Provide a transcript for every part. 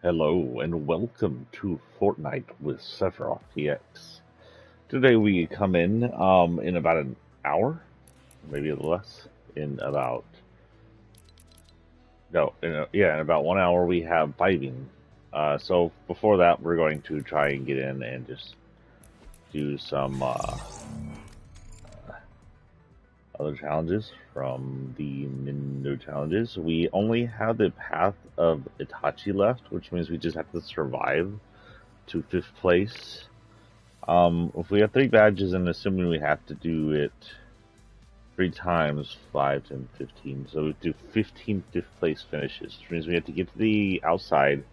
Hello and welcome to Fortnite with Sephiroth EX. Today we come in about an hour, maybe a little less. In about no, in about 1 hour we have vibing. So before that we're going to try and get in and just do some other challenges from the nindo challenges. We only have the path of Itachi left, which means we just have to survive to 5th place. If we have 3 badges, and assuming we have to do it 3 times, 5, 10, 15. So we do 15 5th place finishes, which means we have to get to the outside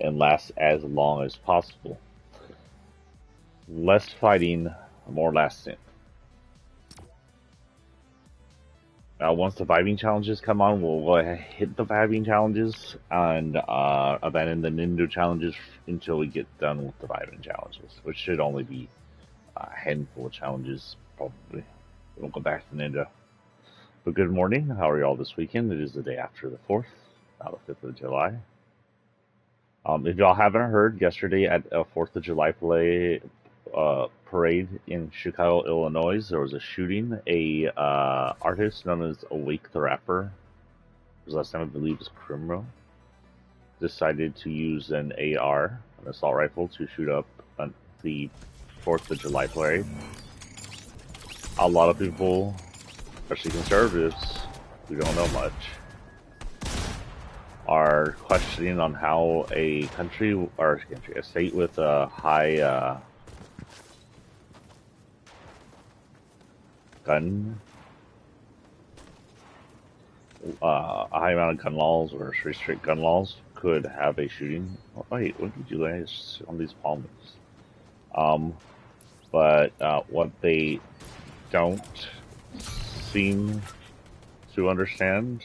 and last as long as possible. Less fighting, more lasting. Now, once the vibing challenges come on, we'll go ahead and hit the vibing challenges and abandon the nindo challenges until we get done with the vibing challenges, which should only be a handful of challenges, probably. We'll go back to nindo. But good morning. How are y'all this weekend? It is the day after the 4th, not the 5th of July. If y'all haven't heard, yesterday at a 4th of July parade in Chicago, Illinois, there was a shooting. A artist known as Awake the Rapper, whose last name I believe is Criminal, decided to use an AR, an assault rifle, to shoot up the 4th of July parade. A lot of people, especially conservatives who don't know much, are questioning on how a state with a high a high amount of gun laws or restrict gun laws could have a shooting. Oh, wait, what did you guys on these palms? But what they don't seem to understand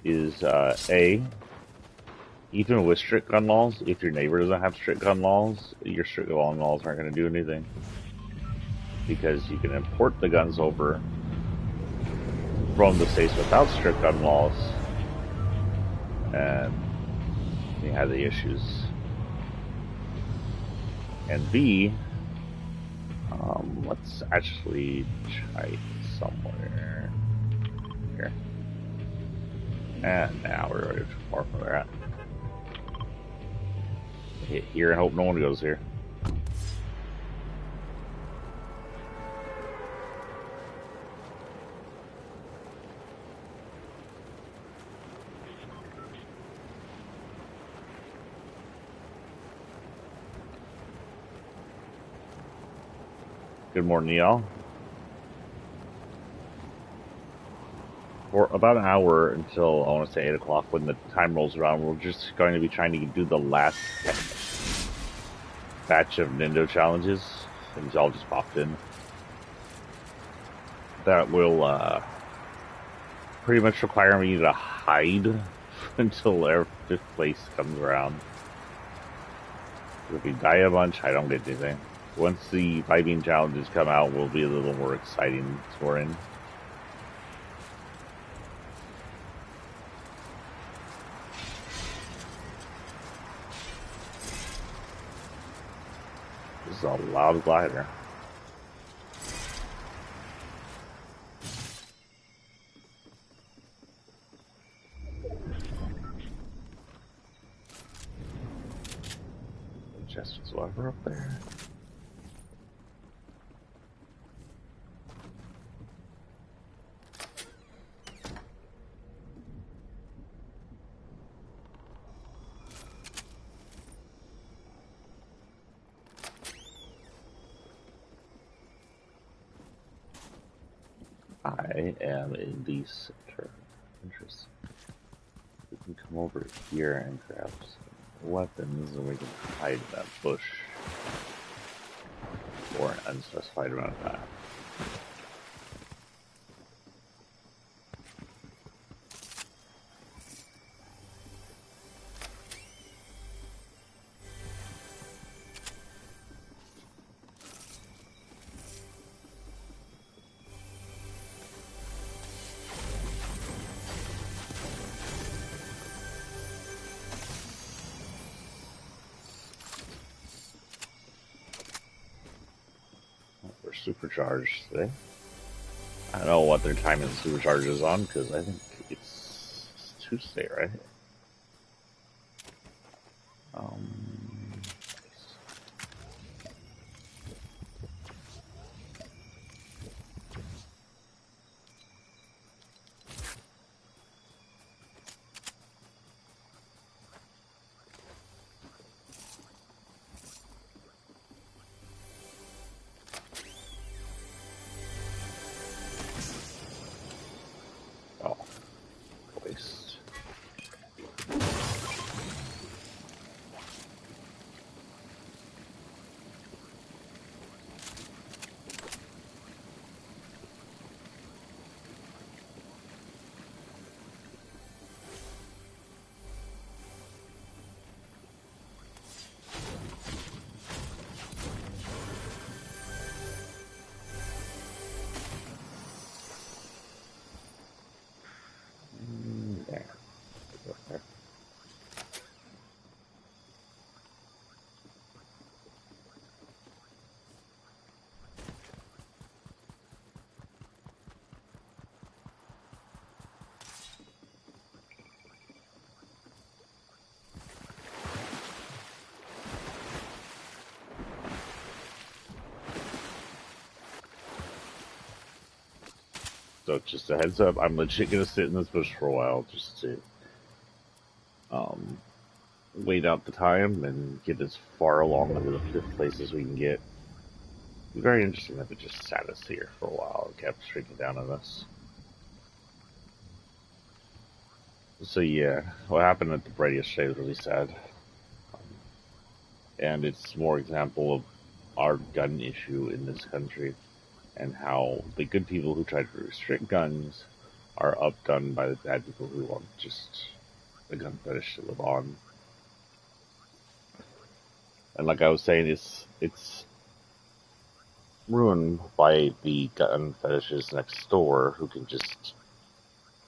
is even with strict gun laws, if your neighbor doesn't have strict gun laws, your strict gun laws aren't going to do anything, because you can import the guns over from the states without strict gun laws, and you have the issues. And B, let's actually try somewhere here. And now we're ready to far from that. Hit here and hope no one goes here. Good morning, y'all. For about an hour until, I want to say 8 o'clock, when the time rolls around, we're just going to be trying to do the last batch of nindo challenges. Things all just popped in. That will pretty much require me to hide until their 5th place comes around. If we die a bunch, I don't get anything. Once the vibing challenges come out, will be a little more exciting scoring. This is a loud glider. Chest was over up there. I am in the center. Interesting. We can come over here and grab some weapons, and we can hide in that bush for an unspecified amount of time. for supercharge today. I don't know what their time in supercharge is on because I think it's Tuesday, right? Um, oh, waste. There. There. So just a heads up, I'm legit gonna sit in this bush for a while just to um, wait out the time and get as far along into the 5th place as we can get. It'd be very interesting if it just sat us here for a while and kept shrinking down on us. So yeah, what happened at the parade yesterday was really sad. And it's more example of our gun issue in this country and how the good people who try to restrict guns are outdone by the bad people who want just a gun fetish to live on. And like I was saying, it's ruined by the gun fetishes next door who can just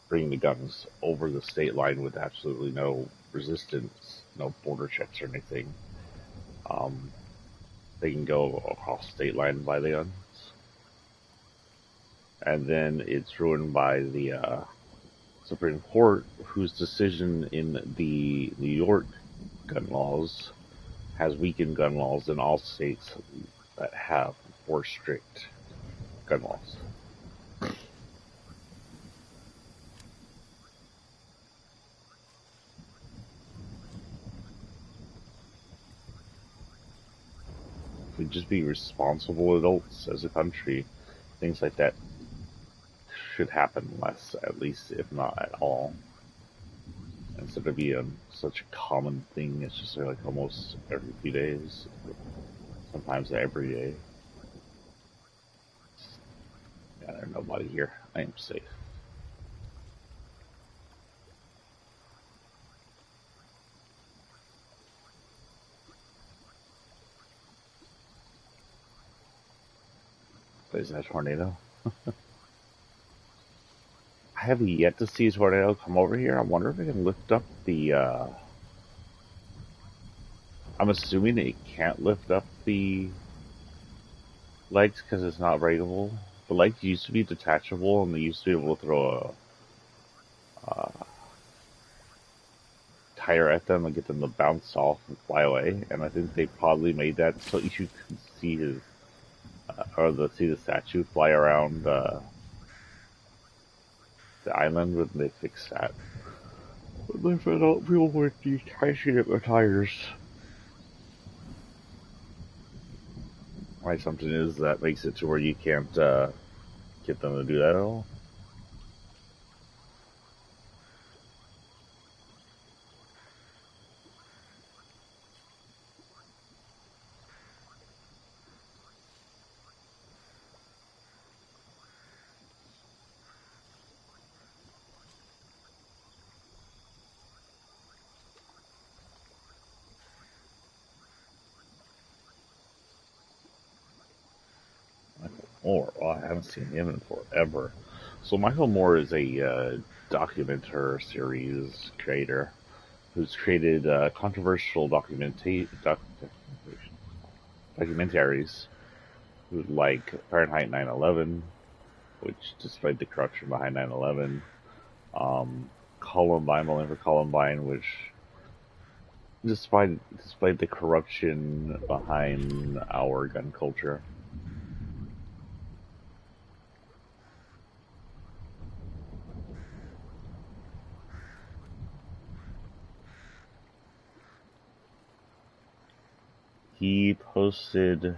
bring the guns over the state line with absolutely no resistance, no border checks or anything. They can go across state line and buy the guns. And then it's ruined by the Supreme Court, whose decision in the New York gun laws has weakened gun laws in all states that have more strict gun laws. If we just be responsible adults as a country, things like that should happen less, at least, if not at all. Instead of being such a common thing, it's just like almost every few days, sometimes every day. Yeah, there's nobody here. I am safe. Is that a tornado? I have yet to see a tornado come over here. I wonder if I can lift up the. I'm assuming it can't lift up the legs because it's not breakable. The legs used to be detachable, and they used to be able to throw a tire at them and get them to bounce off and fly away. And I think they probably made that so you can see his, see the statue fly around the island when they fixed that. But they found out people were detaching it with tires. My assumption is that makes it to where you can't get them to do that at all. Moore. Oh, I haven't seen him in forever. So Michael Moore is a documenter series creator who's created controversial documentaries who like Fahrenheit 9/11, which displayed the corruption behind 9/11. Columbine, Bowling for Columbine, which displayed the corruption behind our gun culture. He posted,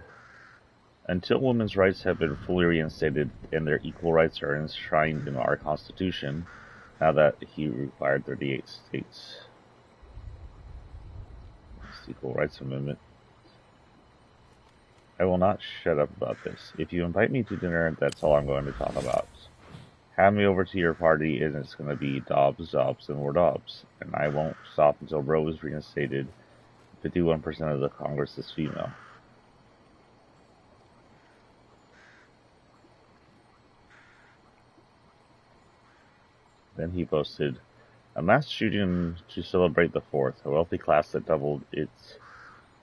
until women's rights have been fully reinstated and their equal rights are enshrined in our Constitution, now that he required 38 states. It's the Equal Rights Amendment. I will not shut up about this. If you invite me to dinner, that's all I'm going to talk about. Have me over to your party and it's going to be Dobbs, Dobbs, and more Dobbs. And I won't stop until Roe is reinstated. 51% of the Congress is female. Then he posted, a mass shooting to celebrate the 4th, a wealthy class that doubled its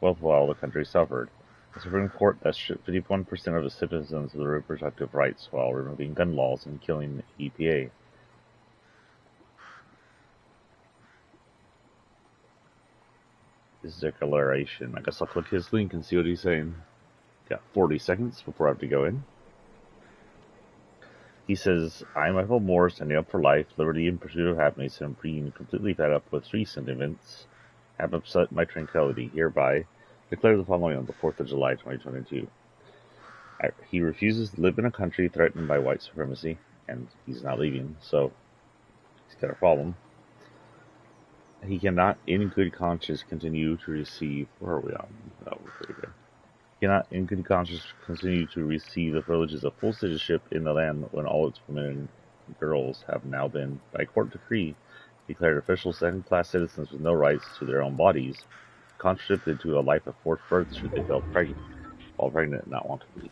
wealth while the country suffered. The Supreme Court that stripped 51% of its citizens of their reproductive rights while removing gun laws and killing the EPA. His declaration. I guess I'll click his link and see what he's saying. Got 40 seconds before I have to go in. He says, I'm Michael Moore, standing up for life, liberty, and pursuit of happiness, and being completely fed up with three sentiments have upset my tranquility. Hereby, declare the following on the 4th of July, 2022. He refuses to live in a country threatened by white supremacy, and he's not leaving, so he's got a problem. He cannot, in good conscience, continue to receive... Where are we on? Oh, we're pretty good. He cannot, in good conscience, continue to receive the privileges of full citizenship in the land when all its women and girls have now been, by court decree, declared official second-class citizens with no rights to their own bodies, conscripted to a life of forced birth should they feel pregnant, while pregnant and not want to leave.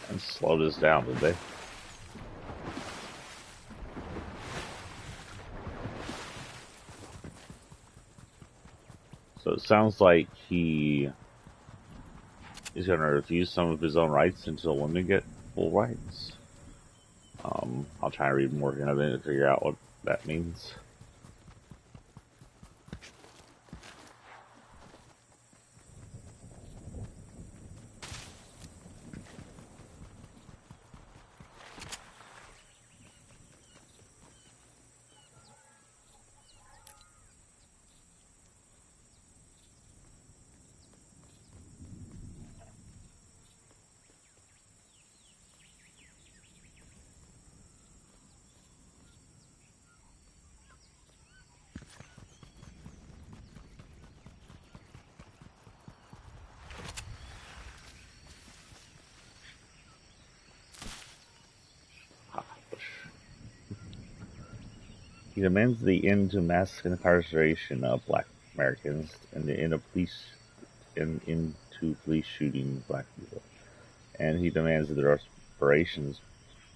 And slow this down, did they? So it sounds like he is going to refuse some of his own rights until women get full rights. I'll try and read more of it to figure out what that means. He demands the end to mass incarceration of black Americans and the end to police shooting black people. And he demands that the reparations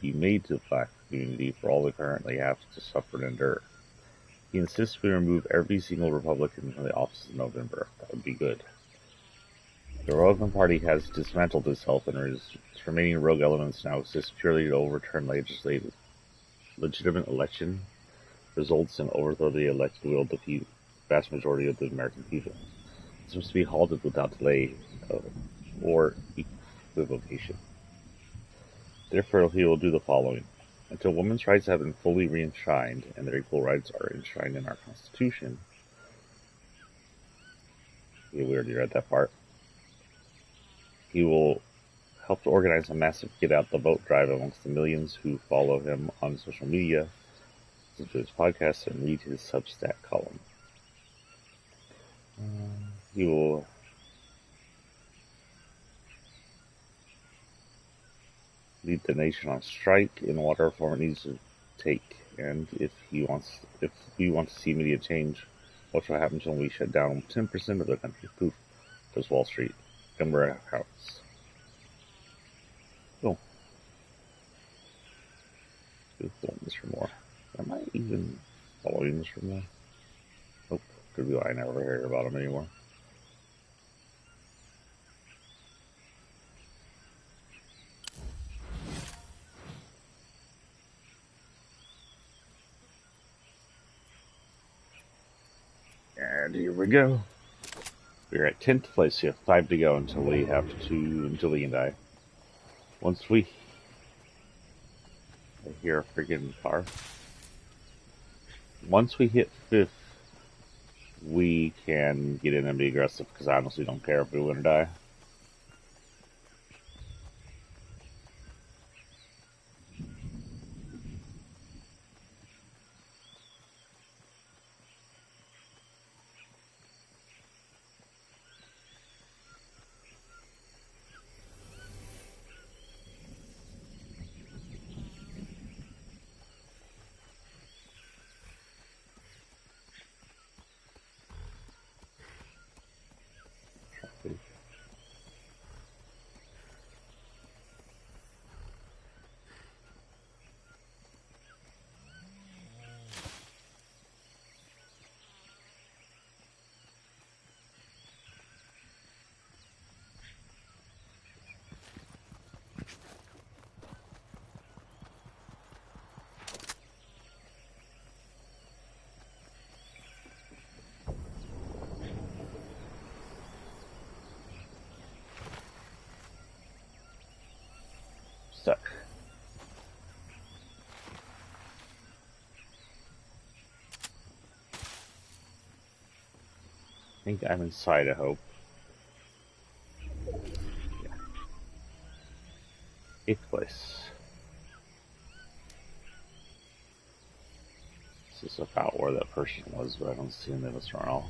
be made to the black community for all they currently have to suffer and endure. He insists we remove every single Republican from the office in November. That would be good. The Republican Party has dismantled itself and its remaining rogue elements now exist purely to overturn legitimate election results and overthrow the elected will of the vast majority of the American people. This must be halted without delay or equivocation. Therefore, he will do the following. Until women's rights have been fully re-enshrined and their equal rights are enshrined in our Constitution. Yeah, we already read that part. He will help to organize a massive get-out-the-vote drive amongst the millions who follow him on social media, listen to his podcast, and read his Substack column. He will lead the nation on strike in water reform it needs to take. And if we want to see immediate change, watch what happens when we shut down 10% of the country. Poof, goes Wall Street. Timber house. Oh, following this for more. Am I even following this for more? Nope. Could be why I never hear about him anymore. And here we go. We're at 10th place. We have 5 to go until we can die. Once we hear a freaking car. Once we hit 5th, we can get in and be aggressive, because I honestly don't care if we win or die. Stuck. I think I'm inside, I hope. Yeah. 8th place. This is about where that person was, but I don't see him in this run off.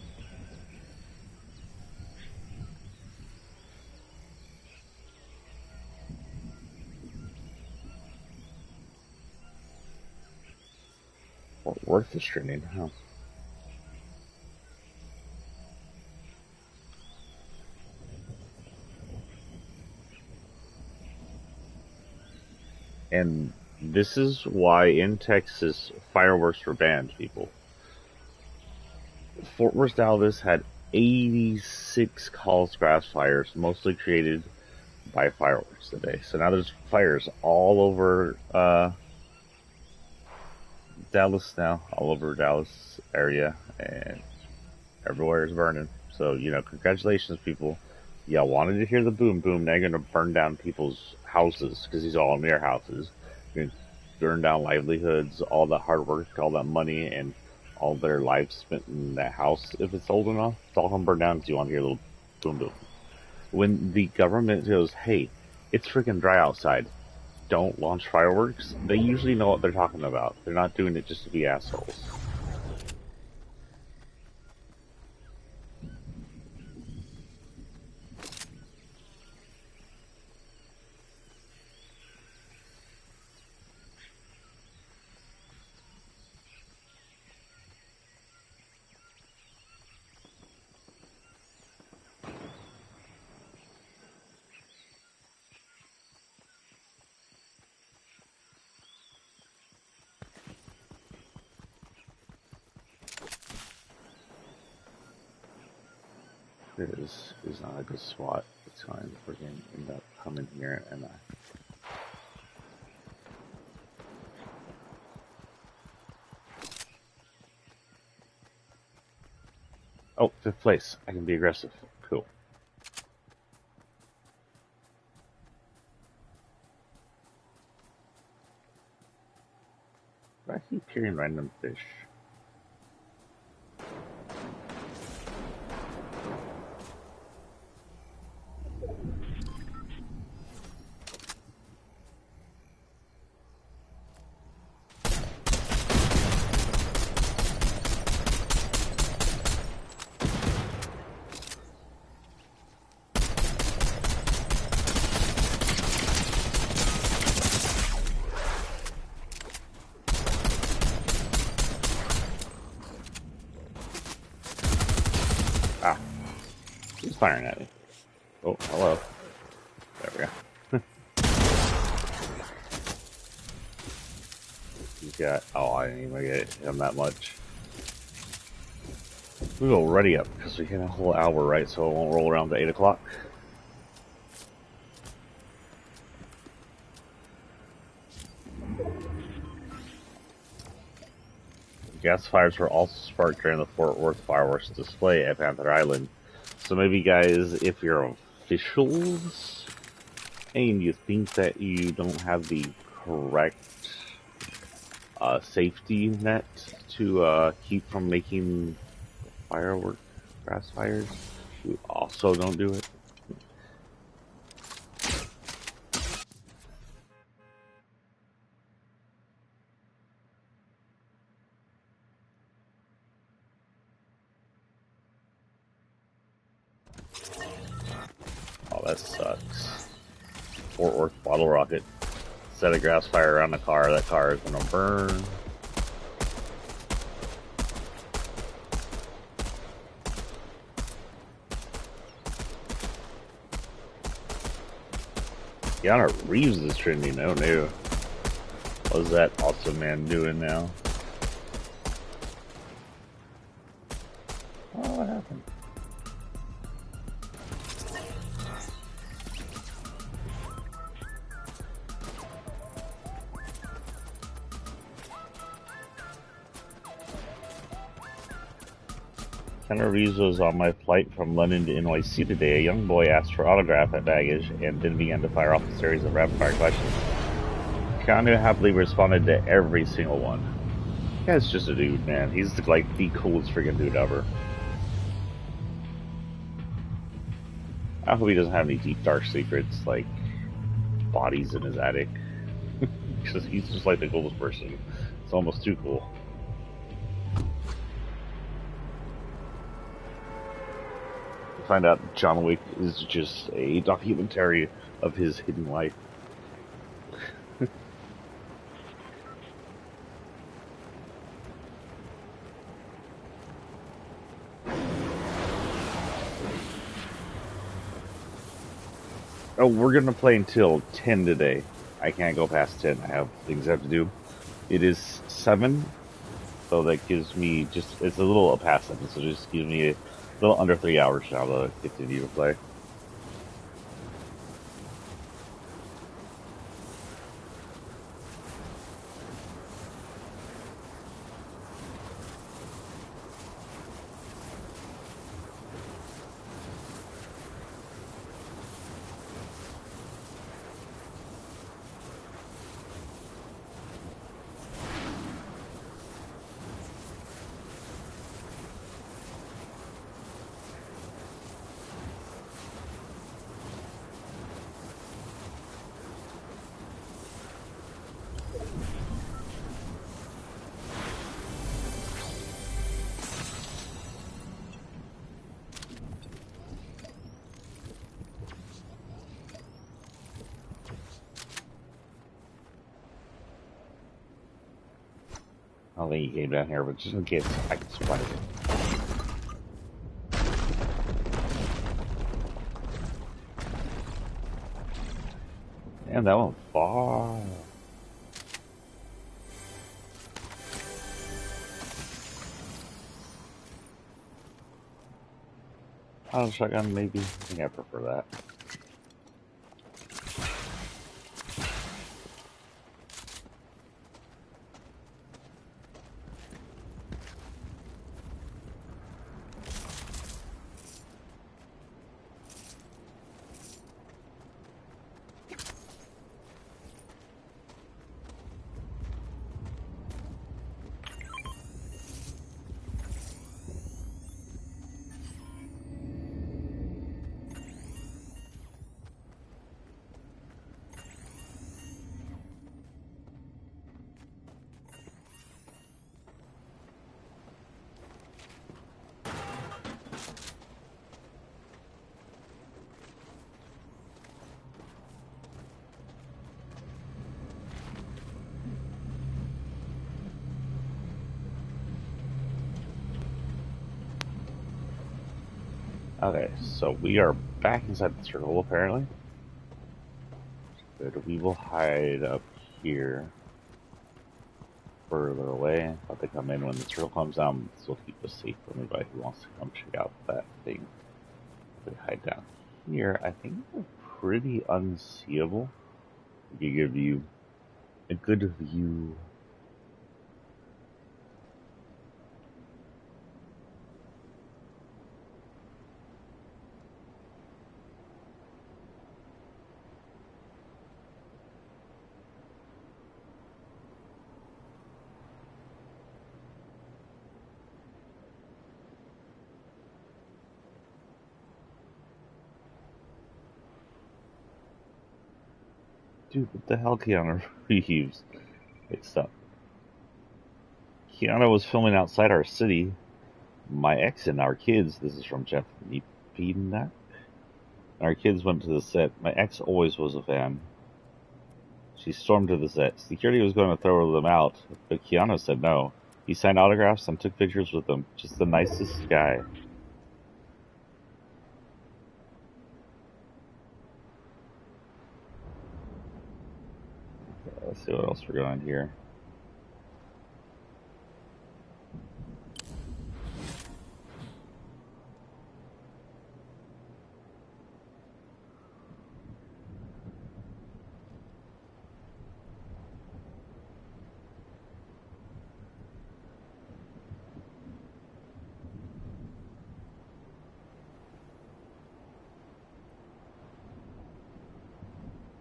Fort Worth is trending, huh? And this is why in Texas fireworks were banned, people. Fort Worth, Dallas had 86 cause grass fires, mostly created by fireworks today. So now there's fires all over Dallas now, all over Dallas area, and everywhere is burning. So, you know, congratulations, people. Y'all wanted to hear the boom boom. Now you're going to burn down people's houses, because these are all near houses. You're going to burn down livelihoods, all that hard work, all that money, and all their lives spent in that house. If it's old enough, it's all going to burn down because you want to hear a little boom boom. When the government goes, hey, it's freaking dry outside, don't launch fireworks, they usually know what they're talking about. They're not doing it just to be assholes. This is not a good spot. It's going to freaking end up coming here and oh, 5th place. I can be aggressive. Cool. I keep hearing random fish. firing at me. Oh, hello. There we go. He's got... Oh, I didn't even get him that much. We go ready up, because we hit a whole hour, right? So it won't roll around to 8 o'clock. Gas fires were also sparked during the Fort Worth fireworks display at Panther Island. So maybe, guys, if you're officials and you think that you don't have the correct safety net to keep from making firework grass fires, you also don't do it. Oh, that sucks. Fort Worth bottle rocket. Set a grass fire around the car, that car is gonna burn. Keanu Reeves is trending. Oh no. What's that awesome man doing now? Oh, what happened? Keanu Reeves was on my flight from London to NYC today. A young boy asked for autograph at baggage and then began to fire off a series of rapid-fire questions. Keanu happily responded to every single one. Yeah, it's just a dude, man. He's like the coolest freaking dude ever. I hope he doesn't have any deep, dark secrets, like bodies in his attic. Because he's just like the coolest person. It's almost too cool. Find out John Wick is just a documentary of his hidden life. Oh, we're gonna play until 10 today. I can't go past 10. I have things I have to do. It is 7, so that gives me just, it's a little past 7, so just gives me a little under 3 hours now to continue to play. I don't think he came down here, but just in case, I can spot it. And that one far. Auto shotgun, maybe. I think I prefer that. Okay, so we are back inside the circle apparently. Good. We will hide up here, further away. But they come in when the circle comes down. This will keep us safe for anybody who wants to come check out that thing. We hide down here. I think we're pretty unseeable. We can give you a good view. Dude, what the hell, Keanu Reeves? Wait, stop. Keanu was filming outside our city. My ex and our kids, this is from Jeff Nepenak. Our kids went to the set. My ex always was a fan. She stormed to the set. Security was going to throw them out, but Keanu said no. He signed autographs and took pictures with them. Just the nicest guy. Let's see what else we're going here.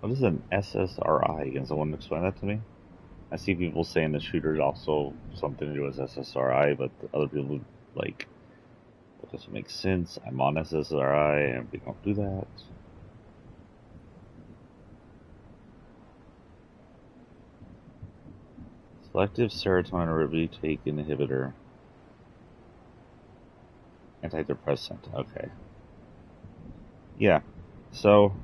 What is an SSRI? Can someone explain that to me? I see people saying the shooter is also something to do with SSRI, but other people like, that doesn't make sense. I'm on SSRI and we don't do that. Selective serotonin reuptake inhibitor. Antidepressant. Okay. Yeah. So,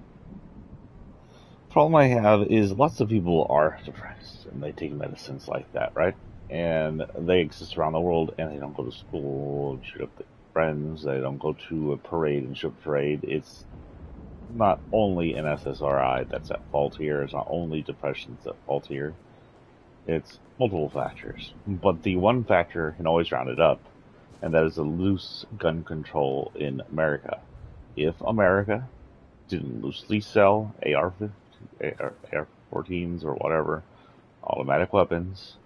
problem I have is lots of people are depressed and they take medicines like that, right? And they exist around the world and they don't go to school and shoot up their friends. They don't go to a parade and shoot up a parade. It's not only an SSRI that's at fault here. It's not only depression that's at fault here. It's multiple factors. But the one factor can always round it up, and that is a loose gun control in America. If America didn't loosely sell AR-14s or whatever, automatic weapons,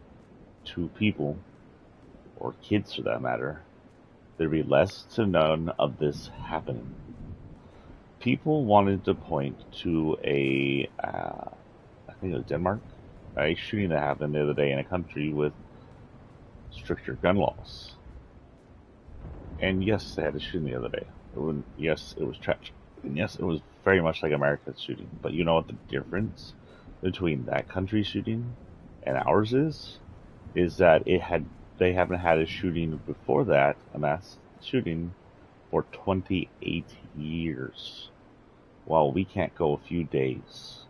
to people, or kids for that matter, there'd be less to none of this happening. People wanted to point to I think it was Denmark, a shooting that happened the other day in a country with stricter gun laws. And yes, they had a shooting the other day. Yes, it was tragic. And yes, it was very much like America's shooting. But you know what the difference between that country's shooting and ours is? Is that they haven't had a shooting before that, a mass shooting, for 28 years. While we can't go a few days.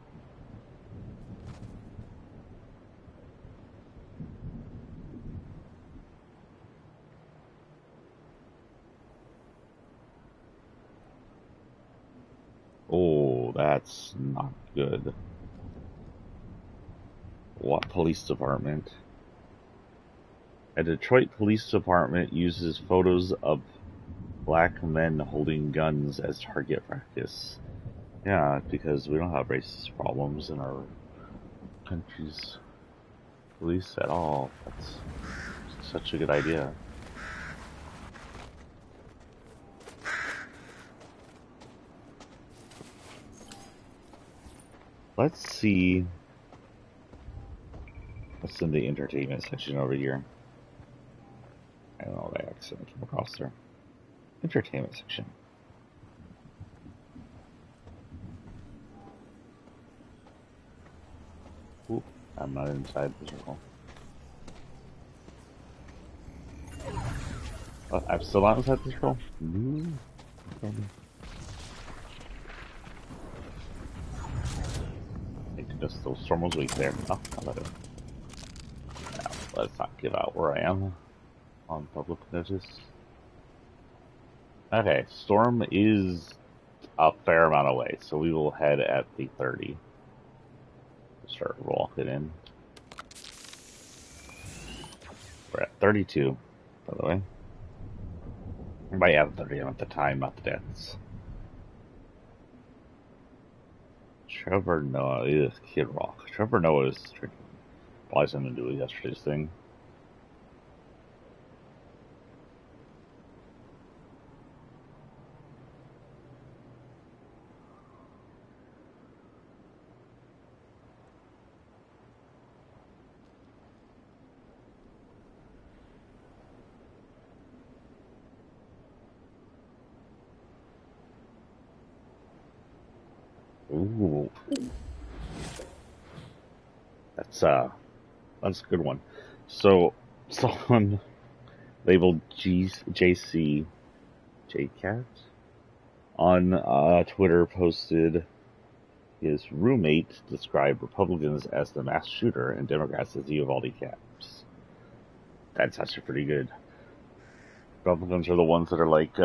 Oh, that's not good. What police department? A Detroit police department uses photos of black men holding guns as target practice. Yeah, because we don't have racist problems in our country's police at all. That's such a good idea. Let's see what's in the entertainment section over here. I don't know what I accidentally came across there. Entertainment section. Oop, I'm not inside the circle. Oh, I'm still not inside the circle? Ooh. Thank goodness those storm was weak there. Oh, I'll let it. Now, let's not give out where I am on public notice. Okay, Storm is a fair amount away, so we will head at the 30. Start walking in. We're at 32, by the way. By yeah, 30, I'm at the time, not the deaths. Trevor Noah is Kid Rock. Trevor Noah is probably something to do with yesterday's thing. Ooh, that's a good one. So someone labeled JC JCat on Twitter posted his roommate described Republicans as the mass shooter and Democrats as the Uvalde caps. That's actually pretty good. Republicans are the ones that are like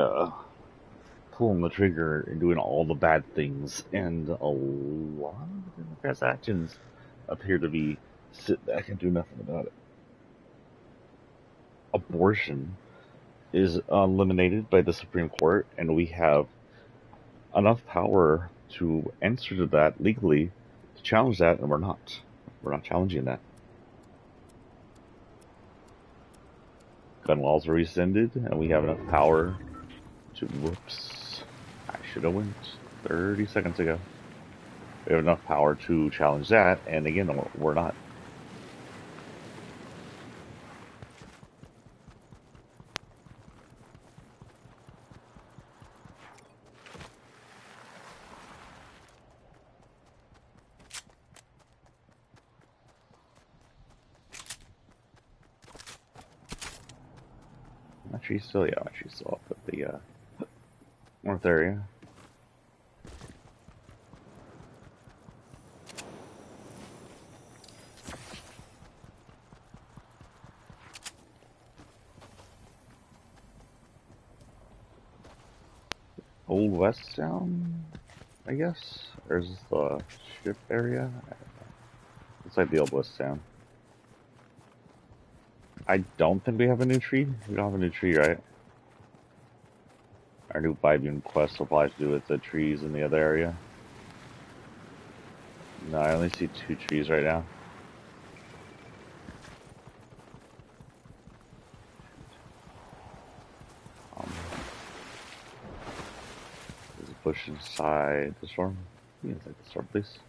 pulling the trigger and doing all the bad things, and a lot of the Democrats' actions appear to be sit back and do nothing about it. Abortion is eliminated by the Supreme Court, and we have enough power to answer to that legally to challenge that, and we're not. We're not challenging that. Gun laws are rescinded, and we have enough power to. Whoops. I should have went 30 seconds ago. We have enough power to challenge that, and again, we're not. Actually, still, yeah, actually, still up at the north area. Old West Town, I guess? Or is this the ship area? It's like the Old West Town. I don't think we have a new tree. We don't have a new tree, right? Our new 5-unit quest will probably have to do with the trees in the other area. No, I only see 2 trees right now. There's a bush inside the storm. Inside the storm, please.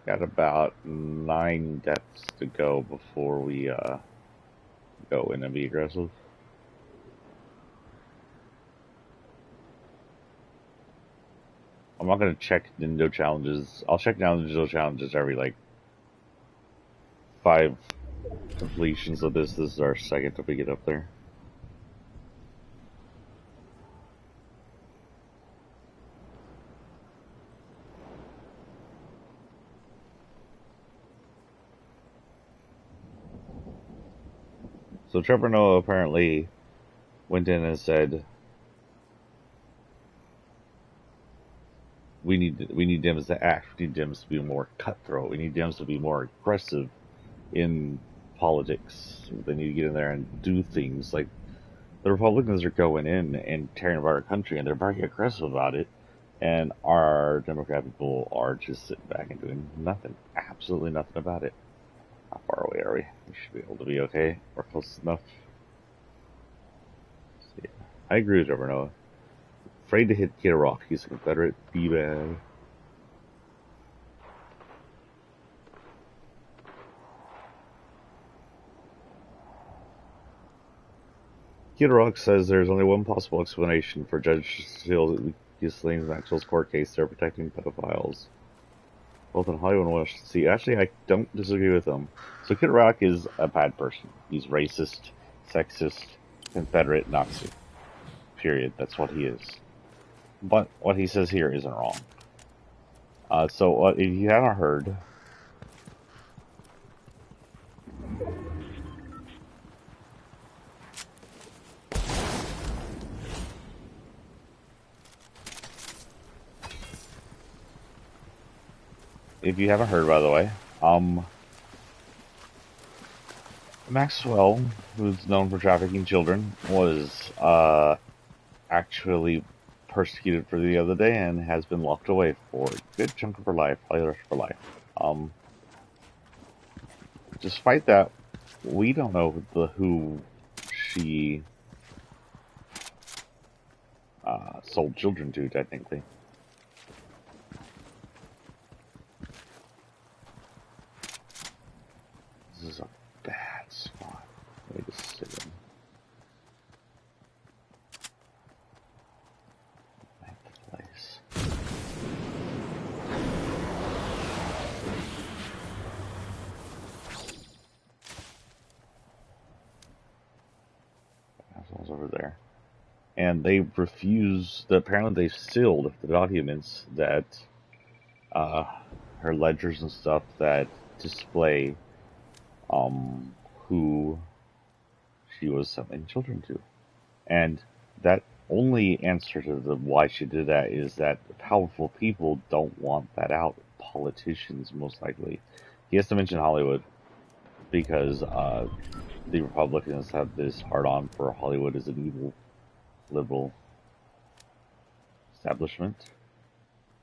Got about 9 deaths to go before we go in and be aggressive. I'm not gonna check nindo challenges. I'll check nindo challenges every like 5 completions of this. This is our second till we get up there. So Trevor Noah apparently went in and said, we need Dems to act. We need Dems to be more cutthroat. We need Dems to be more aggressive in politics. They need to get in there and do things. Like, the Republicans are going in and tearing apart our country, and they're very aggressive about it. And our Democrat people are just sitting back and doing nothing. Absolutely nothing about it. How far away are we? We should be able to be okay. We're close enough. So, yeah. I agree with Trevor Noah. Afraid to hit Kid Rock. He's a Confederate D-bag. Kid Rock says there's only one possible explanation for Judge Ghislaine Maxwell's court case. They're protecting pedophiles. both in Hollywood and Washington. See, actually, I don't disagree with him. So Kid Rock is a bad person. He's racist, sexist, Confederate, Nazi. Period. That's what he is. But what he says here isn't wrong. So if you haven't heard, by the way, Maxwell, who's known for trafficking children, was actually persecuted for the other day and has been locked away for a good chunk of her life, probably the rest of her life. Despite that, we don't know who she sold children to, technically. This is a bad spot. Let me just sit in. Make the place. Someone's over there. And they refuse, apparently they've sealed the documents that, her ledgers and stuff that display, who she was selling children to. And that only answer to why she did that is that powerful people don't want that out. Politicians, most likely. He has to mention Hollywood because, the Republicans have this hard-on for Hollywood as an evil, liberal establishment.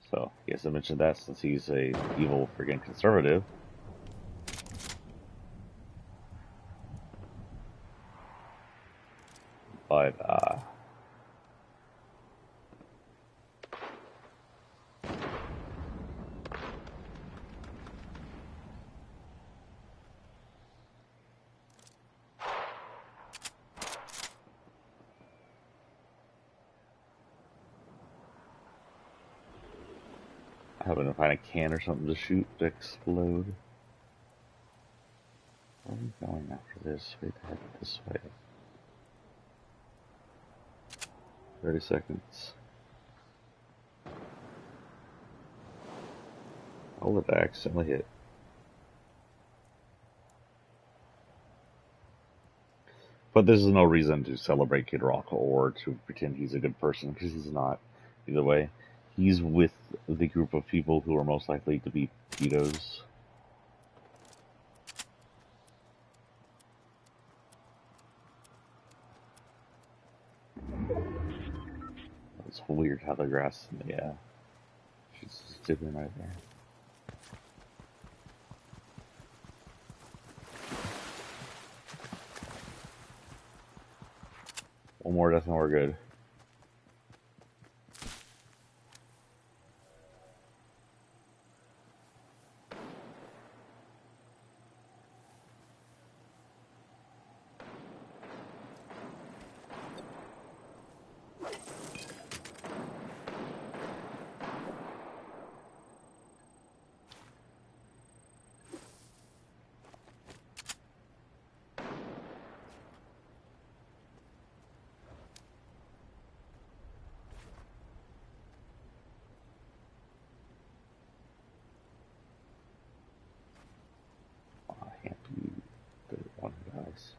So he has to mention that since he's a evil friggin' conservative. But I happen to find a can or something to shoot to explode. Where are we going after this? We head this way. 30 seconds. Oh, did I accidentally hit? But this is no reason to celebrate Kid Rock or to pretend he's a good person, because he's not. Either way, he's with the group of people who are most likely to be pedos. It's weird how the grass, yeah. She's dipping right there. One more death and we're good. I can't be the one who dies.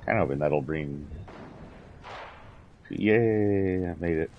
Kind of hoping that'll bring. Yay! I made it.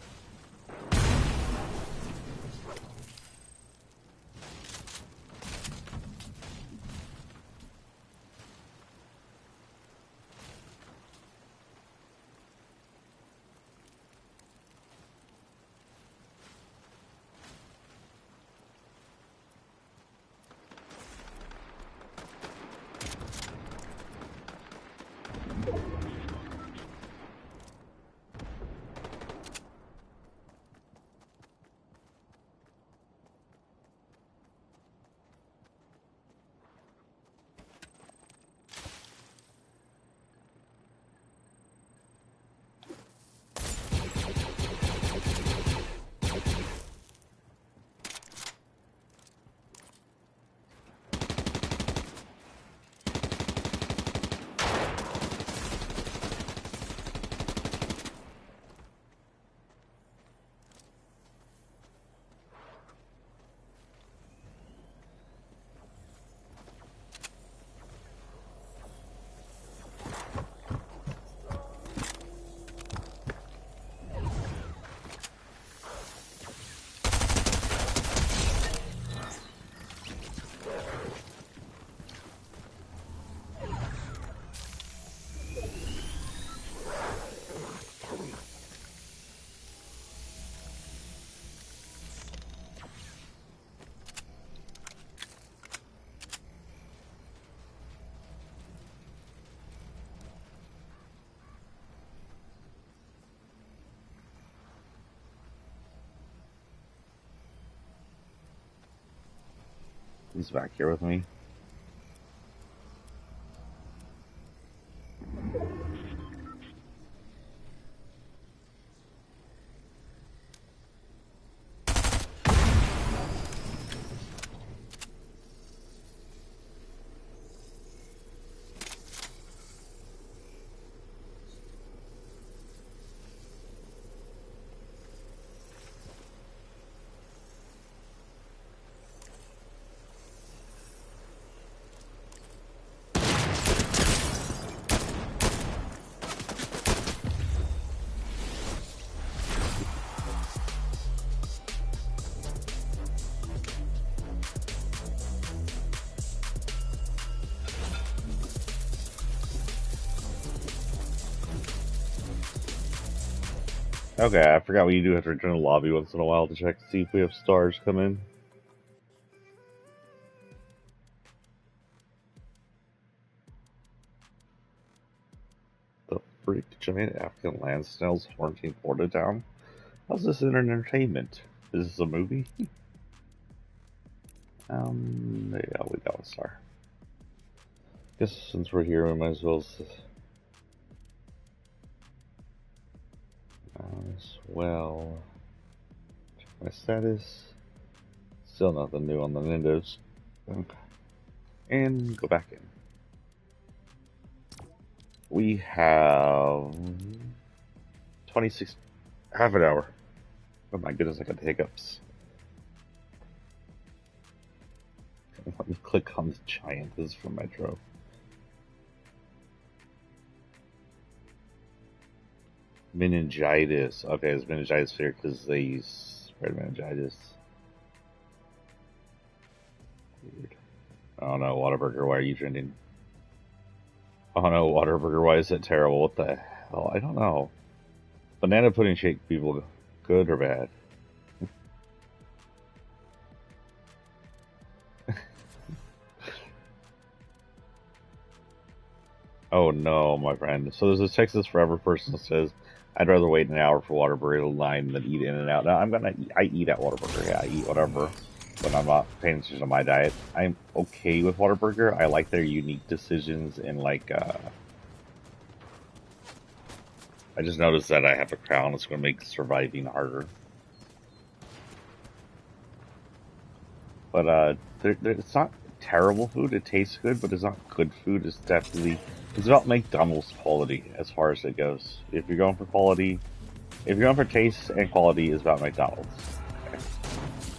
He's back here with me. Okay, I forgot what you do have to return to the lobby once in a while to check to see if we have stars come in. The freak giant African land snails haunting Florida town? How's this in entertainment? Is this a movie? Yeah, we got a star. Guess since we're here, we might as well. Check my status. Still nothing new on the nindos. Okay. And go back in. We have 26, half an hour. Oh my goodness, I got the hiccups. Let me click on the giant. This is from Metro. Meningitis. Okay, it's meningitis here because they spread meningitis. Weird. Oh no, Whataburger, why are you trending? Oh no, Whataburger, why is it terrible? What the hell? I don't know. Banana pudding shake people good or bad? Oh no, my friend. So there's a Texas Forever person that says, I'd rather wait an hour for Whataburger line than eat In-N-Out. Now, I eat at Whataburger. Yeah, I eat whatever when I'm not paying attention to my diet. I'm okay with Whataburger. I like their unique decisions and like, I just noticed that I have a crown. It's going to make surviving harder. But, it's not terrible food. It tastes good, but it's not good food. It's definitely, it's about McDonald's quality as far as it goes. If you're going for quality, if you're going for taste and quality, it's about McDonald's. Okay.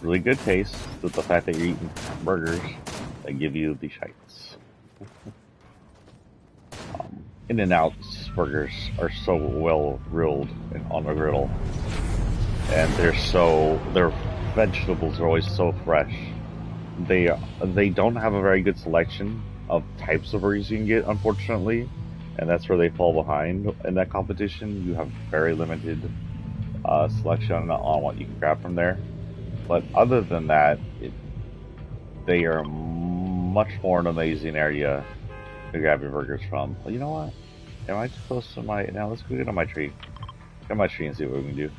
Really good taste, with the fact that you're eating burgers that give you the shites. In-N-Out burgers are so well grilled and on the griddle, and their vegetables are always so fresh. They don't have a very good selection of types of burgers you can get, unfortunately, and that's where they fall behind in that competition. You have very limited selection on what you can grab from there. But other than that, they are much more an amazing area to grab your burgers from. Well, you know what? Am I too close to my... Now let's go get on my tree. Get on my tree and see what we can do.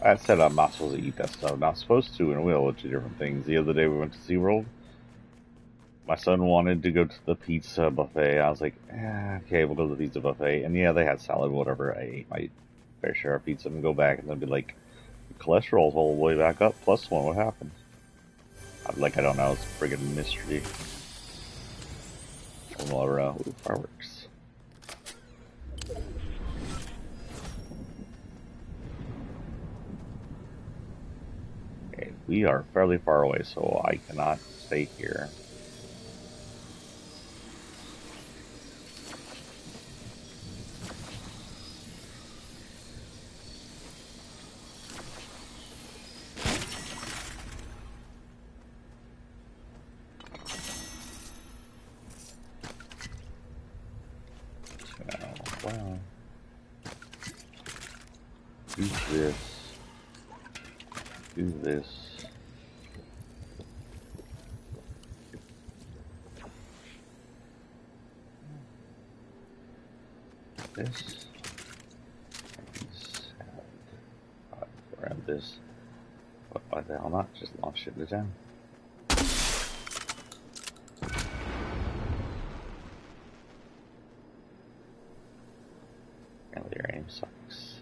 I said I'm not supposed to eat that stuff. Not supposed to, and we'll do different things. The other day we went to SeaWorld. My son wanted to go to the pizza buffet. I was like, okay, we'll go to the pizza buffet. And yeah, they had salad, whatever. I ate my fair share of pizza and go back and then be like, cholesterol's all the way back up. +1, what happened? I don't know. It's a friggin' mystery. Ooh, fireworks. Okay, we are fairly far away, so I cannot stay here. Wow. Do this. Do this. This. Grab this. But why the hell not? Just launch it to town. Apparently your aim sucks.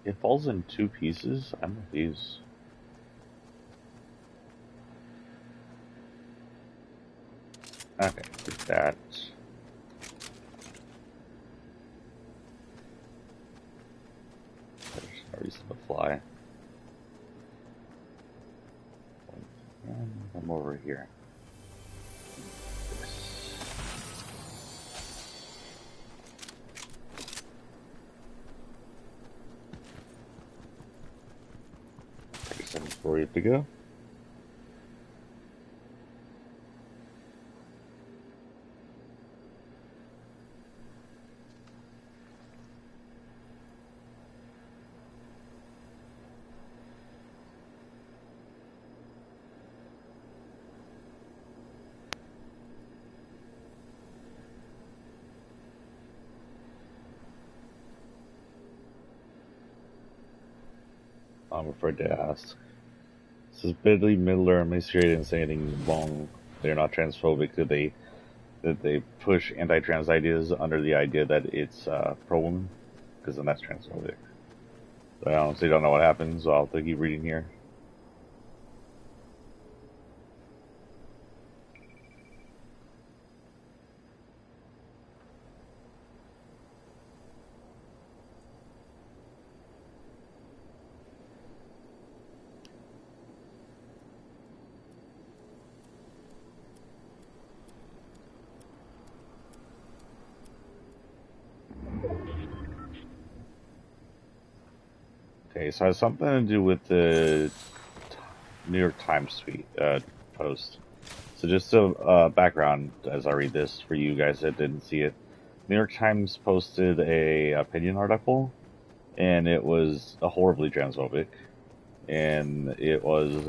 It falls in two pieces. I'm confused. Okay, get that. There's no reason to fly. And I'm over here. Ready to go. I'm afraid to ask. Suspiciously Middler and Mystery didn't say anything wrong. They're not transphobic. That they push anti-trans ideas under the idea that it's pro-woman, because then that's transphobic. But I honestly don't know what happens, so I'll have to keep reading here. Okay, so it has something to do with the New York Times post. So just a background as I read this for you guys that didn't see it. New York Times posted a opinion article, and it was horribly transphobic, and it was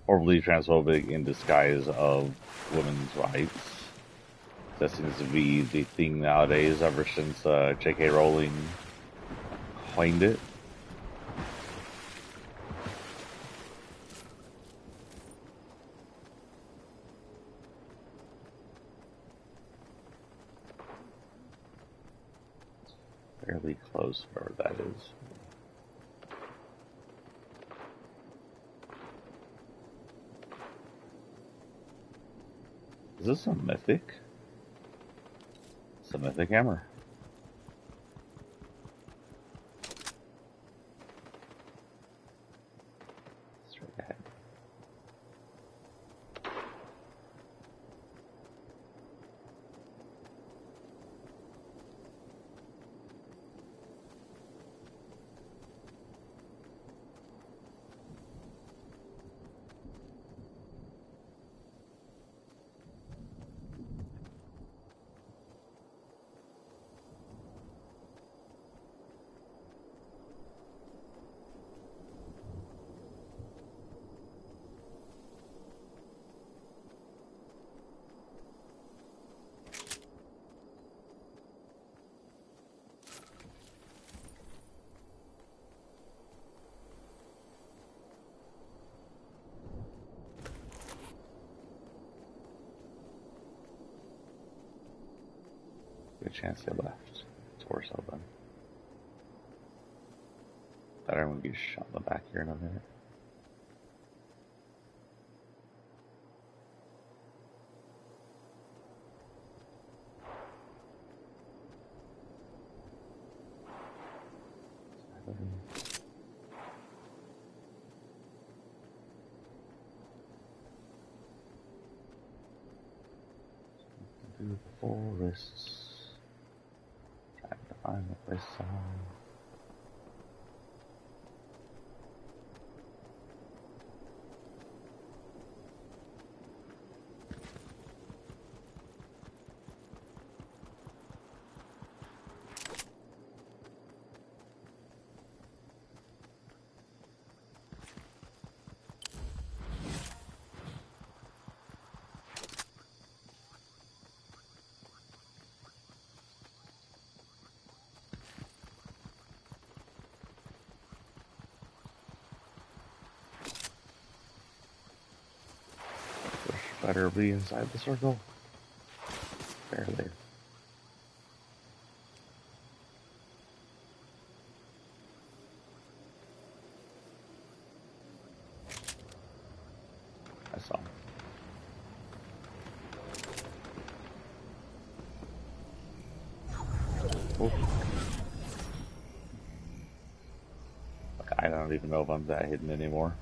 horribly transphobic in disguise of women's rights. That seems to be the thing nowadays ever since J.K. Rowling coined it. Fairly close, wherever that is. Is this a mythic? It's a mythic hammer. Straight ahead. Good chance they left. Torso then. Thought everyone would get shot in the back here in a minute. Through the forests. Trying to find the place song. better be inside the circle. Barely. I saw him. Oh. I don't even know if I'm that hidden anymore.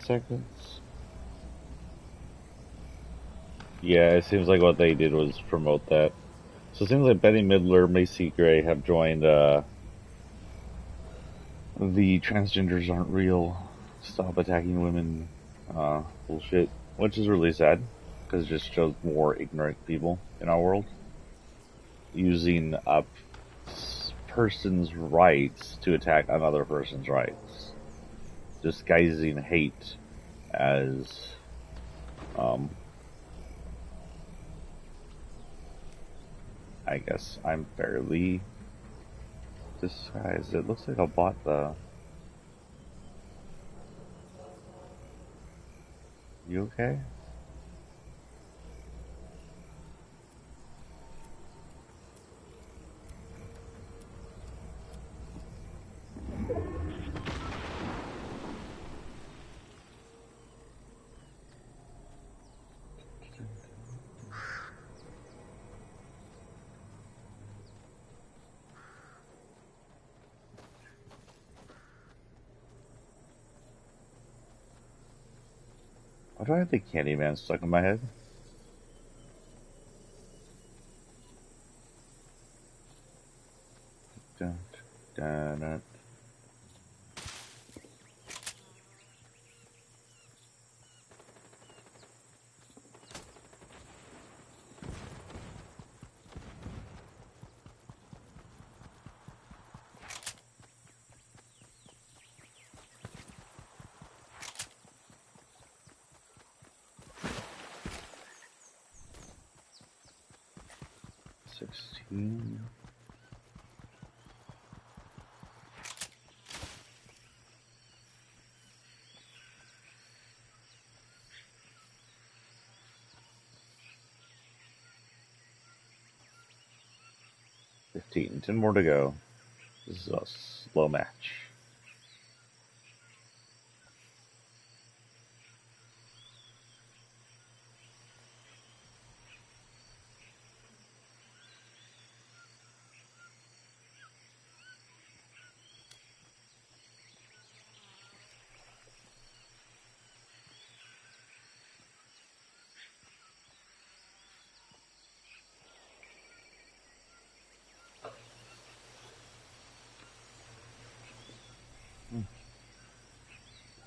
Seconds. Yeah, it seems like what they did was promote that. So it seems like Betty Midler, Macy Gray have joined the transgenders aren't real, stop attacking women bullshit, which is really sad because it just shows more ignorant people in our world using a person's rights to attack another person's rights, disguising hate as I guess I'm fairly disguised. It looks like I bought the... You okay? Why do I have the Candyman stuck in my head? Dun, dun, dun. $16. $15. 10 more to go. This is a slow match.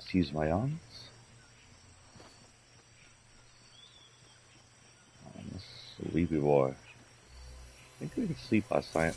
Let's use my arms. Sleepy boy. I think we could sleep last night.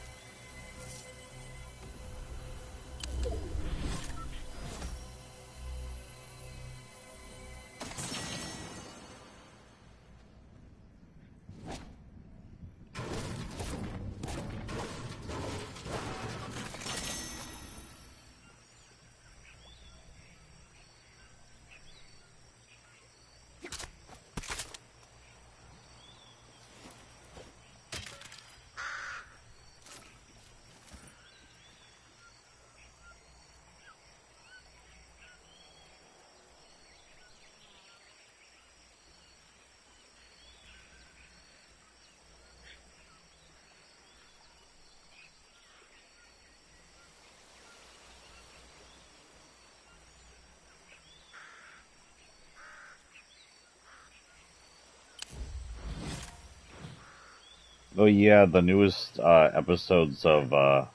Oh yeah, the newest episodes of The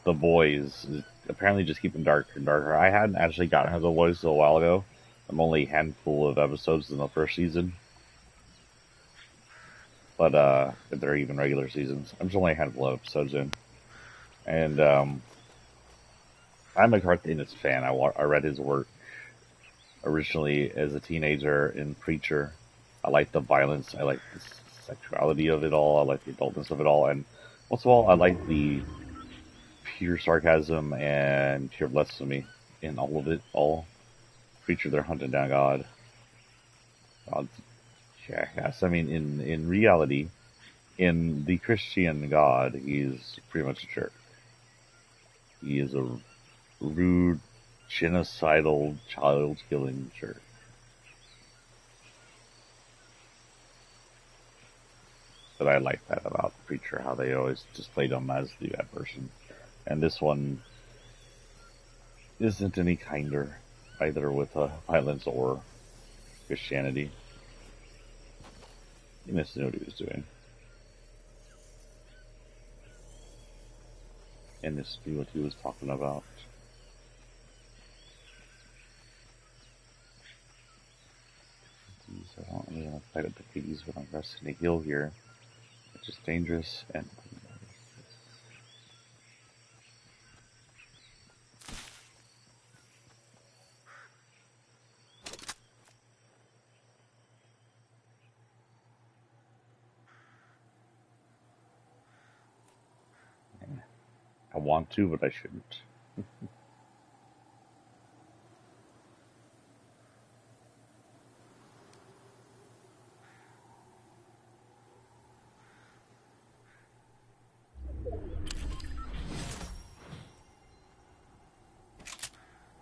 Boys is apparently just keeping darker and darker. I hadn't actually gotten into The Boys a while ago. I'm only a handful of episodes in the first season. but if they're even regular seasons. I'm just only a handful of episodes in, and I'm a Carthagenus fan. I read his work originally as a teenager in Preacher. I like the violence. I like the sexuality of it all. I like the adultness of it all, and most of all, I like the pure sarcasm and pure blasphemy in all of it. All Preacher, they're hunting down God. God's jackass. I mean, in reality, in the Christian God, he's pretty much a jerk. He is a rude, genocidal, child-killing jerk. But I like that about Preacher, how they always just played him as the bad person. And this one isn't any kinder, either with violence or Christianity. He must know what he was doing. And this knew what he was talking about. I don't really want to fight at the piggies when I'm resting a hill here. It's just dangerous and I want to, but I shouldn't.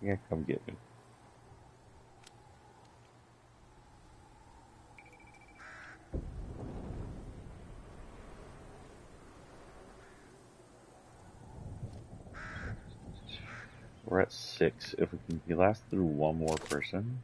Yeah, come get me. We're at 6. If we can last through one more person.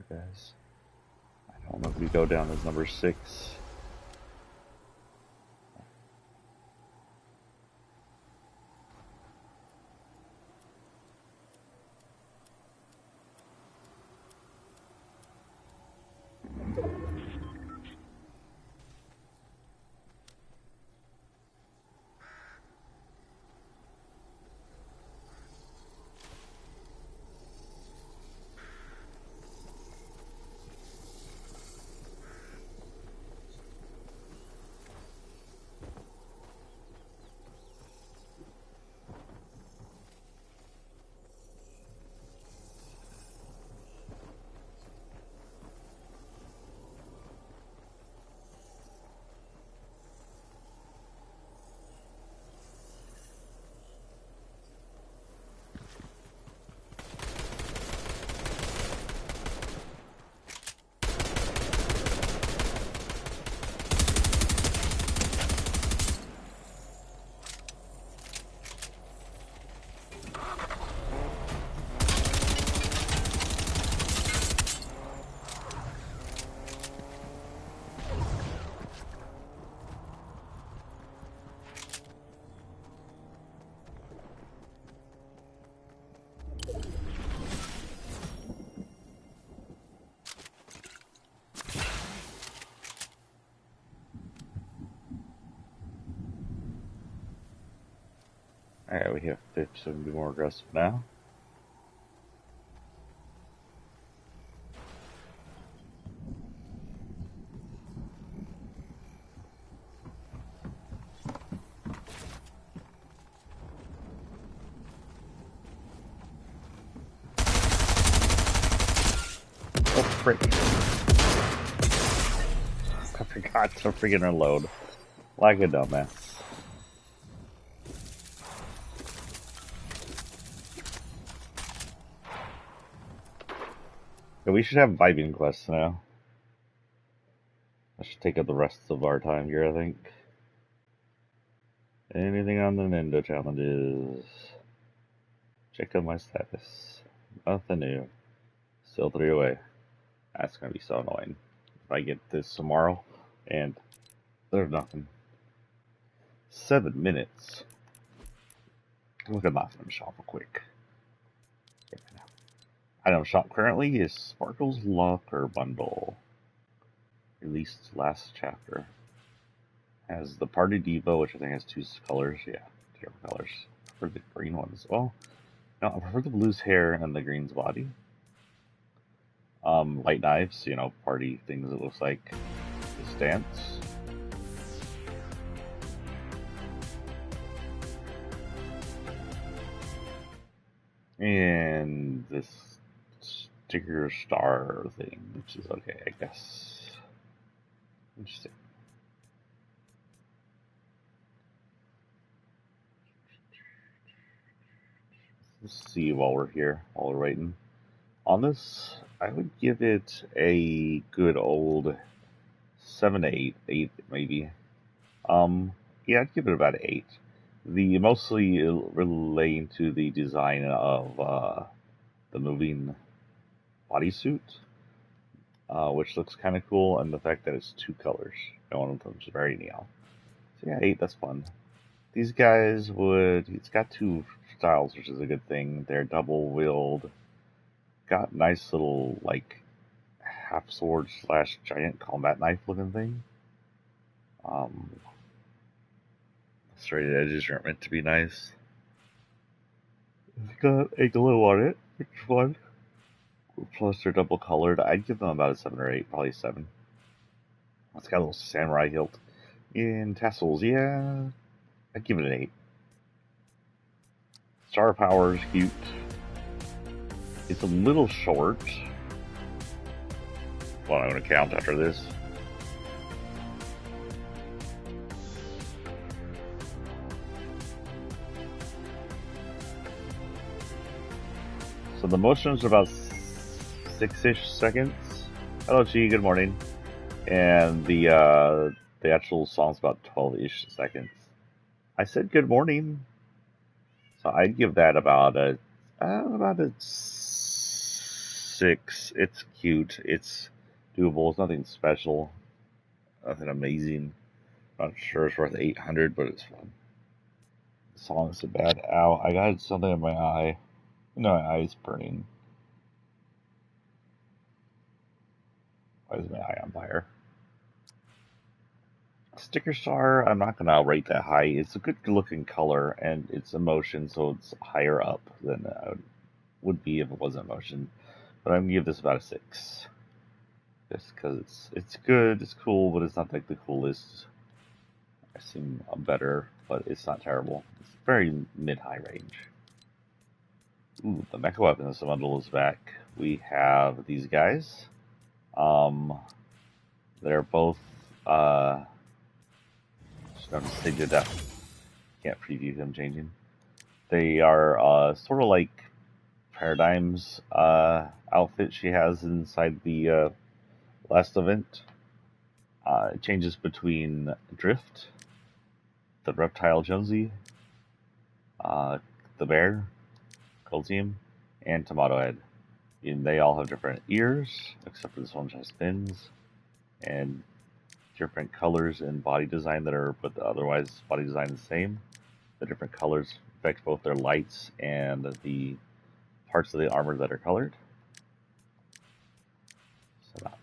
Guys, I don't know if we go down as number 6. Alright, we have 5, so we can be more aggressive now. Oh, frick. I forgot to freaking reload. Like a dumbass. Yeah, we should have vibing quests now. I should take up the rest of our time here, I think. Anything on the nindo challenges? Check out my status. Nothing new. Still 3 away. That's gonna be so annoying. If I get this tomorrow and there's nothing. 7 minutes. Look at my item shop real quick. Item shop currently is Sparkle's Locker Bundle. Released last chapter. Has the Party Devo, which I think has 2 colors. Yeah, 2 different colors. I prefer the green one as well. No, I prefer the blue's hair and the green's body. Light knives, you know, party things. It looks like the stance. And this sticker star thing, which is okay, I guess. Interesting. Let's see while we're here, while we're waiting. On this, I would give it a good old 7 to 8, 8 maybe. Yeah, I'd give it about 8. The mostly relating to the design of the moving bodysuit, which looks kind of cool, and the fact that it's 2 colors. And one of them's very neon. So yeah, 8, that's fun. These guys it's got 2 styles, which is a good thing. They're double wielded. Got nice little, like, half sword / giant combat knife looking thing. Straight edges aren't meant to be nice. It's got a glow on it, which is fun. Plus they're double colored. I'd give them about a 7 or 8, probably 7. It's got a little samurai hilt and tassels. Yeah, I'd give it an 8. Star power is cute. It's a little short. Well, I'm going to count after this. So the motions are about 6-ish seconds. Hello, Chi. Good morning. And the actual song's about 12-ish seconds. I said good morning. So I'd give that about a 6. It's cute. It's doable. It's nothing special. Nothing amazing. Not sure it's worth 800, but it's fun. The song isn't bad. Ow, I got something in my eye. No, my eye's burning. Why is my eye on fire? Sticker star, I'm not gonna rate that high. It's a good looking color and it's emotion, so it's higher up than I would be if it wasn't emotion. But I'm gonna give this about a 6. Just because it's good, it's cool, but it's not like the coolest. I've seen better, but it's not terrible. It's very mid-high range. Ooh, the mecha weapons bundle is back. We have these guys. They're both just they did that. Can't preview them changing. They are sort of like Paradigm's outfit she has inside the last event. It changes between Drift, the Reptile Jonesy, the Bear, Coltium, and Tomato Head. And they all have different ears, except for this one which has fins, and different colors and body design that are, but otherwise body design is the same. The different colors affect both their lights and the parts of the armor that are colored. So not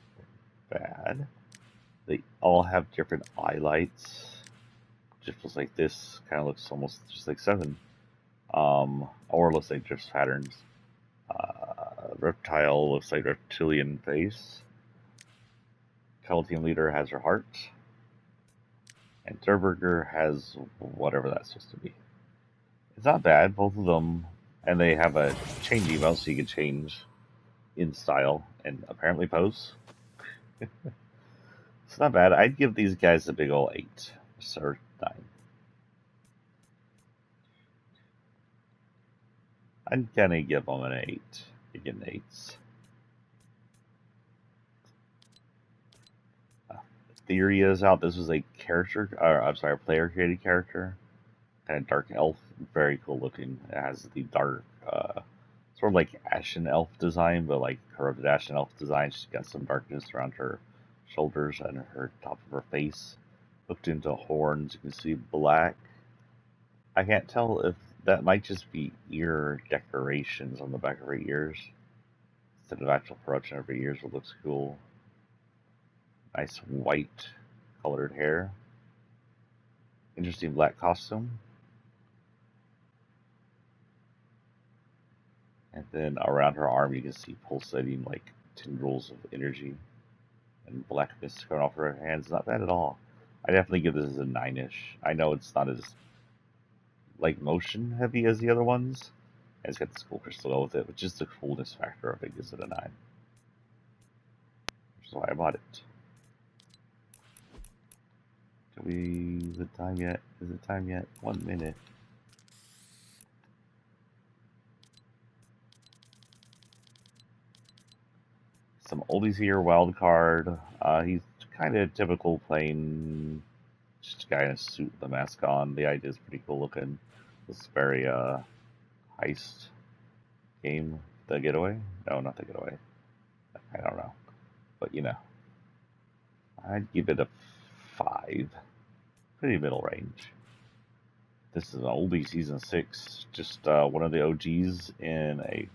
bad. They all have different eye lights. Just looks like this. Kind of looks almost just like 7. Or looks like drift patterns. Reptile looks like reptilian face. Cuddle Team Leader has her heart. And Durburger has whatever that's supposed to be. It's not bad, both of them. And they have a change emote so you can change in style and apparently pose. It's not bad. I'd give these guys a big ol' 8. Or 9. I'm gonna give them an 8. You get an 8. theory is out. This was a character, or I'm sorry, a player created character, kind of dark elf, very cool looking. It has the dark, sort of like ashen elf design, but like corrupted ashen elf design. She's got some darkness around her shoulders and her top of her face. Hooked into horns, you can see black. I can't tell if that might just be ear decorations on the back of her ears instead of actual production of her ears, which looks cool. Nice white colored hair. Interesting black costume. And then around her arm you can see pulsating like tendrils of energy and black mist coming off her hands. Not bad at all. I definitely give this a 9-ish. I know it's not as like motion heavy as the other ones. And it's got this cool crystal with it, but just the coolness factor of it gives it a 9. Which is why I bought it. Is it time yet? Is it time yet? 1 minute. Some oldies here, wild card. He's kind of typical plain, just a guy in a suit with a mask on. The idea is pretty cool looking. It's very heist game. The Getaway? No, not The Getaway. I don't know, but you know, I'd give it a 5. Pretty middle range. This is an oldie season 6. Just one of the OGs in a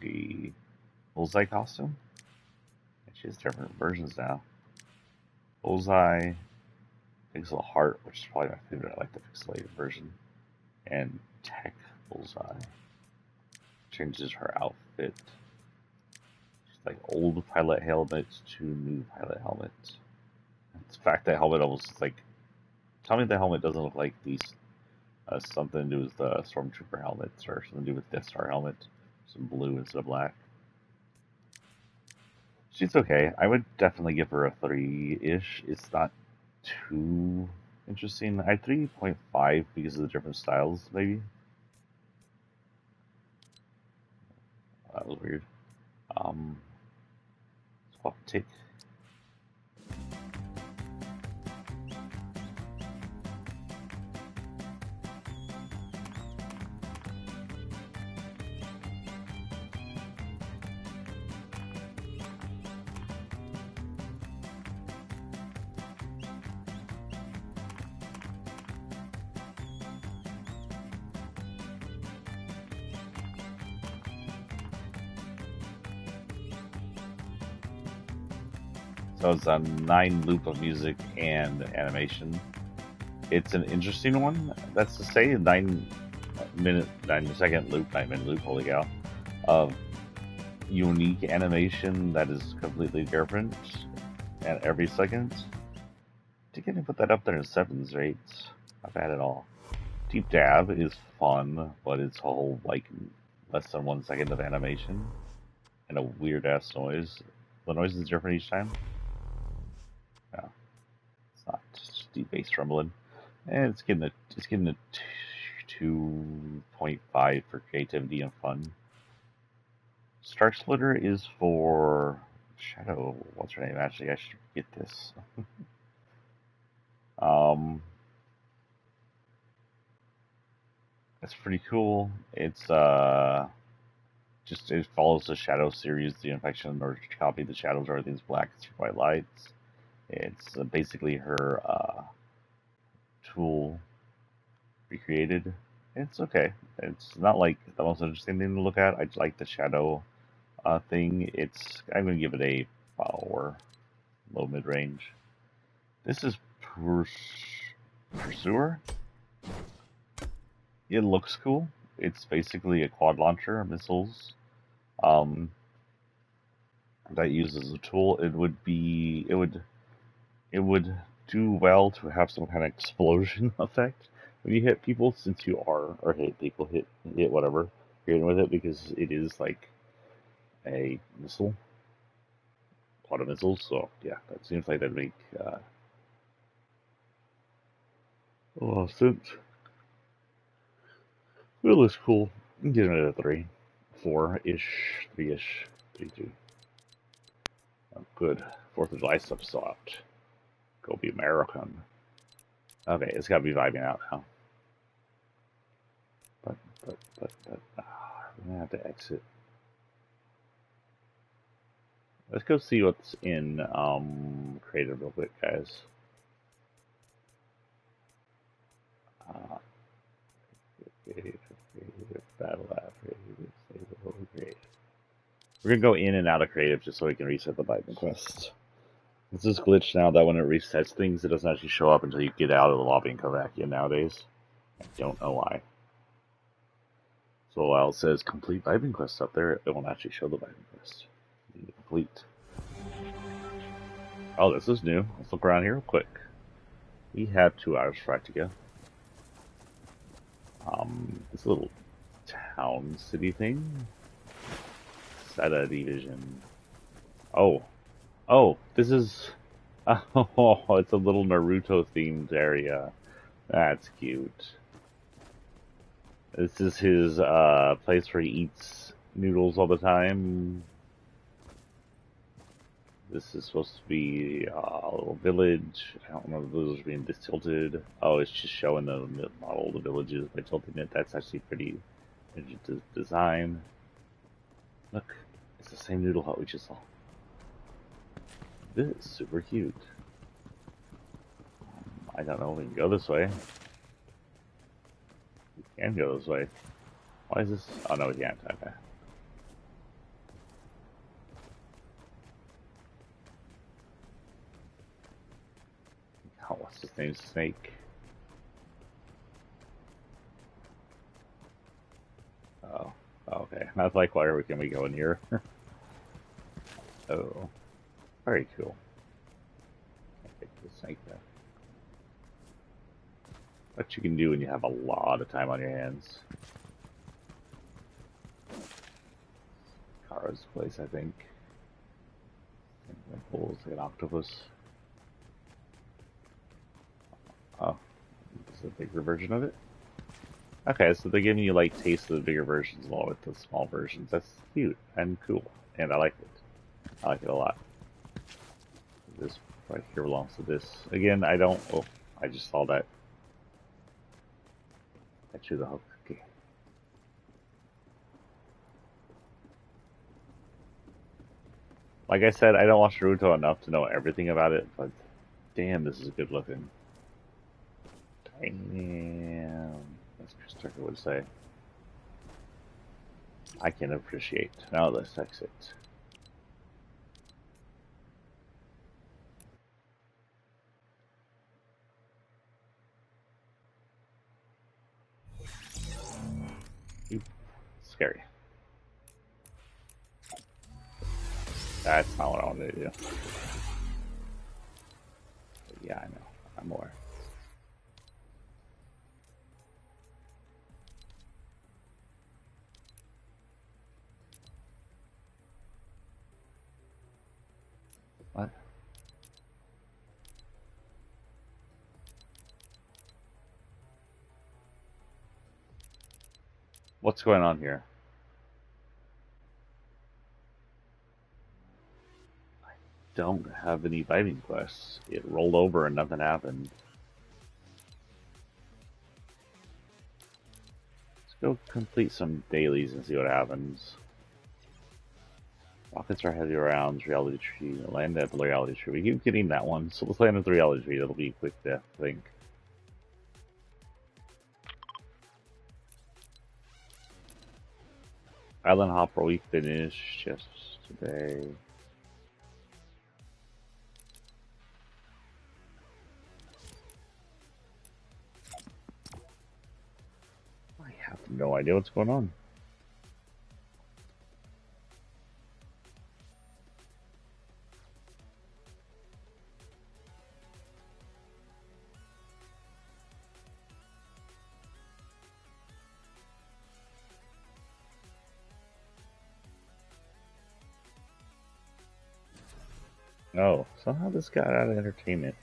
bullseye costume. She has different versions now. Bullseye, Pixel Heart, which is probably my favorite. I like the pixelated version. And Tech Bullseye. Changes her outfit. She's like old pilot helmet to new pilot helmet. The fact that helmet almost like. Tell me the helmet doesn't look like these. Something to do with the Stormtrooper helmets or something to do with Death Star helmet. Some blue instead of black. She's okay. I would definitely give her a 3-ish. It's not too interesting. I 3.5 because of the different styles, maybe. That was weird. Swap take. So it's a 9 loop of music and animation. It's an interesting one. That's to say, 9-second loop, 9-minute loop, holy cow, of unique animation that is completely different at every second. To get to put that up there in 7s or 8s, not bad at all. Deep Dab is fun, but it's a whole like less than 1 second of animation and a weird ass noise. The noise is different each time. No, it's not just deep bass rumbling, and it's getting a 2.5 for creativity and fun. Stark Splitter is for Shadow. What's her name? Actually, I should get this. It's pretty cool. It's just it follows the Shadow series, the infection, in order to copy the shadows. Everything's black. It's white lights. It's basically her tool recreated. It's okay. It's not like the most interesting thing to look at. I like the shadow thing. I'm gonna give it a 4, low mid range. This is Pursuer. It looks cool. It's basically a quad launcher, missiles, that uses a tool. It would do well to have some kind of explosion effect when you hit people, since you are, or hit people, hit whatever you're hitting with it, because it is like a missile, quad of missiles. So yeah, that seems like that'd make a lot of sense. It looks cool. I'm giving it a 3, 4-ish, 3-ish, 3. Oh, good. 4th of July stuff still out. Go be American. Okay, it's gotta be vibing out now. But, I'm gonna have to exit. Let's go see what's in creative real quick, guys. Creative, battle app, creative. We're gonna go in and out of creative just so we can reset the Biden quest. It's this glitch now that when it resets things, it doesn't actually show up until you get out of the lobby and come back in nowadays. I don't know why. So while it says complete Vibing quest up there, it won't actually show the Vibing quest. Complete. Oh, this is new. Let's look around here real quick. We have 2 hours to go. This little town city thing. Seta division. Oh, this is. Oh, it's a little Naruto themed area. That's cute. This is his place where he eats noodles all the time. This is supposed to be a little village. I don't know if the village is being tilted. Oh, it's just showing the model of the villages by tilting it. That's actually pretty interesting design. Look, it's the same noodle hut we just saw. This is super cute. I don't know if we can go this way. We can go this way. Why is this? Oh no, we can't. Okay. Oh, what's his name? Snake. Oh, okay. I was like, why can we go in here? Oh, very cool. Take the snake there. What you can do when you have a lot of time on your hands. Kara's place, I think. Pulls like an octopus. Oh, this is a bigger version of it. Okay, so they're giving you like tastes of the bigger versions along with the small versions. That's cute and cool, and I like it. I like it a lot. This right here belongs to this. Again, I don't. Oh, I just saw that. I chew the hook. Okay. Like I said, I don't watch Naruto enough to know everything about it, but damn, this is good looking. Damn. That's Chris Tucker would say. I can appreciate. Now let's exit. Ooh, scary. That's not what I wanted to do. But yeah, I know. I'm aware. What? What's going on here? I don't have any vibing quests. It rolled over and nothing happened. Let's go complete some dailies and see what happens. Rockets are heavy rounds, reality tree, land at the reality tree. We keep getting that one, so let's land at the reality tree. That'll be a quick death, I think. Island Hopper we finished yesterday. I have no idea what's going on. Oh, somehow this got out of entertainment.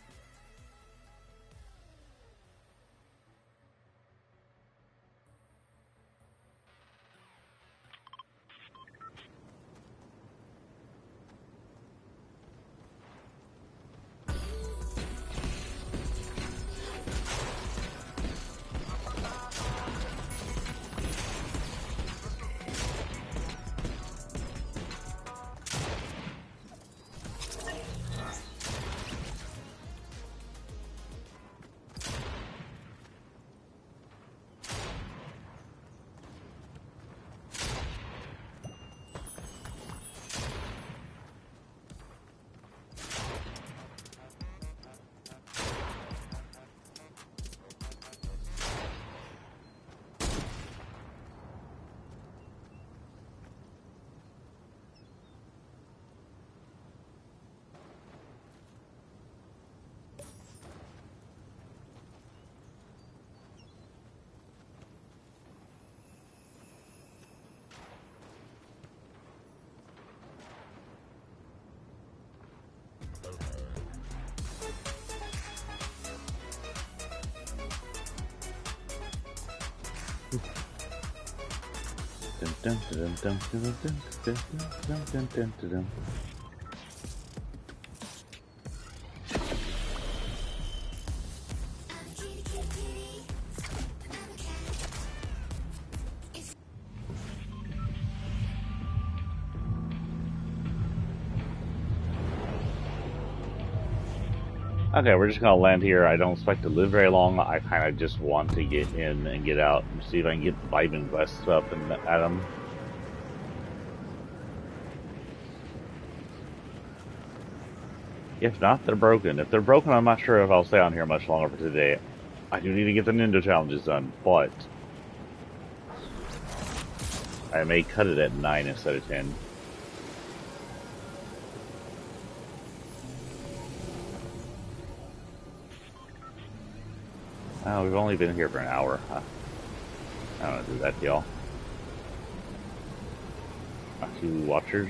Okay, we're just gonna land here. I don't expect to live very long. I kind of just want to get in and get out and see if I can get the vitamin quests up and at them. If not, they're broken. If they're broken, I'm not sure if I'll stay on here much longer for today. I do need to get the nindo challenges done, but I may cut it at 9 instead of 10. Oh, we've only been here for an hour, huh? I don't want to do that, y'all. 2 watchers.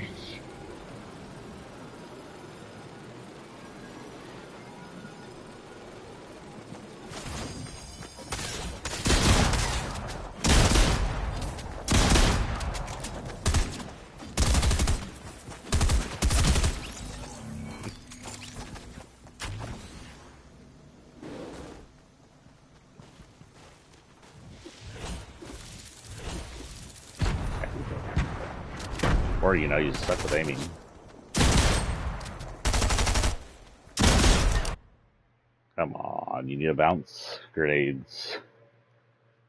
Or, you know, you suck with aiming. Come on, you need to bounce grenades.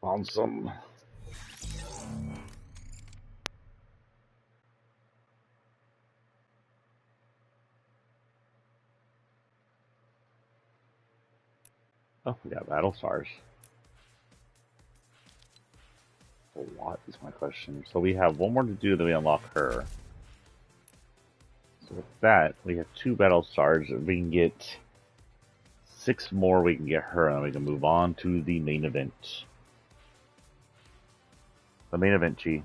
Bounce them. Oh, we got battle stars. What is my question? So we have one more to do, then we unlock her. So with that, we have 2 battle stars. If we can get 6 more, we can get her, and then we can move on to the main event. The main event, Chi.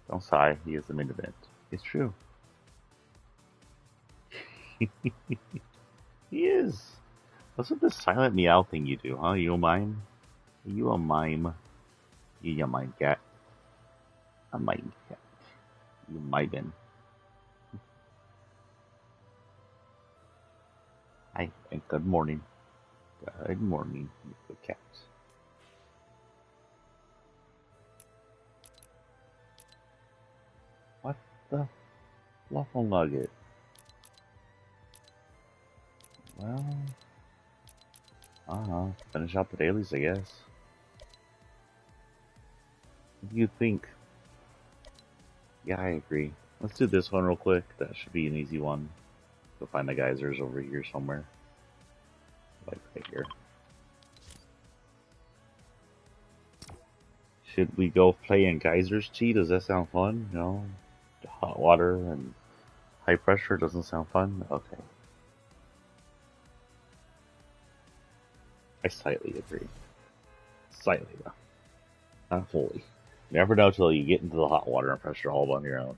Don't sigh, he is the main event. It's true. He is. What's with this silent meow thing you do, huh? You a mime? Are you a mime? You a mime cat. A mime cat. You miming. Hi, and good morning. Good morning, you cat. What the fluffle nugget? Well, I don't know. Finish out the dailies, I guess. What do you think? Yeah, I agree. Let's do this one real quick. That should be an easy one. Go find the geysers over here somewhere. Like right here. Should we go play in geysers, Chi? Does that sound fun? No? Hot water and high pressure doesn't sound fun? Okay. I slightly agree. Slightly, though. Not fully. You never know till you get into the hot water and pressure all on your own.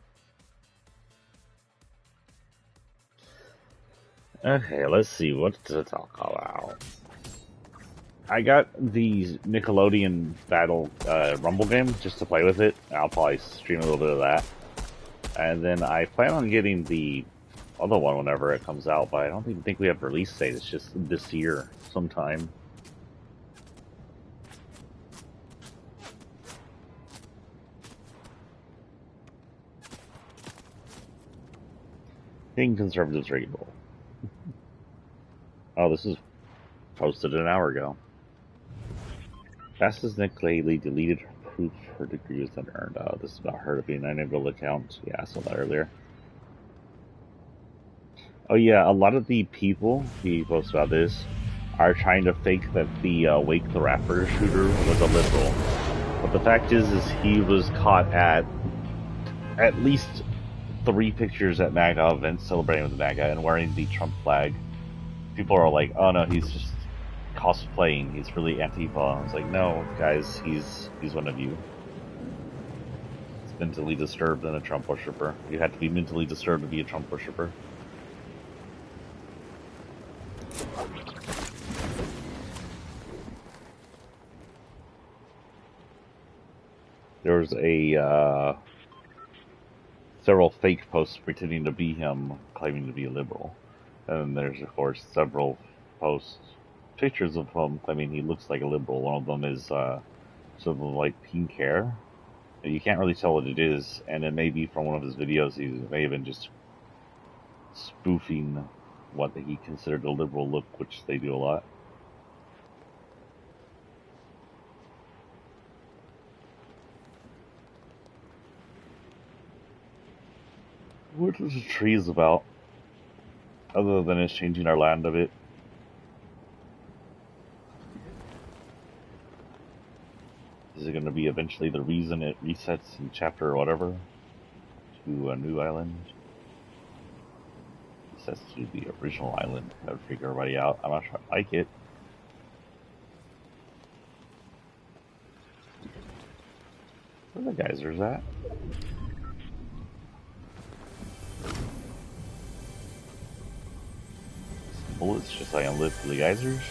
Okay, let's see what to talk about. I got the Nickelodeon Battle Rumble game just to play with it. I'll probably stream a little bit of that. And then I plan on getting the other one whenever it comes out, but I don't even think we have release date. It's just this year sometime. Being conservatives readable. Oh, this is posted an hour ago. Fastest Nick Lately deleted her proof her degree was unearned. Oh, this is about her to be an unable account. Yeah, I saw that earlier. Oh yeah, a lot of the people he posts about this are trying to fake that the Wake the Rapper shooter was a liberal. But the fact is he was caught at least 3 pictures at MAGA events celebrating with the MAGA and wearing the Trump flag. People are like, oh no, he's just cosplaying. He's really Antifa. I was like, no, guys, he's one of you. He's mentally disturbed and a Trump worshiper. You have to be mentally disturbed to be a Trump worshiper. There was a several fake posts pretending to be him, claiming to be a liberal. And there's, of course, several posts, pictures of him claiming he looks like a liberal. One of them is something like pink hair. You can't really tell what it is, and it may be from one of his videos. He may have been just spoofing what he considered a liberal look, which they do a lot. What is the trees about? Other than it's changing our land a bit. Is it going to be eventually the reason it resets in chapter or whatever to a new island? Resets to the original island. That would figure everybody out. I'm not sure I like it. Where are the geysers at? Some bullets just like I'm lit for the geysers.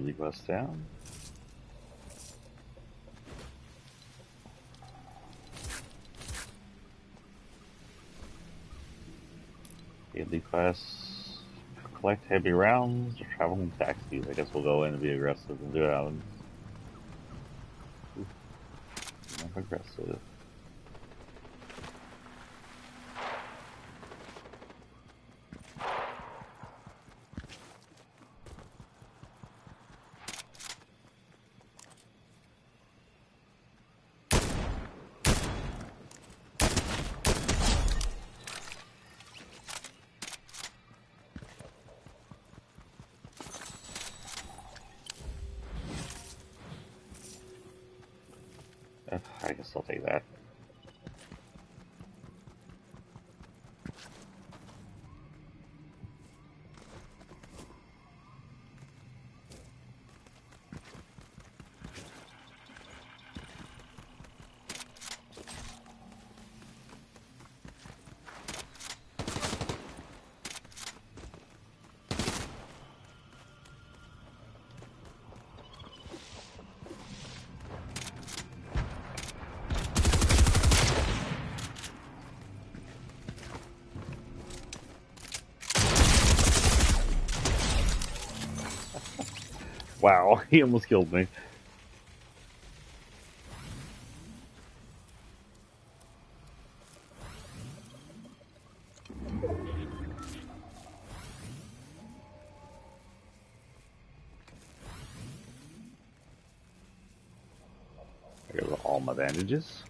Leave us down. Daily class, collect heavy rounds, traveling taxis. I guess we'll go in and be aggressive and do it. Not aggressive. I guess I'll take that. Wow, he almost killed me. I got all my bandages.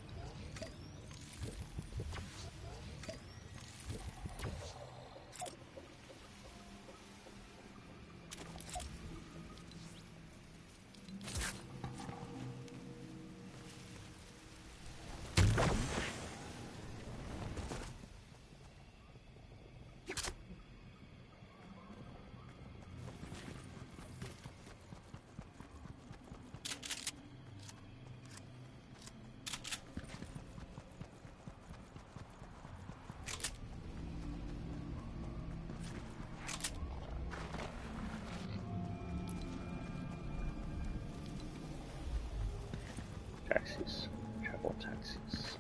Taxis. Travel taxis.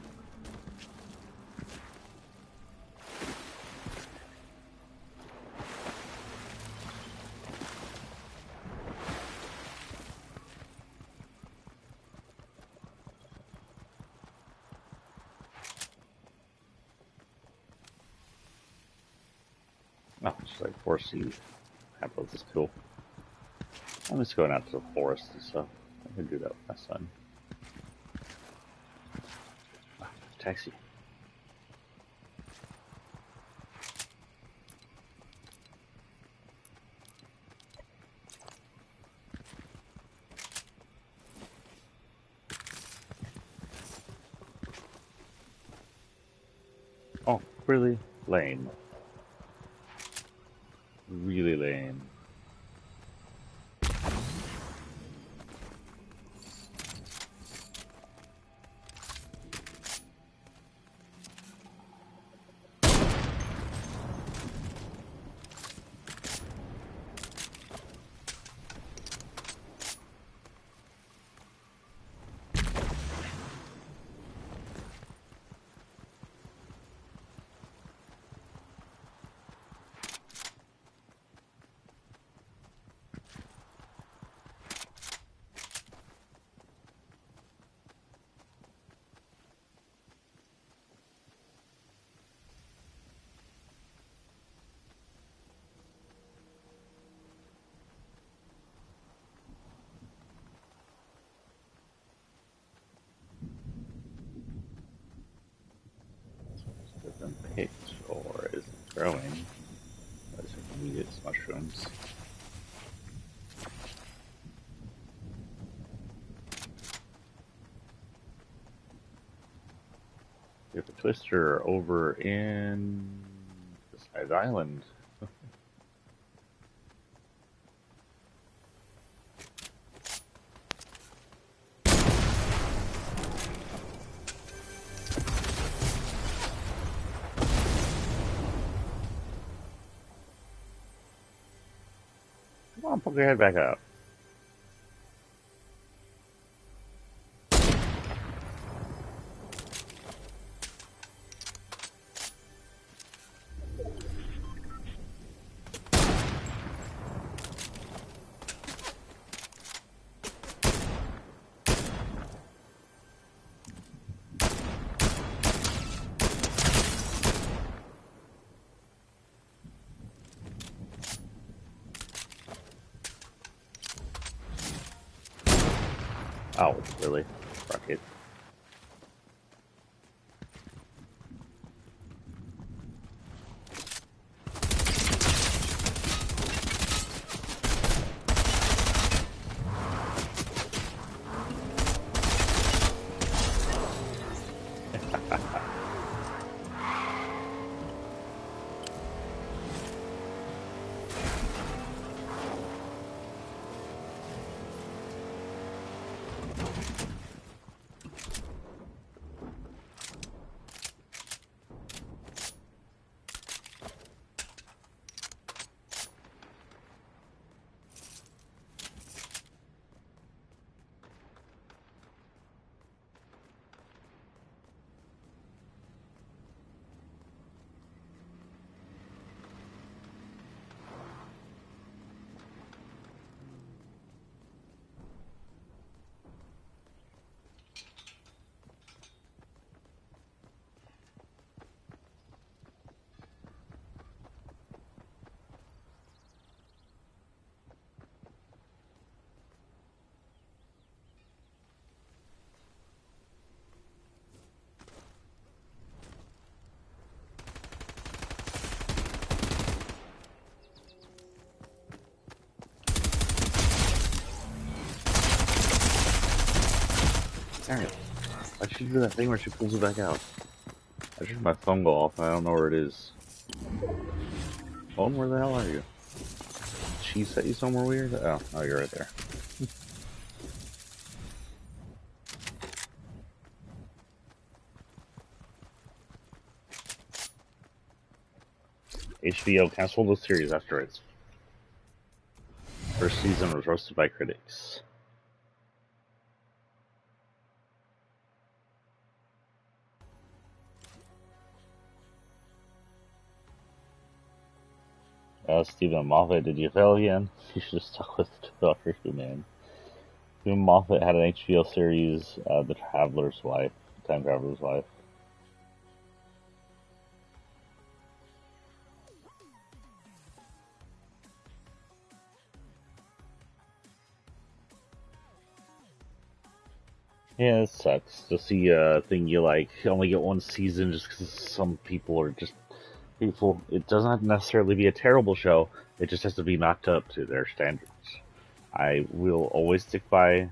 There's like 4C. Apples is cool. I'm just going out to the forest and stuff. I can do that with my son. Ah, taxi. Oh, really lame. Really lame. Has it been picked or is it growing? Those are immediate mushrooms. We have a twister over in the side island. Come on, poke your head back up. Oh, really? Rocket. Dang it. Why'd she do that thing where she pulls it back out? I just heard my phone go off and I don't know where it is. Phone, where the hell are you? She set you somewhere weird? Oh, oh, you're right there. HBO canceled the series after its first season was roasted by critics. Stephen Moffat, did you fail again? You should have stuck with Doctor Who, man. Stephen Moffat had an HBO series, The Traveler's Wife, Time Traveler's Wife. Yeah, it sucks to see a thing you like only get one season just because some people are just people. It doesn't have to necessarily be a terrible show. It just has to be knocked up to their standards. I will always stick by.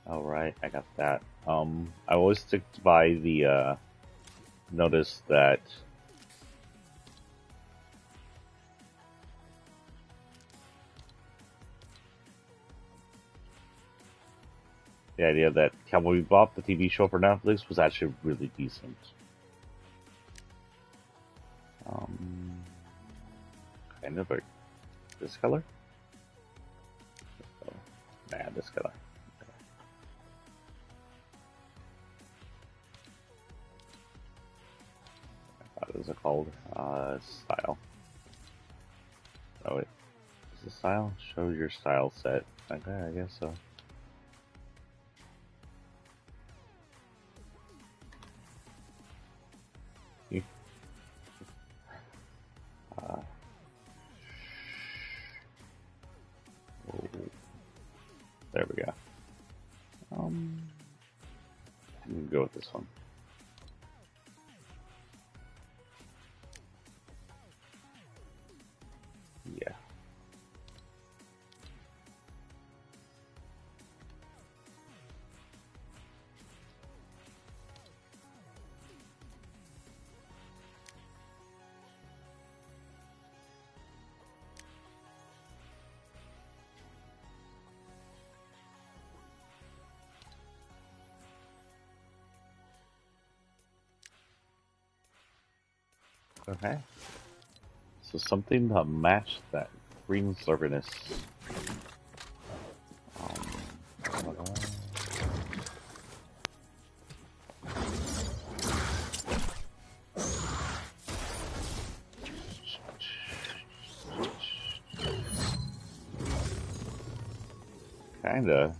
All right, I got that. I always stick by the notice that the idea that Cowboy Bebop, the TV show for Netflix, was actually really decent. Um, kind of a this color. Oh, nah, this color. What is it called? Style. Oh wait, is it style? Show your style set. Okay, I guess so. Uh, there we go. I'm gonna go with this one. Yeah. Okay. So something to match that green slurpiness. Um, kinda.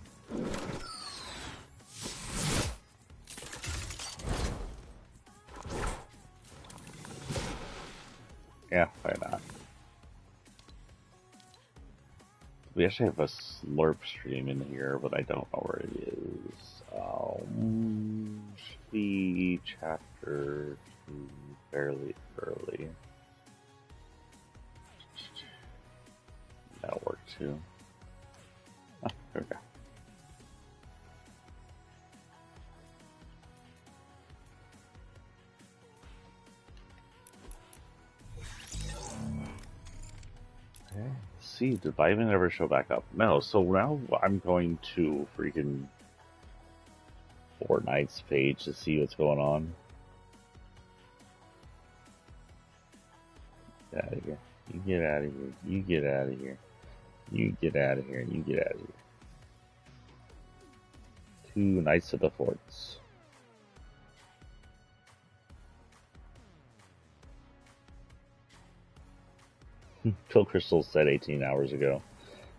Yeah, why not? We actually have a slurp stream in here, but I don't know where it is. Should be chapter 2, fairly early. That'll work too. Oh, there we go. Okay. See, did Vitamin ever show back up? No, so now I'm going to freaking Fortnite's page to see what's going on. Get out of here. You get out of here. You get out of here. You get out of here. You get out of here. 2 Knights of the Forts. Phil Crystal said 18 hours ago.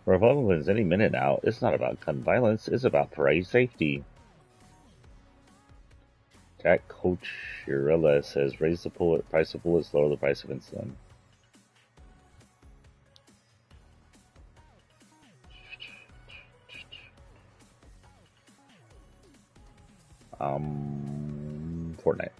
Republicans any minute now. It's not about gun violence. It's about parade safety. Jack Coachirella says raise the price of bullets, lower the price of insulin. Fortnite.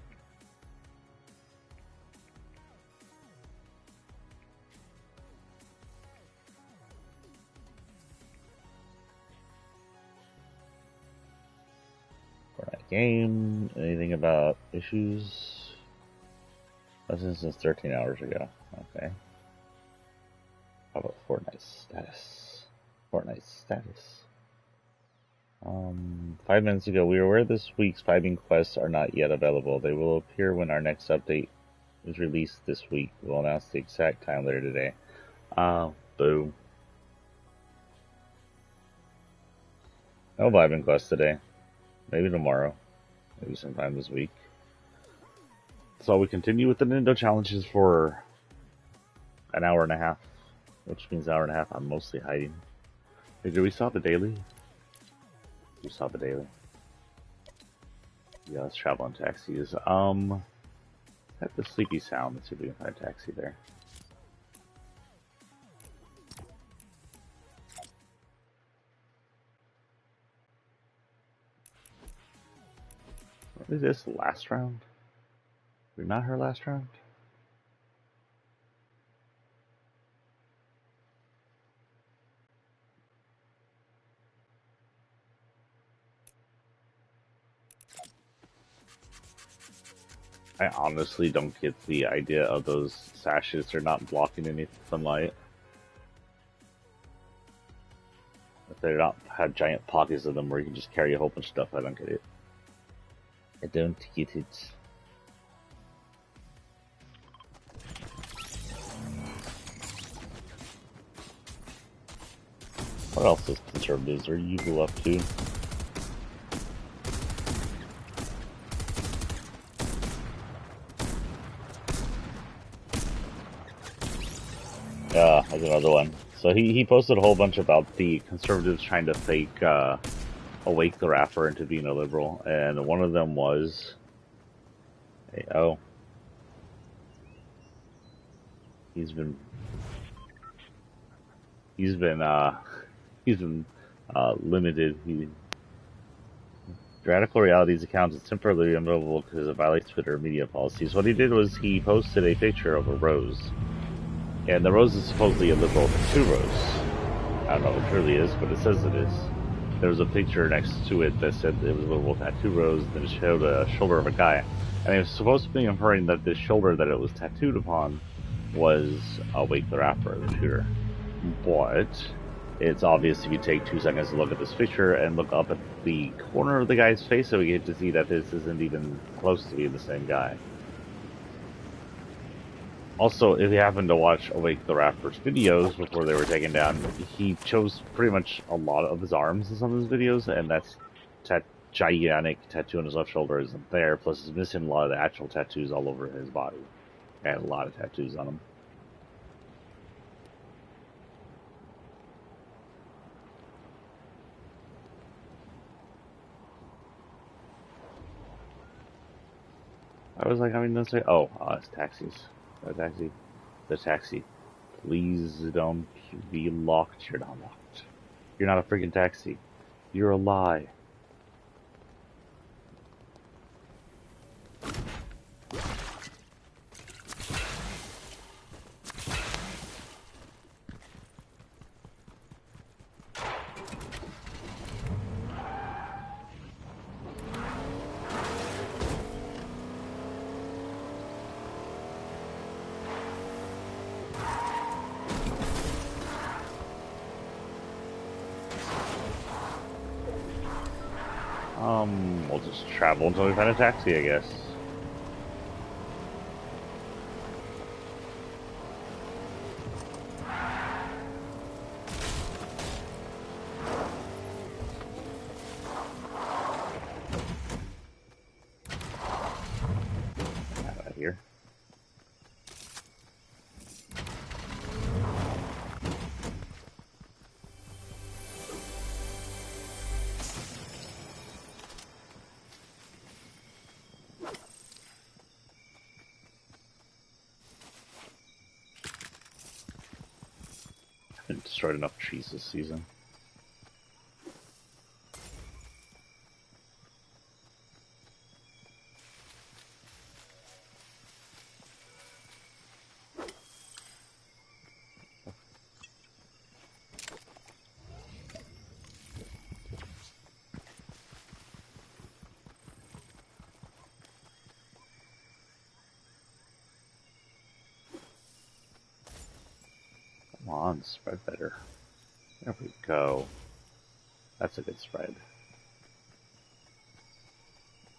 Fortnite game. Anything about issues? That's since 13 hours ago. Okay. How about Fortnite status? Fortnite status. 5 minutes ago, we were aware this week's fighting quests are not yet available. They will appear when our next update is released this week. We'll announce the exact time later today. Boo. No vibing quest today. Maybe tomorrow. Maybe sometime this week. So we continue with the Nindo challenges for an hour and a half. Which means an hour and a half I'm mostly hiding. Hey, did we stop the daily? We saw the daily. Yeah, let's travel in taxis. At the sleepy sound. Let's see if we can find a taxi there. Is this last round? We're not her last round? I honestly don't get the idea of those sashes. They're not blocking any sunlight. If they don't have giant pockets of them where you can just carry a whole bunch of stuff, I don't get it. I don't get it. What else is conservatives are evil up to? There's another one. So he posted a whole bunch about the conservatives trying to fake Awake the Rapper into being a liberal, and one of them was, oh, he's been limited. Radical Reality's account is temporarily removable because it violates Twitter media policies. What he did was he posted a picture of a rose, and the rose is supposedly a liberal tattoo rose. I don't know if it truly is, but it says it is. There was a picture next to it that said it was a liberal tattoo rose, then it showed a shoulder of a guy. And it was supposed to be inferring that the shoulder that it was tattooed upon was Awake the Rapper, the shooter. But it's obvious if you take 2 seconds to look at this picture and look up at the corner of the guy's face, so we get to see that this isn't even close to being the same guy. Also, if you happen to watch Awake the Rapper's videos before they were taken down, he chose pretty much a lot of his arms in some of his videos, and that's gigantic tattoo on his left shoulder isn't there, plus he's missing a lot of the actual tattoos all over his body. And a lot of tattoos on him. I was like, I mean, don't say, oh, it's taxis. The taxi. The taxi. Please don't be locked. You're not locked. You're not a freaking taxi. You're a lie. We'll just travel until we find a taxi, I guess. Out of here. I've destroyed enough trees this season. Come on, spread better. There we go. That's a good spread.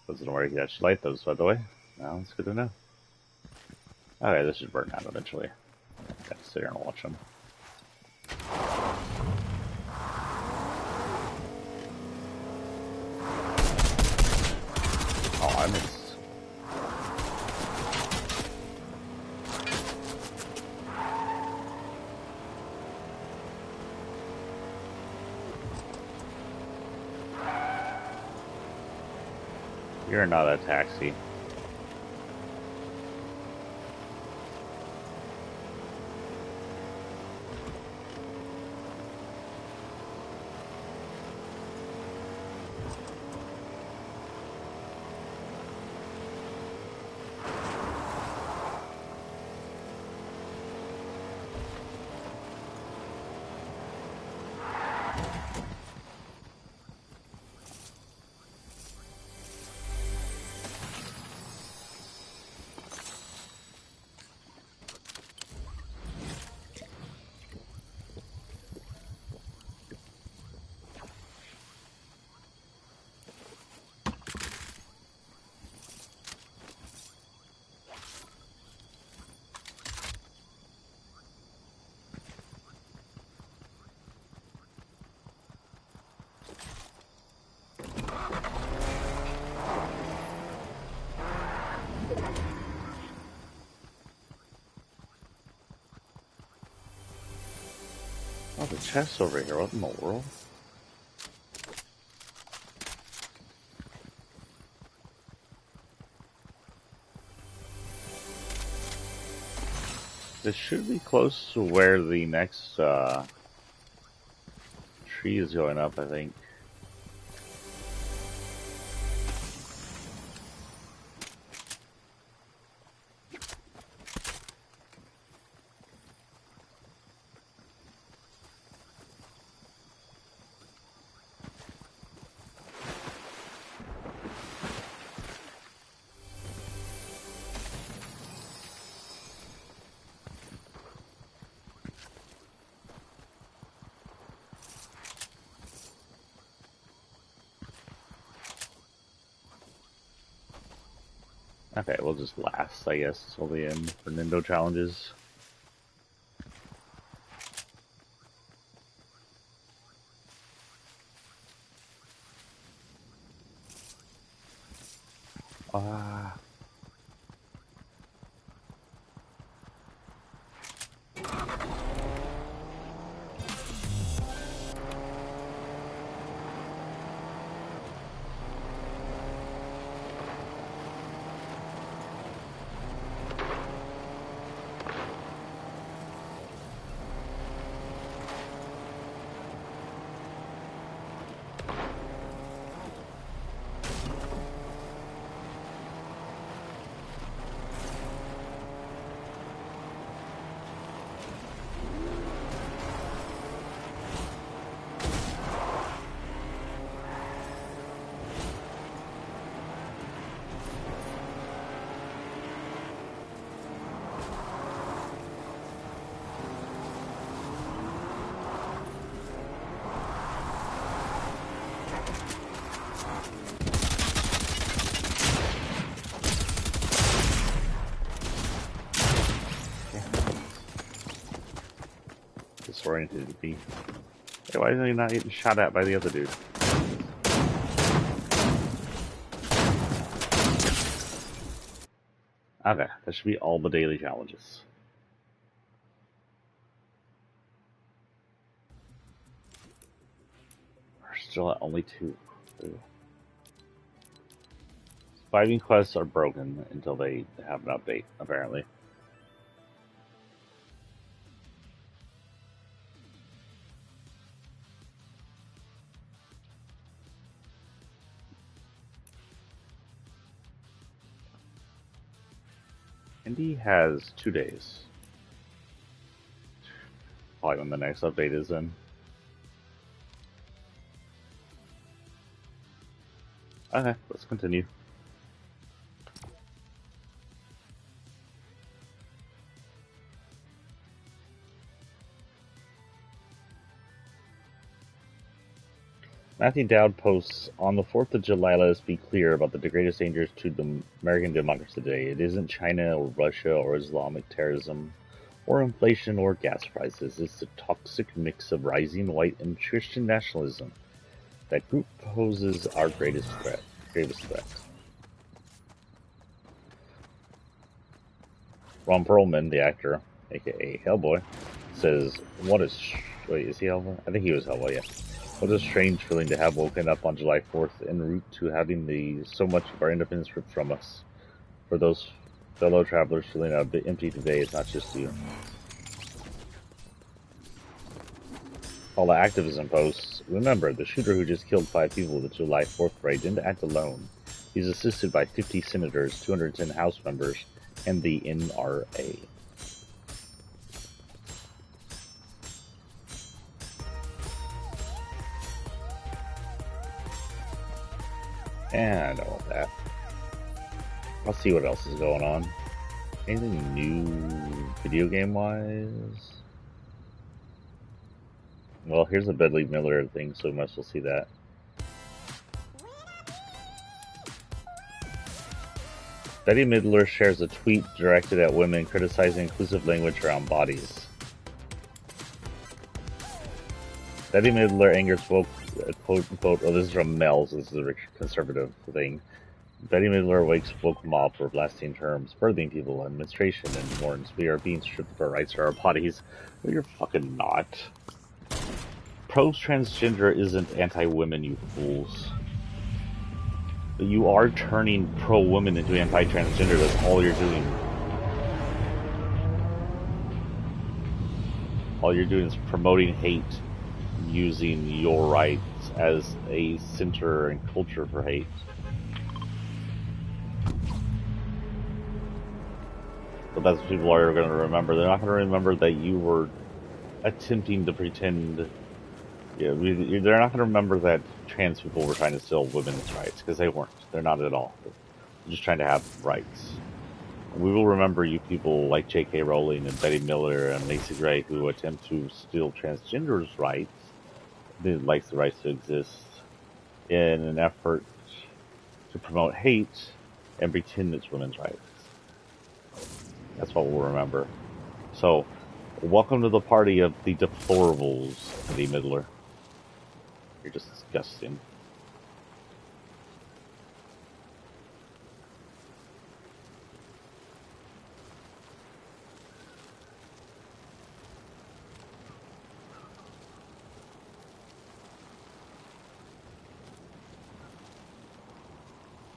Doesn't worry, you can actually light those, by the way. Now it's good to know. Okay, this should burn out eventually. Gotta sit here and watch them. Oh, I missed. You're not a taxi. Oh, the chest over here. What in the world? This should be close to where the next tree is going up, I think. Okay, we'll just last, I guess, till the end for nindo challenges. Ah. Disoriented to be. Hey, why is he not getting shot at by the other dude? Okay, that should be all the daily challenges. We're still at only 2. Surviving quests are broken until they have an update, apparently. Indy has 2 days. Probably when the next update is in. Okay, let's continue. Matthew Dowd posts, on the 4th of July, let us be clear about the greatest dangers to the American democracy today. It isn't China or Russia or Islamic terrorism or inflation or gas prices. It's the toxic mix of rising white and Christian nationalism. That group poses our gravest threat. Ron Perlman, the actor, aka Hellboy, says, wait, is he Hellboy? I think he was Hellboy, yeah. What a strange feeling to have woken up on July 4th en route to having so much of our independence ripped from us. For those fellow travelers feeling a bit empty today, it's not just you. All the activism posts, remember, the shooter who just killed 5 people with the July 4th raid didn't act alone. He's assisted by 50 senators, 210 House members, and the NRA. And I don't want that. I'll see what else is going on. Anything new video game wise? Well, here's a Bedley Miller thing, so we must well see that. Betty Midler shares a tweet directed at women criticizing inclusive language around bodies. Betty Midler angers woke, quote-unquote, oh, this is from Mel, so this is a conservative thing. Betty Midler wakes woke mob for blasting terms, birthing people, and menstruation, and warns we are being stripped of our rights to our bodies. Well, you're fucking not. pro-transgender isn't anti-women, you fools. But you are turning pro-women into anti-transgender. That's all you're doing. All you're doing is promoting hate, using your rights as a center and culture for hate. But that's what people are going to remember. They're not going to remember that you were attempting to pretend. Yeah, they're not going to remember that trans people were trying to steal women's rights, because they weren't. They're not at all. They're just trying to have rights. And we will remember you people like J.K. Rowling and Betty Miller and Macy Gray who attempt to steal transgenders' rights, like the rights to exist, in an effort to promote hate and pretend it's women's rights. That's what we'll remember. So, welcome to the party of the deplorables, Eddie Midler. You're just disgusting.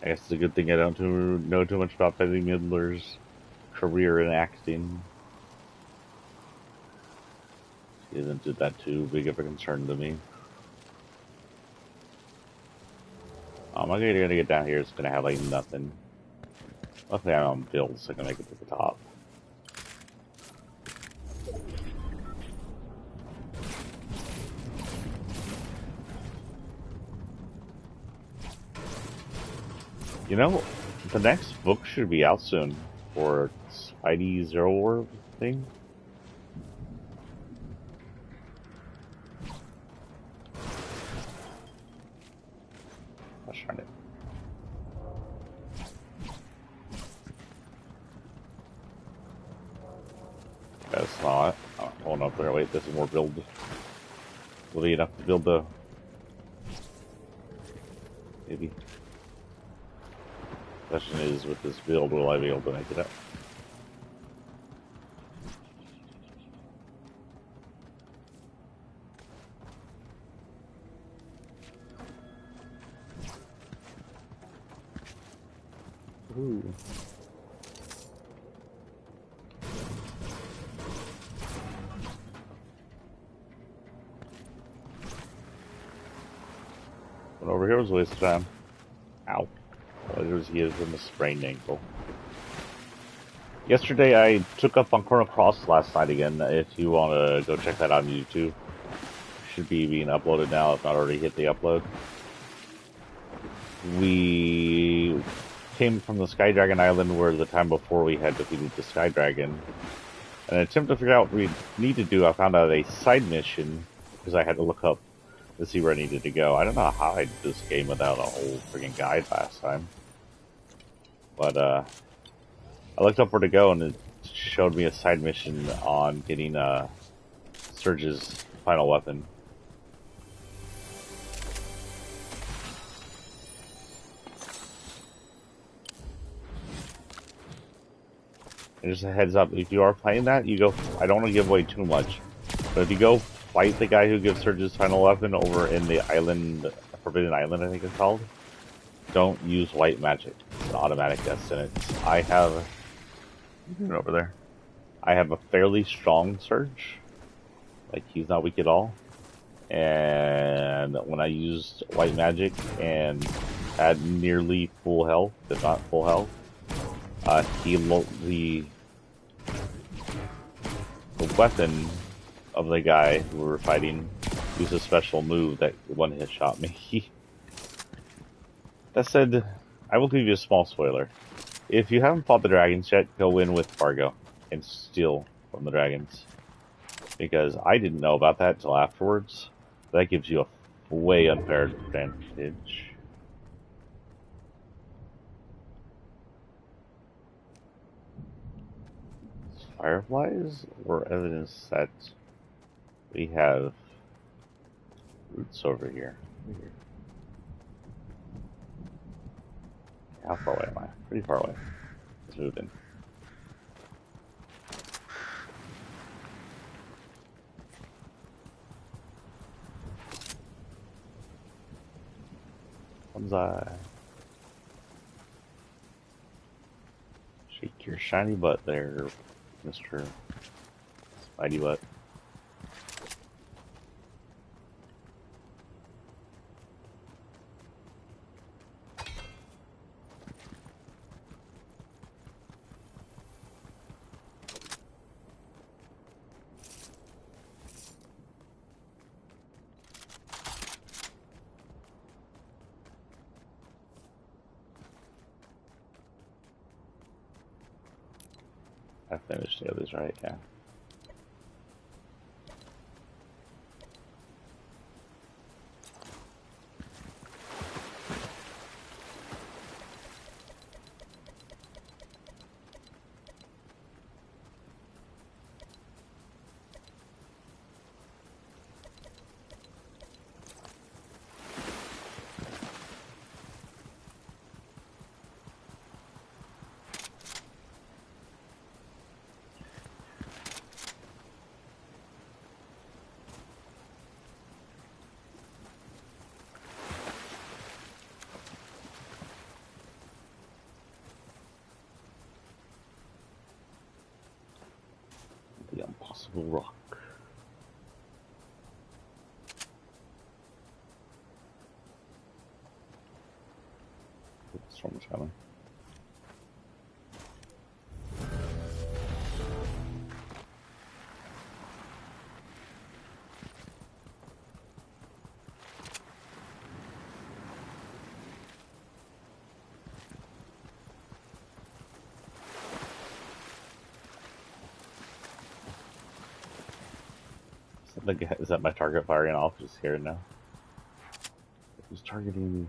I guess it's a good thing I don't know too much about Eddie Midler's career in acting. He isn't that too big of a concern to me. I'm gonna get down here. It's gonna have like nothing. Luckily, I'm on builds, so I can make it to the top. You know, the next book should be out soon for Spidey Zero War thing. Let's try it. That's not. Oh no, there. Wait, there's more build. Will be enough to build the. Maybe. The question is, with this build, will I be able to make it up? Ooh. But over here was a waste of time. Ow. All he is in a sprained ankle. Yesterday I took up on Chrono Cross last night again. If you want to go check that out on YouTube. Should be being uploaded now, if not already hit the upload. We came from the Sky Dragon Island where the time before we had defeated the Sky Dragon. In an attempt to figure out what we need to do, I found out a side mission, because I had to look up to see where I needed to go. I don't know how I did this game without a whole freaking guide last time. But, I looked up where to go, and it showed me a side mission on getting, Surge's final weapon. And just a heads up, if you are playing that, you go, I don't want to give away too much, but if you go fight the guy who gives Surge's final weapon over in the island, Forbidden Island I think it's called, don't use white magic. It's an automatic death sentence. I have, over there, I have a fairly strong Surge, like he's not weak at all, and when I used white magic and had nearly full health, if not full health, the weapon of the guy who we were fighting used a special move that one-hit shot me. That said, I will give you a small spoiler. If you haven't fought the dragons yet, go in with Fargo and steal from the dragons. Because I didn't know about that until afterwards. That gives you a way unfair advantage. Fireflies or evidence that we have roots over here. How far away am I? Pretty far away. Let's move in. Bonsai. Shake your shiny butt there, Mr. Spidey Butt. I finished the others, right? Yeah. The impossible rock. Storm's coming. Is that my target firing off? Just scared now. Who's targeting me?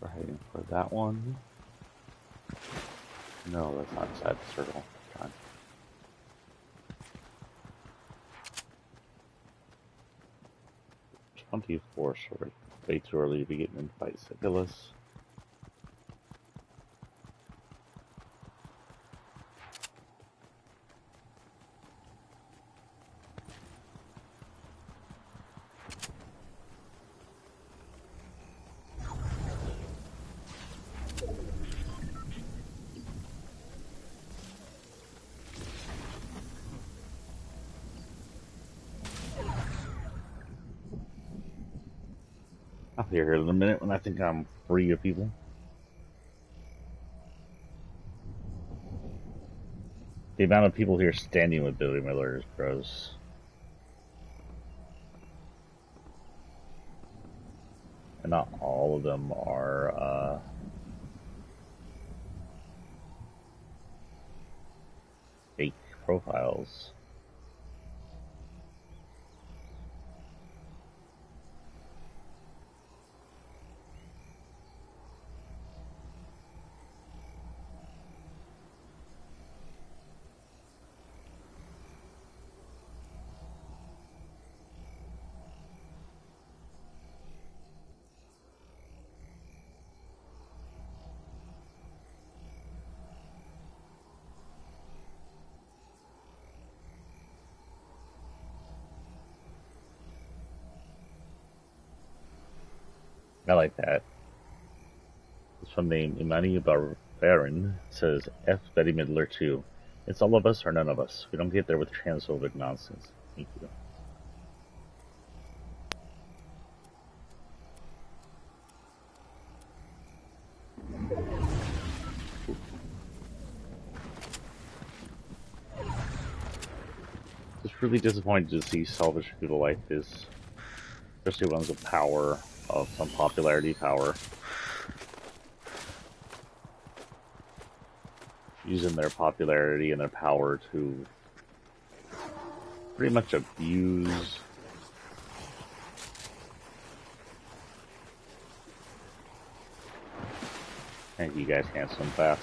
We're heading for that one. No, that's not inside the circle. God. 24, so we're way too early to be getting in fights that kill us. I'll be here in a minute when I think I'm free of people. The amount of people here standing with Billy Miller is gross. And not all of them are, fake profiles. I like that. This one named Imani Baron says, F Betty Midler too. It's all of us or none of us. We don't get there with transphobic nonsense. Thank you. It's really disappointing to see selfish people like this. Especially ones with power, of some popularity power. Using their popularity and their power to pretty much abuse and you guys can't swim fast.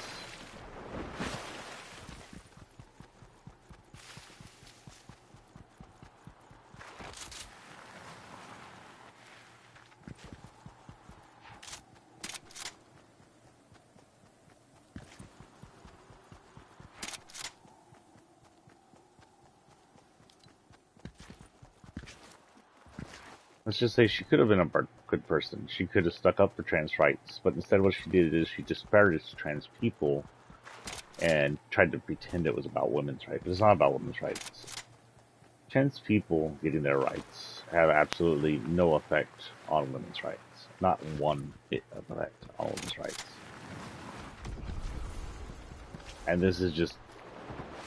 Let's just say she could have been a good person. She could have stuck up for trans rights, but instead what she did is she disparaged trans people and tried to pretend it was about women's rights. But it's not about women's rights. Trans people getting their rights have absolutely no effect on women's rights. Not one bit of effect on women's rights. And this is just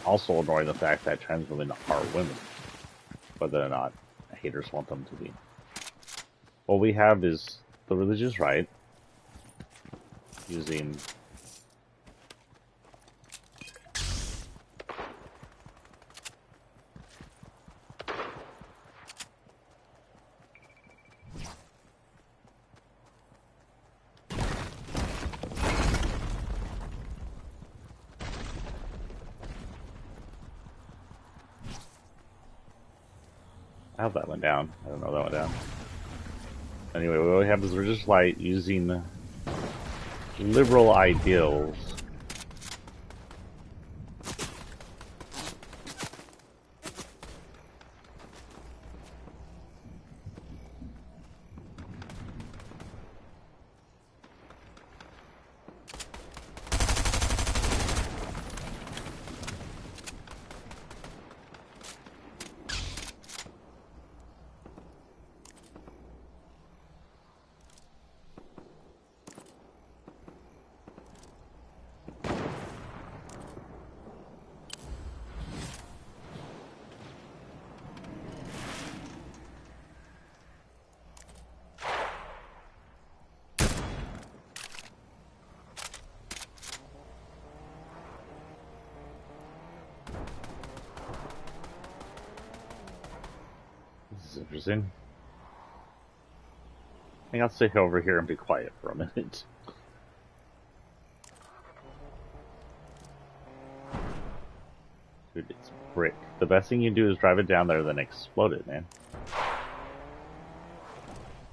also ignoring the fact that trans women are women, whether or not haters want them to be. What we have is the religious right using I hope that went down. I don't know that went down. Anyway, what we have is religious light using liberal ideals This is interesting. I think I'll sit over here and be quiet for a minute. Dude, it's brick. The best thing you do is drive it down there, then explode it, man.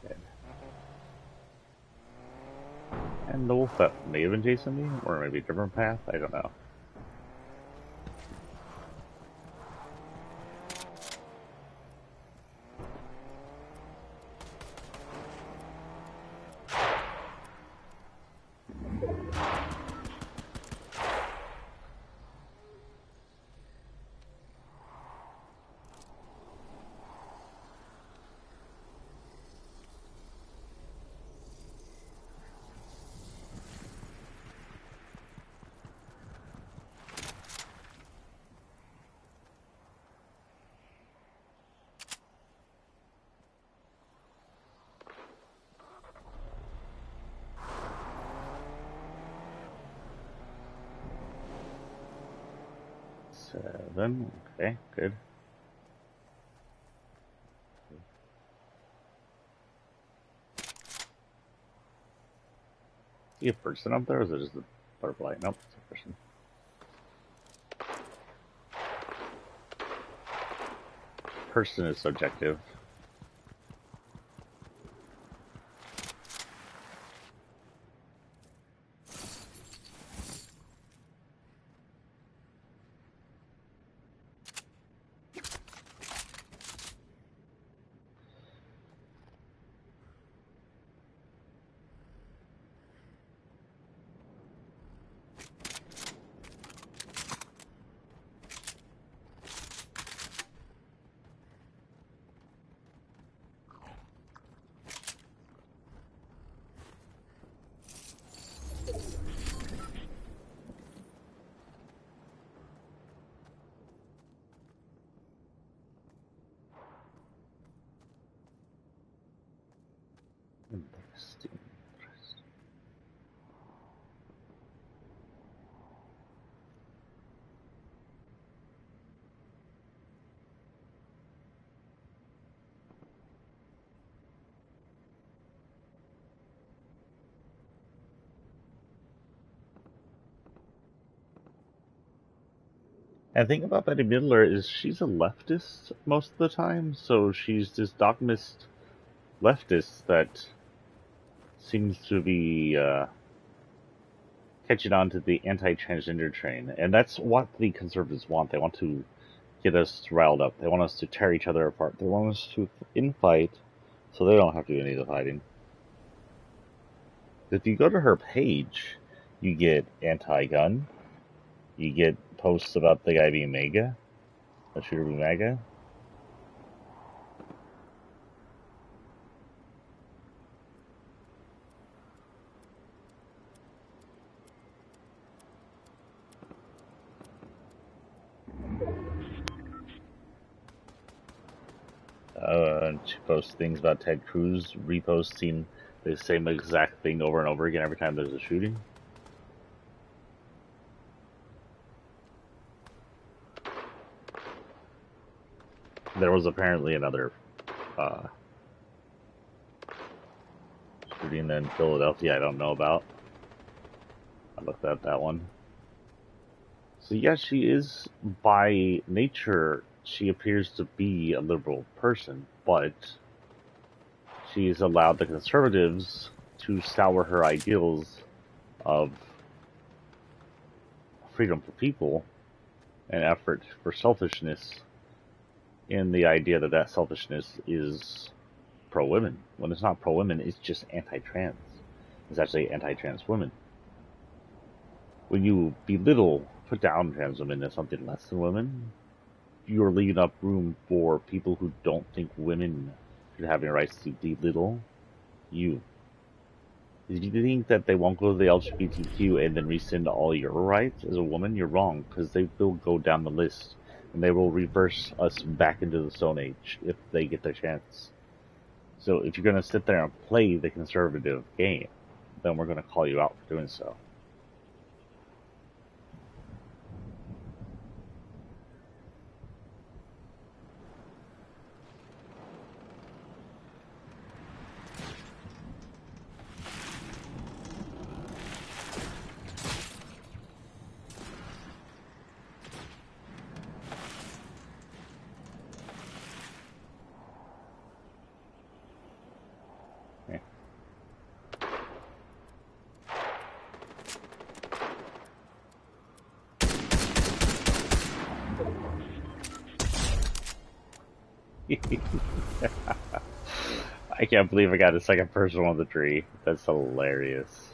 Okay. And the wolf that may have been chasing me, or maybe a different path, I don't know. Seven. Okay, good. See a person up there, or is it just a butterfly? Nope, it's a person. Person is subjective. Interesting. And the thing about Betty Midler is she's a leftist most of the time, so she's this dogmatist leftist that seems to be catching on to the anti-transgender train. And that's what the conservatives want. They want to get us riled up. They want us to tear each other apart. They want us to infight So they don't have to do any of the fighting. If you go to her page, you get anti-gun. You get posts about the guy being mega, a shooter being mega. And she posts things about Ted Cruz reposting the same exact thing over and over again every time there's a shooting. There was apparently another shooting in Philadelphia I don't know about. I looked at that one. So yes, she is, by nature, she appears to be a liberal person, but she's allowed the conservatives to sour her ideals of freedom for people and effort for selfishness in the idea that that selfishness is pro-women. When it's not pro-women, it's just anti-trans. It's actually anti-trans women. When you belittle, put down trans women as something less than women, you're leaving up room for people who don't think women should have any rights to belittle you. If you think that they won't go to the LGBTQ and then rescind all your rights as a woman, you're wrong, because they will go down the list and they will reverse us back into the Stone Age if they get their chance. So if you're going to sit there and play the conservative game, then we're going to call you out for doing so. I can't believe I got a second person on the tree. That's hilarious.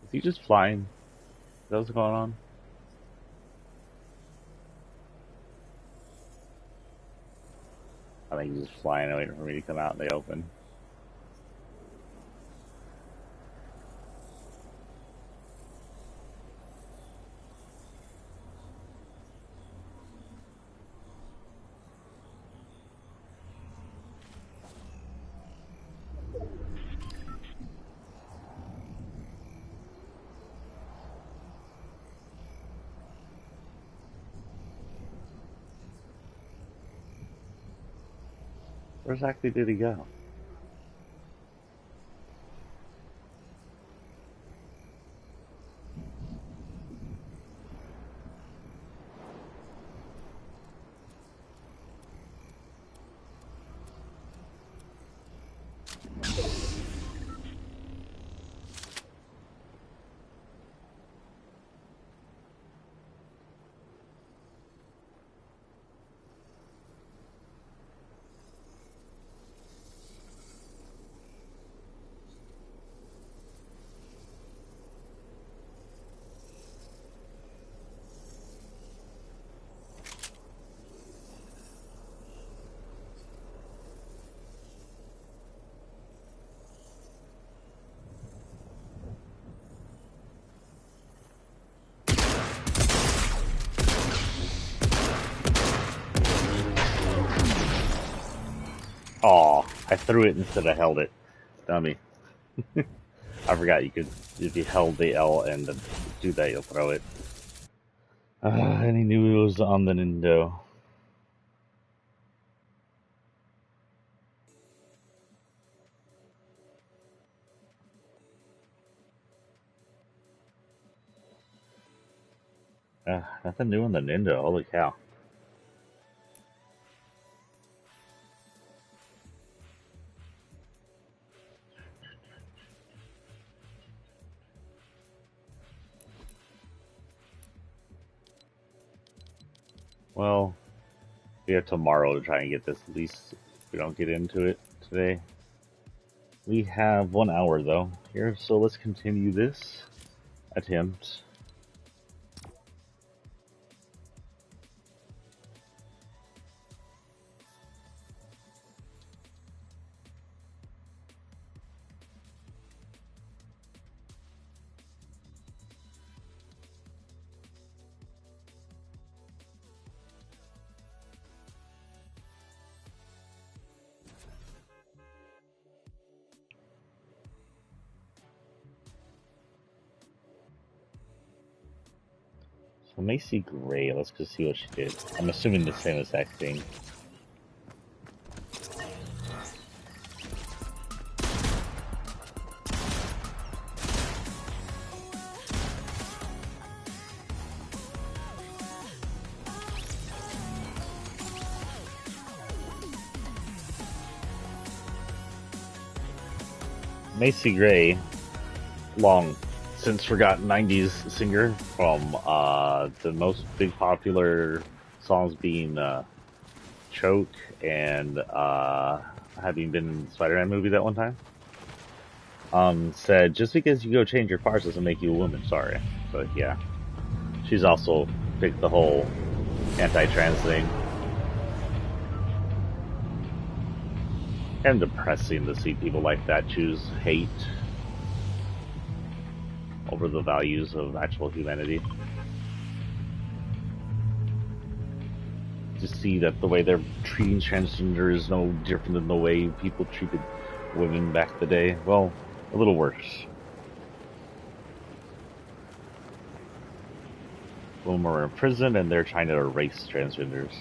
Is he just flying? Is that what's going on? I think he's just flying waiting for me to come out in the open. Where exactly did he go? Aw, I threw it instead of held it. Dummy. I forgot you could, if you held the L and do that, you'll throw it. Any news on the Nindo? Nothing new on the Nindo. Holy cow. Well, we have tomorrow to try and get this. At least if we don't get into it today. We have 1 hour though here, so let's continue this attempt. So Macy Gray, let's go see what she did. I'm assuming the same exact thing. Macy Gray, long since forgotten 90s singer from the most big popular songs being Choke and having been in the Spider-Man movie that one time. Said, just because you go change your parts doesn't make you a woman, sorry. But yeah. She's also picked the whole anti-trans thing. And depressing to see people like that choose hate over the values of actual humanity. To see that the way they're treating transgender is no different than the way people treated women back in the day. Well, a little worse. Women were in prison and they're trying to erase transgenders.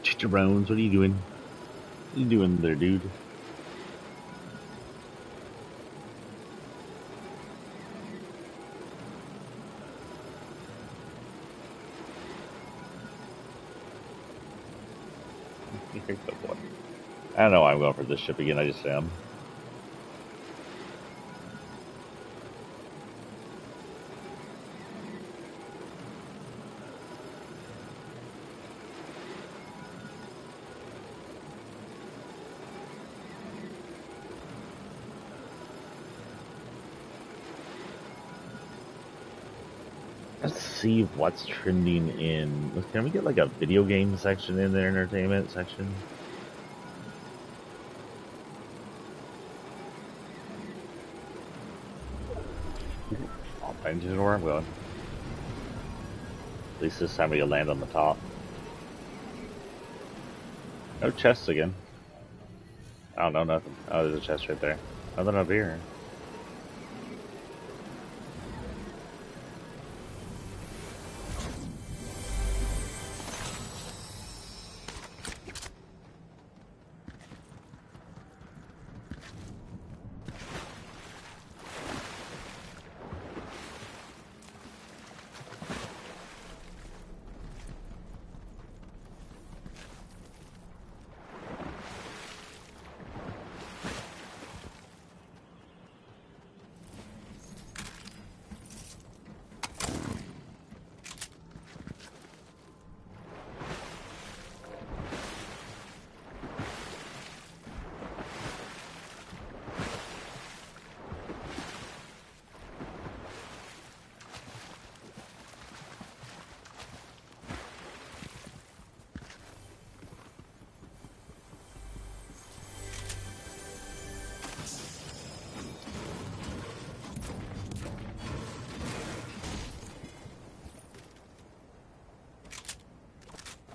Chicharrones, what are you doing? What are you doing there, dude? I don't know why I'm going for this ship again, I just am. Let's see what's trending in... Can we get like a video game section in the entertainment section? I'll find you where I'm going. At least this time we can land on the top. No chests again. I don't know, nothing. Oh, there's a chest right there. Nothing up here.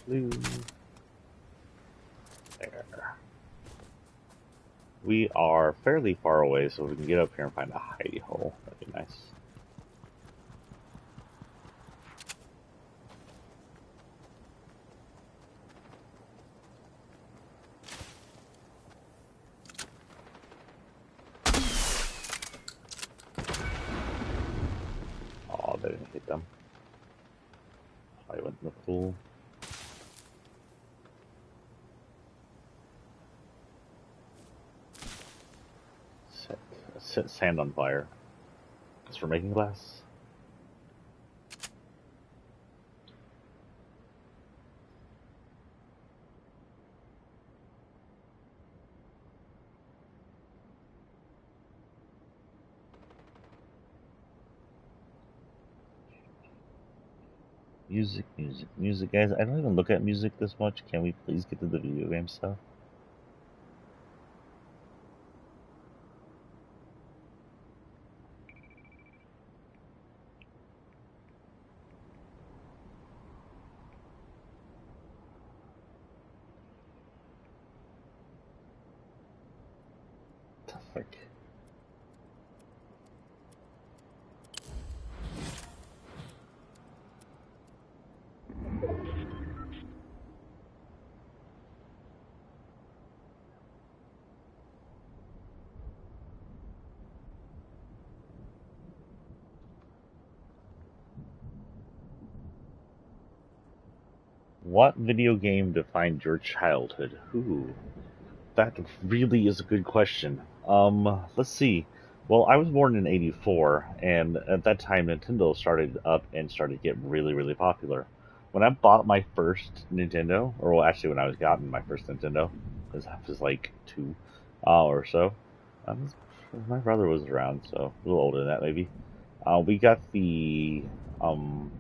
There. We are fairly far away, so we can get up here and find a hidey hole. That'd be nice. set sand on fire. It's for making glass. Music, music, music, guys. I don't even look at music this much. Can we please get to the video game stuff? The frick? What video game defined your childhood? Ooh, that really is a good question. Let's see. Well, I was born in '84, and at that time, Nintendo started up and started to get really, really popular. When I bought my first Nintendo, or well, actually, when I was gotten my first Nintendo, because I was like two or so, um, my brother was around, so a little older than that, maybe. We got um,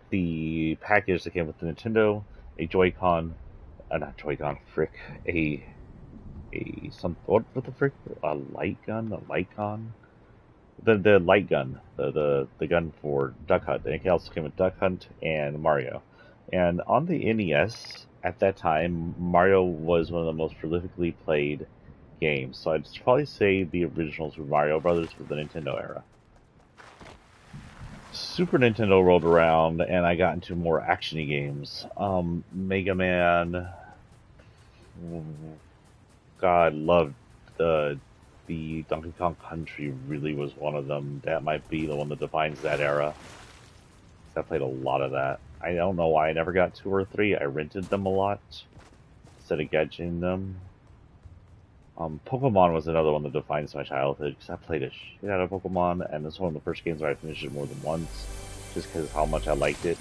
the package that came with the Nintendo, a Joy-Con, not Joy-Con, frick, what the frick, a light gun, a light gun, the light gun, the gun for Duck Hunt. And it also came with Duck Hunt and Mario. And on the NES at that time, Mario was one of the most prolifically played games. So I'd probably say the originals were Mario Brothers for the Nintendo era. Super Nintendo rolled around, and I got into more actiony games. Mega Man. God, loved the Donkey Kong Country. Really was one of them. That might be the one that defines that era. I played a lot of that. I don't know why I never got 2 or 3. I rented them a lot instead of getting them. Pokemon was another one that defines my childhood because I played a shit out of Pokemon, and this is one of the first games where I finished it more than once, just because of how much I liked it.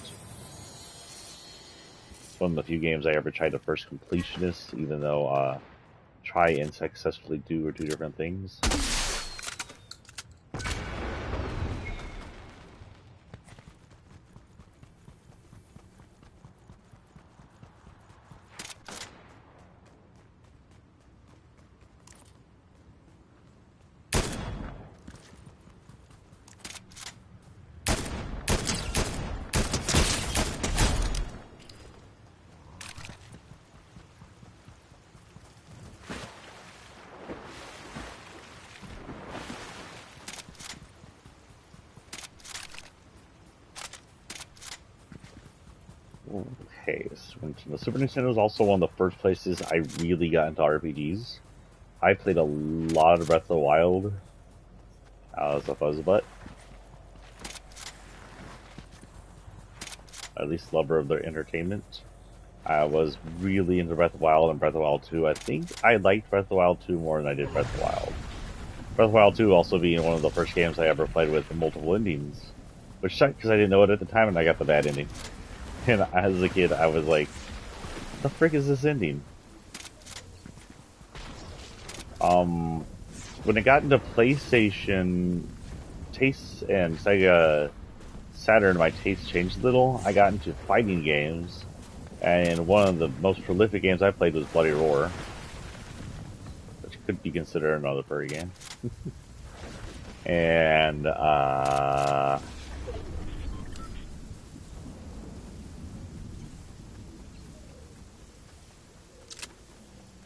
It's one of the few games I ever tried to first completionist, even though try and successfully do are two different things. Okay, so Super Nintendo is also one of the first places I really got into RPGs. I played a lot of Breath of the Wild as a fuzzbutt. At least lover of their entertainment. I was really into Breath of the Wild and Breath of the Wild 2. I think I liked Breath of the Wild 2 more than I did Breath of the Wild. Breath of the Wild 2 also being one of the first games I ever played with multiple endings. Which sucked because I didn't know it at the time and I got the bad ending. And as a kid, I was like, what the frick is this ending? When it got into PlayStation tastes and Sega Saturn, my taste changed a little. I got into fighting games, and one of the most prolific games I played was Bloody Roar, which could be considered another furry game. And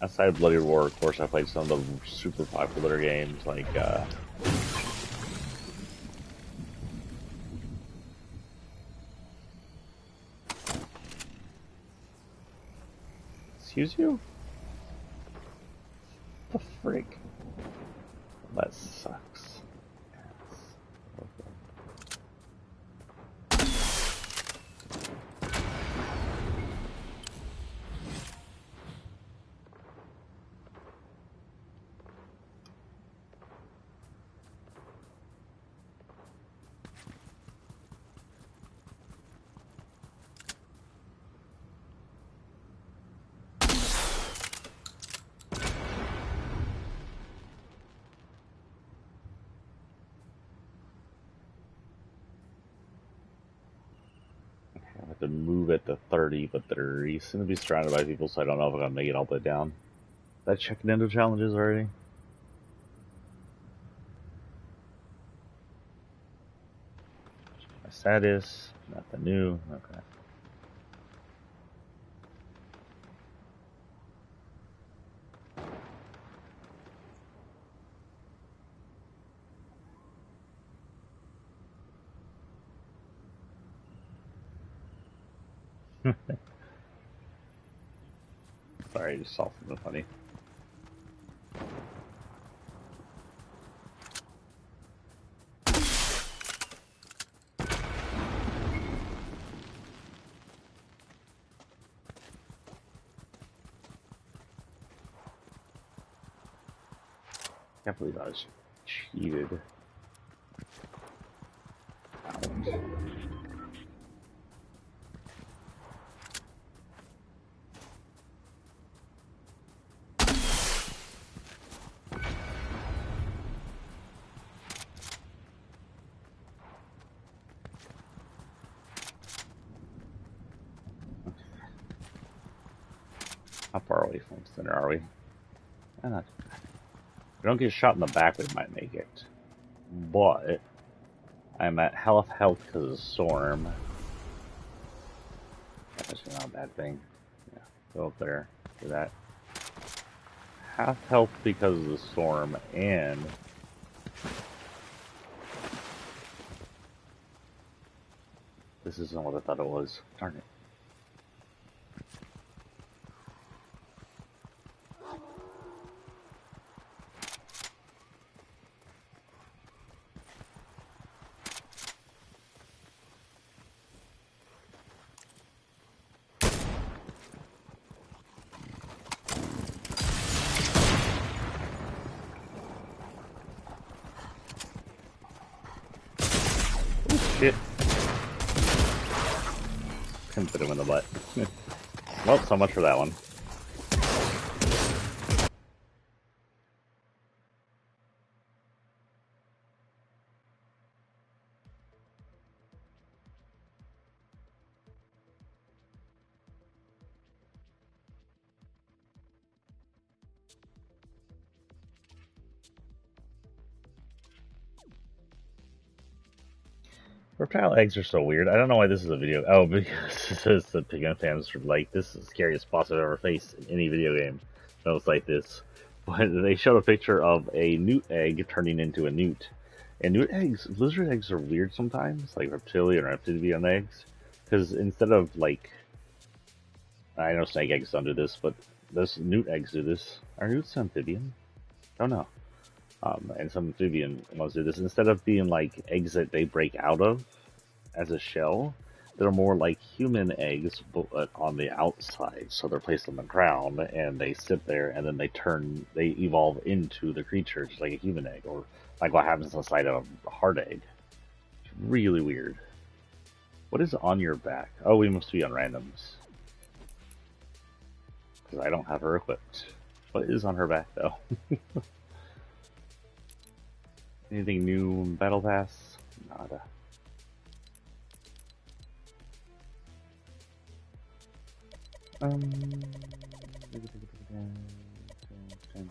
outside of Bloody Roar, of course, I played some of the super popular games like excuse you? The frick? That sucks. move at the 30, but they're seem to be surrounded by people, so I don't know if I'm gonna make it all the way down. Did I check nindo challenges already? My status, nothing new. Okay. Sorry, I just saw something funny. Can't believe I was cheated. How far away from the center are we? Not too bad. If we don't get shot in the back, we might make it. But I'm at half health because of the storm. That's actually not a bad thing. Yeah, go up there. Do that. Half health because of the storm, and this isn't what I thought it was. Darn it. Shit. Couldn't put him in the butt. Well, so much for that one. Reptile eggs are so weird. I don't know why this is a video. Oh, because it says the Pigman fans are like, this is the scariest boss I've ever faced in any video game. So it's like this. But they showed a picture of a newt egg turning into a newt. And newt eggs, lizard eggs are weird sometimes, like reptilian or amphibian eggs. Because instead of like, I know snake eggs don't do this, but those newt eggs do this. Are newts amphibian? Don't know. And some amphibian ones do this. Instead of being like eggs that they break out of as a shell, they're more like human eggs, but on the outside. So they're placed on the ground, and they sit there, and then they evolve into the creature, just like a human egg, or like what happens inside of a hard egg. It's really weird. What is on your back? Oh, we must be on randoms. Because I don't have her equipped. What is on her back, though? Anything new in Battle Pass? Nada.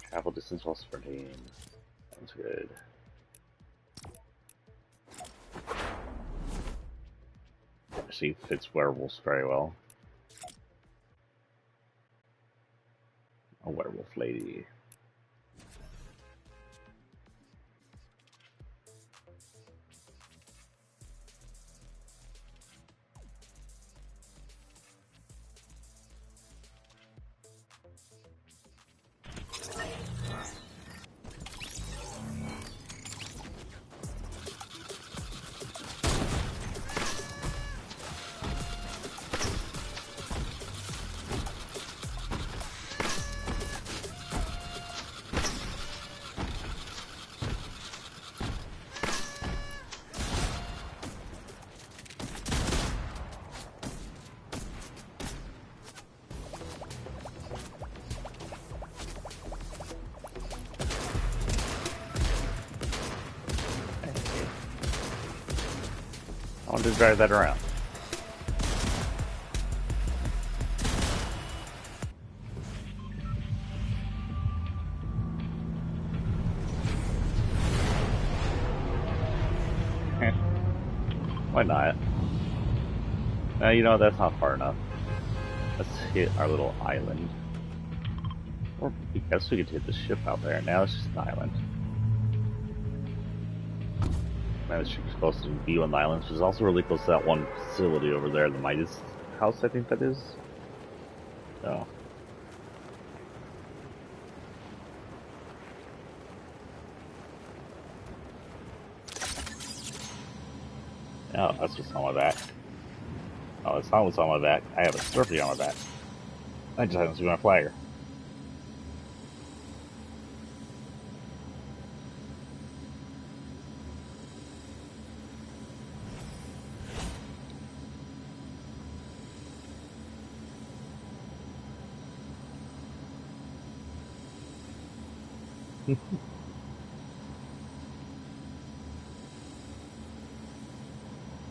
Travel distance while sprinting. Sounds good. Actually fits werewolves very well. A werewolf lady. I wanted to drive that around. Why not? You know, that's not far enough. Let's hit our little island. Or I guess we could hit the ship out there. Now it's just an island. Man, this ship is close to be on the island, which is also really close to that one facility over there, the Midas house, I think that is. So. Oh, that's what's on my back. Oh, it's not what's on my back. I have a Slurpee on my back. I just haven't seen my flagger.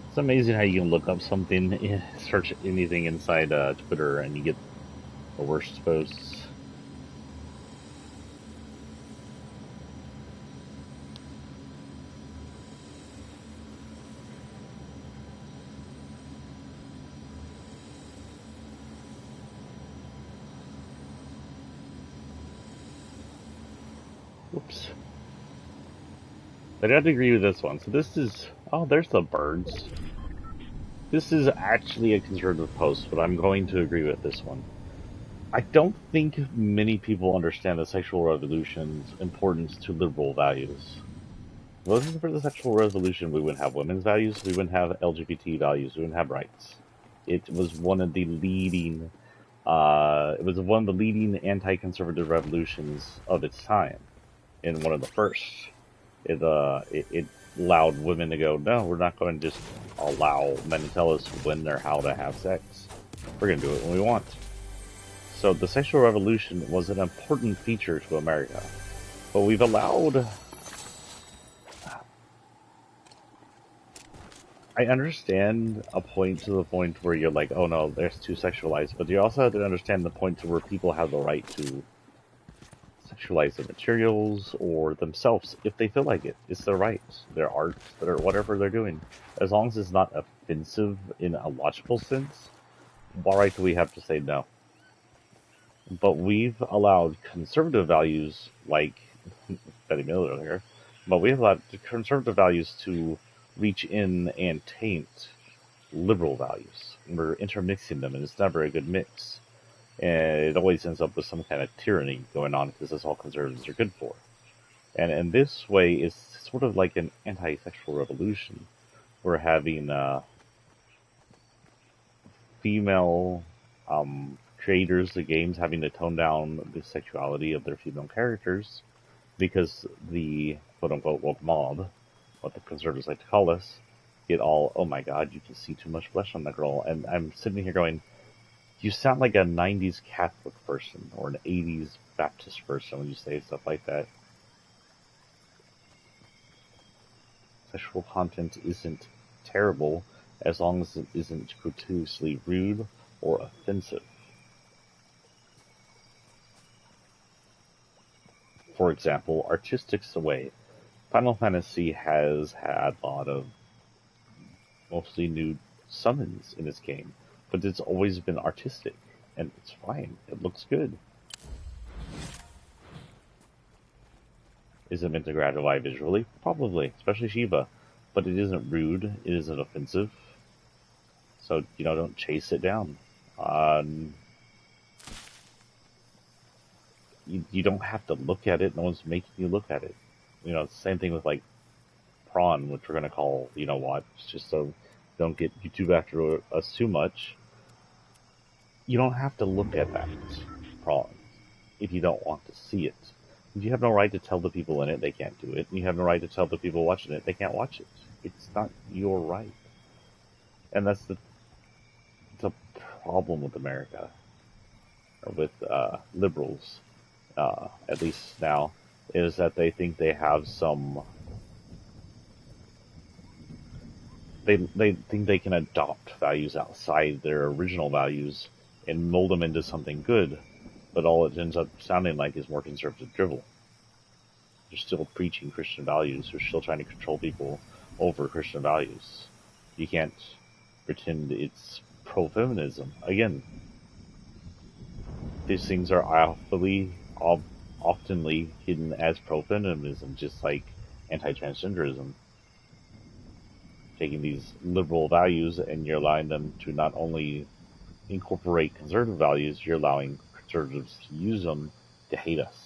It's amazing how you can look up something, search anything inside Twitter, and you get the worst posts. Whoops. But I have to agree with this one. So this is... Oh, there's the birds. This is actually a conservative post, but I'm going to agree with this one. I don't think many people understand the sexual revolution's importance to liberal values. If it wasn't for the sexual revolution, we wouldn't have women's values, we wouldn't have LGBT values, we wouldn't have rights. It was one of the leading... anti-conservative revolutions of its time, and one of the first. It allowed women to go, no, we're not going to just allow men to tell us when or how to have sex. We're going to do it when we want. So the sexual revolution was an important feature to America. But we've allowed... I understand a point to the point where you're like, oh no, there's too sexualized, but you also have to understand the point to where people have the right to sexualize their materials or themselves if they feel like it. It's their right, their art, their whatever they're doing. As long as it's not offensive in a logical sense, what right do we have to say no? But we've allowed conservative values like Betty Miller here, but we've allowed conservative values to reach in and taint liberal values. We're intermixing them, and it's never a good mix. And it always ends up with some kind of tyranny going on because that's all conservatives are good for. And this way is sort of like an anti-sexual revolution. We're having female creators of games having to tone down the sexuality of their female characters because the quote-unquote woke mob, what the conservatives like to call us, get all, oh my god, you can see too much flesh on that girl. And I'm sitting here going, you sound like a 90s Catholic person or an 80s Baptist person when you say stuff like that. Sexual content isn't terrible as long as it isn't gratuitously rude or offensive. For example, artistic way. Final Fantasy has had a lot of mostly nude summons in its game, but it's always been artistic, and it's fine. It looks good. Is it meant to gratify visually? Probably, especially Shiva. But it isn't rude, it isn't offensive. So, don't chase it down. You don't have to look at it, no one's making you look at it. Same thing with, like, prawn, which we're going to call, what, just so don't get YouTube after us too much. You don't have to look at that prawn if you don't want to see it. You have no right to tell the people in it they can't do it, and you have no right to tell the people watching it they can't watch it. It's not your right. And that's the problem with America, or with liberals, at least now, is that they think they have some... They think they can adopt values outside their original values and mold them into something good, but all it ends up sounding like is more conservative drivel. They're still preaching Christian values. They're still trying to control people over Christian values. You can't pretend it's pro-feminism. Again, these things are oftenly hidden as pro-feminism, just like anti-transgenderism. Taking these liberal values and you're allowing them to not only incorporate conservative values, you're allowing conservatives to use them to hate us.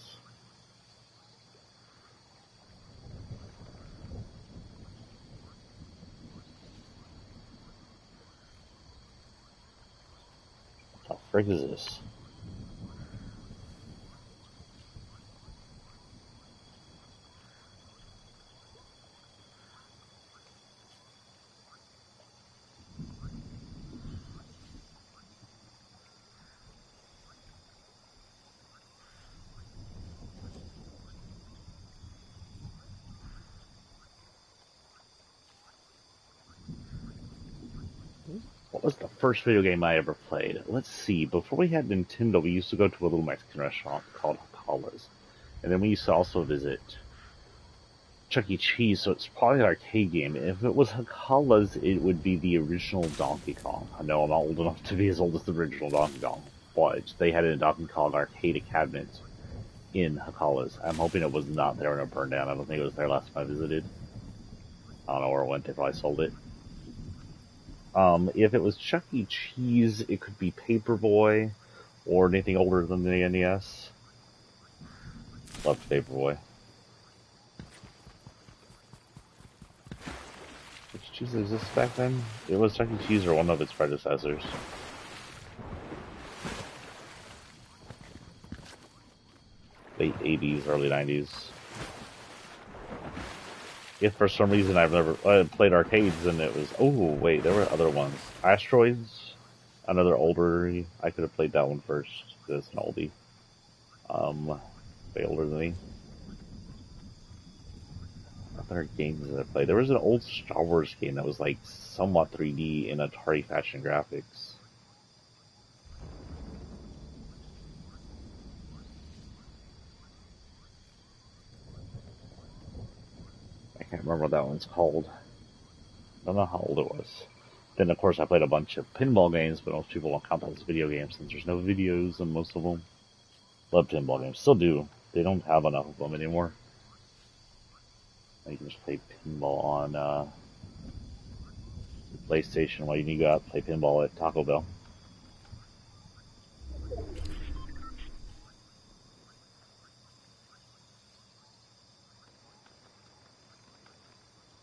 What the frick is this? What was the first video game I ever played? Let's see. Before we had Nintendo, we used to go to a little Mexican restaurant called Hakalas. And then we used to also visit Chuck E. Cheese, so it's probably an arcade game. If it was Hakalas, it would be the original Donkey Kong. I know I'm not old enough to be as old as the original Donkey Kong, but they had a Donkey Kong arcade cabinet in Hakalas. I'm hoping it was not there when it burned down. I don't think it was there last time I visited. I don't know where it went. They probably sold it. If it was Chuck E. Cheese, it could be Paperboy or anything older than the NES. Loved Paperboy. Which cheese existed back then? It was Chuck E. Cheese or one of its predecessors. Late 80s, early 90s. If for some reason I've never played arcades and it was... Oh, wait, there were other ones. Asteroids, another older... I could have played that one first, because it's an oldie. Way older than me. Other games that I played. There was an old Star Wars game that was like somewhat 3D in Atari fashion graphics. I can't remember what that one's called. I don't know how old it was. Then, of course, I played a bunch of pinball games, but most people don't count that as video games since there's no videos in most of them. Love pinball games. Still do. They don't have enough of them anymore. You can just play pinball on PlayStation while you go out and play pinball at Taco Bell.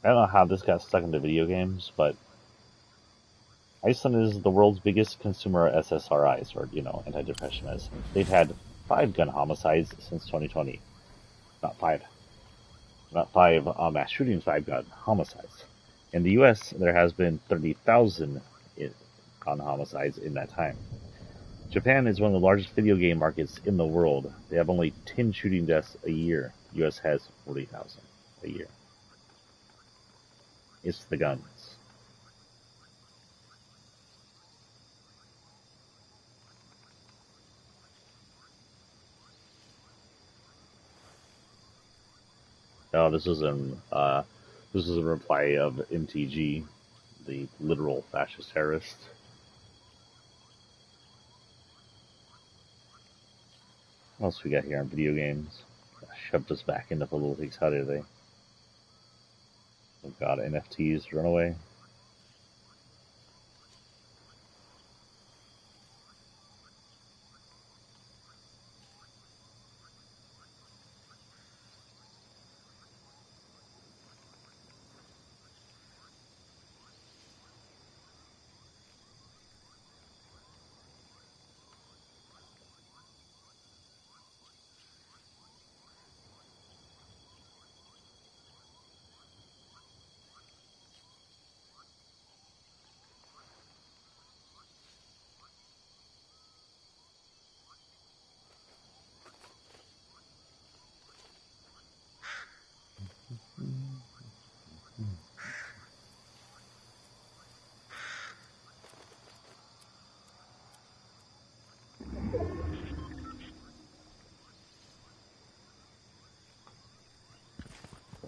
I don't know how this got stuck into video games, but Iceland is the world's biggest consumer of SSRIs, or, antidepressant medicine. They've had 5 gun homicides since 2020. Not 5. Not 5 mass shootings, 5 gun homicides. In the U.S., there has been 30,000 gun homicides in that time. Japan is one of the largest video game markets in the world. They have only 10 shooting deaths a year. The U.S. has 40,000 a year. It's the guns. Oh, this was a reply of MTG, the literal fascist terrorist. What else we got here on video games? Shoved us back into the little things. How did they? Oh god, NFTs, Runaway.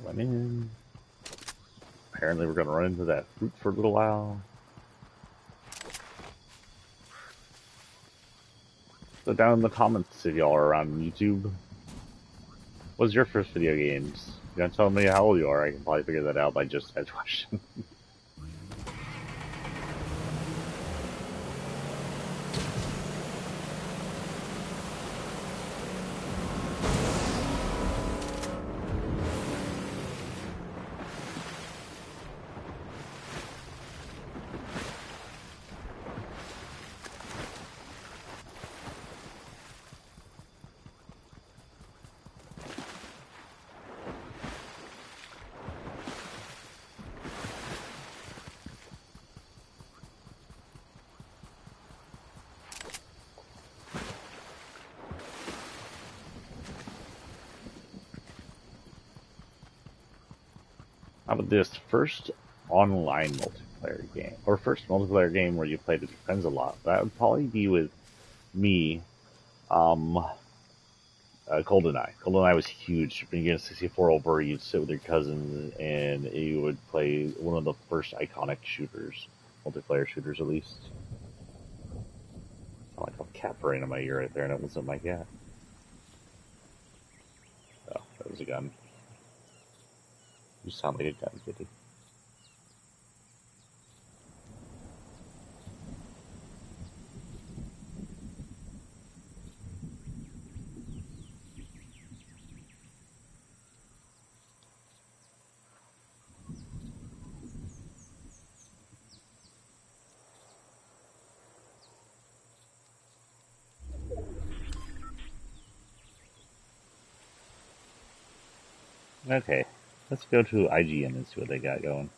I'm in. apparently we're gonna run into that fruit for a little while. So down in the comments if y'all are around YouTube, what's your first video games? You gonna tell me how old you are? I can probably figure that out by just that question. How about this? First online multiplayer game, or first multiplayer game where you played with your friends a lot. That would probably be with me, um, GoldenEye. GoldenEye was huge. When you get a 64 over, you'd sit with your cousins and you would play one of the first iconic shooters, multiplayer shooters at least. I like a cat brain in my ear right there, and it wasn't my cat. Oh, that was a gun. You sound like a gun, kitty. Okay, let's go to IGN and see what they got going.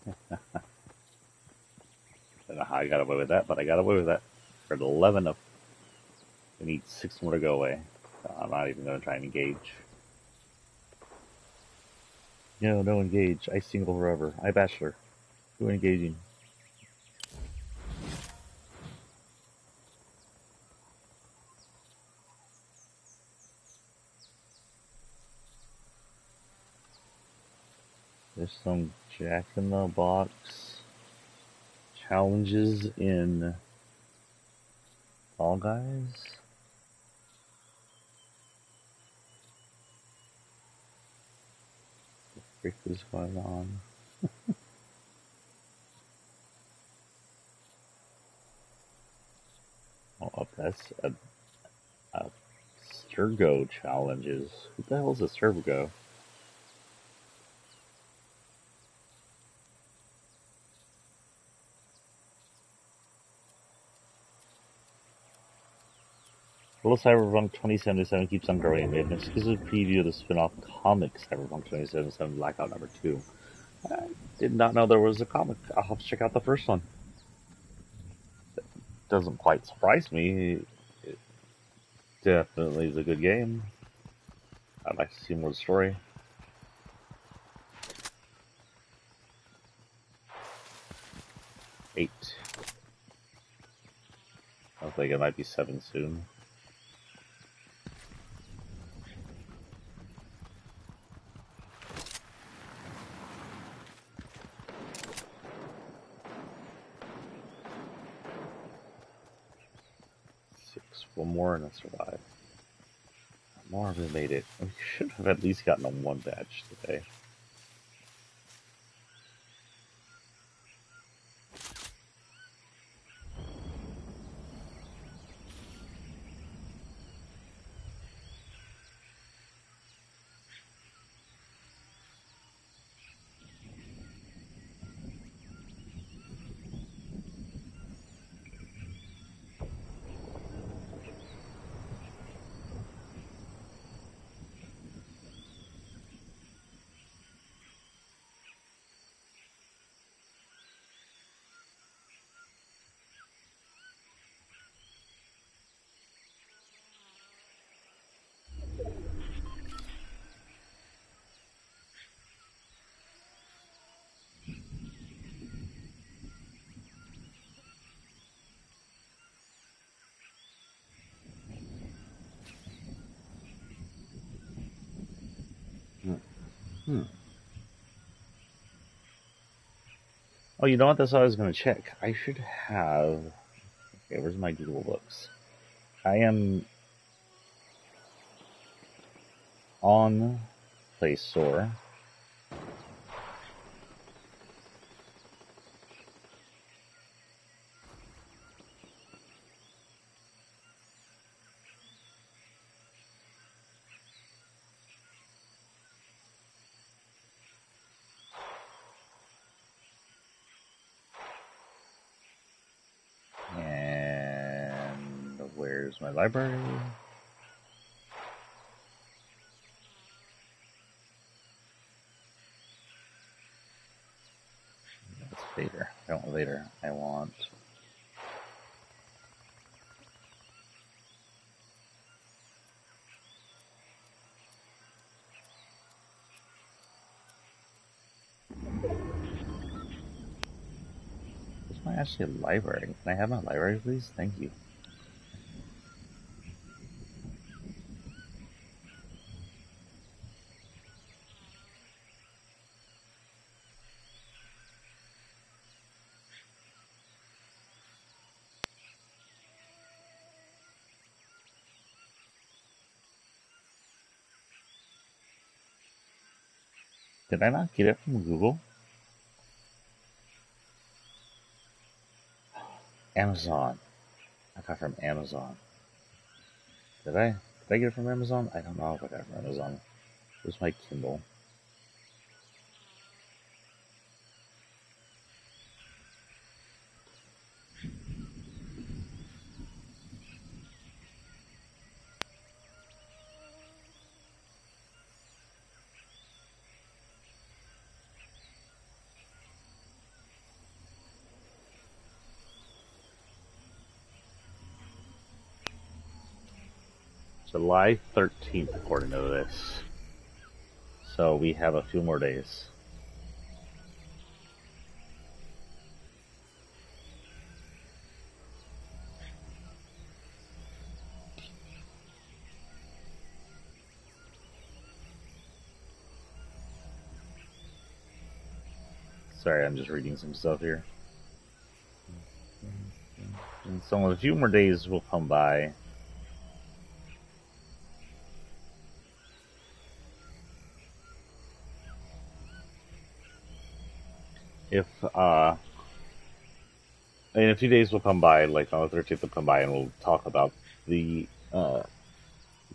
I don't know how I got away with that, but I got away with that. We're at 11 up. We need 6 more to go away. I'm not even going to try and engage. No engage. I single forever. I bachelor. Who engaging? There's some Jack in the Box challenges in Fall Guys. What the frick is going on? Oh, that's a Sturgo challenges. Who the hell is a Sturgo? World of Cyberpunk 2077 keeps on growing. We have an exclusive preview of the spin-off comic Cyberpunk 2077 Blackout number 2. I did not know there was a comic. I'll have to check out the first one. Doesn't quite surprise me. It definitely is a good game. I'd like to see more of the story. 8. I think it might be 7 soon. One more and I survive. More of it made it. We should have at least gotten a 1 badge today. Oh, you know what? That's what I was going to check. I should have. Okay, where's my Google Books? I am on Play Store. And where's my library? That's Vader. I don't want Vader. I want. Where's my actually library? Can I have my library, please? Thank you. Did I not get it from Google? Amazon. I got it from Amazon. Did I? Did I get it from Amazon? I don't know if I got it from Amazon. Where's my Kindle? July 13th, according to this. So we have a few more days. Sorry, I'm just reading some stuff here. And so a few more days will come by. If in a few days will come by, like on the 13th will come by, and we'll talk about the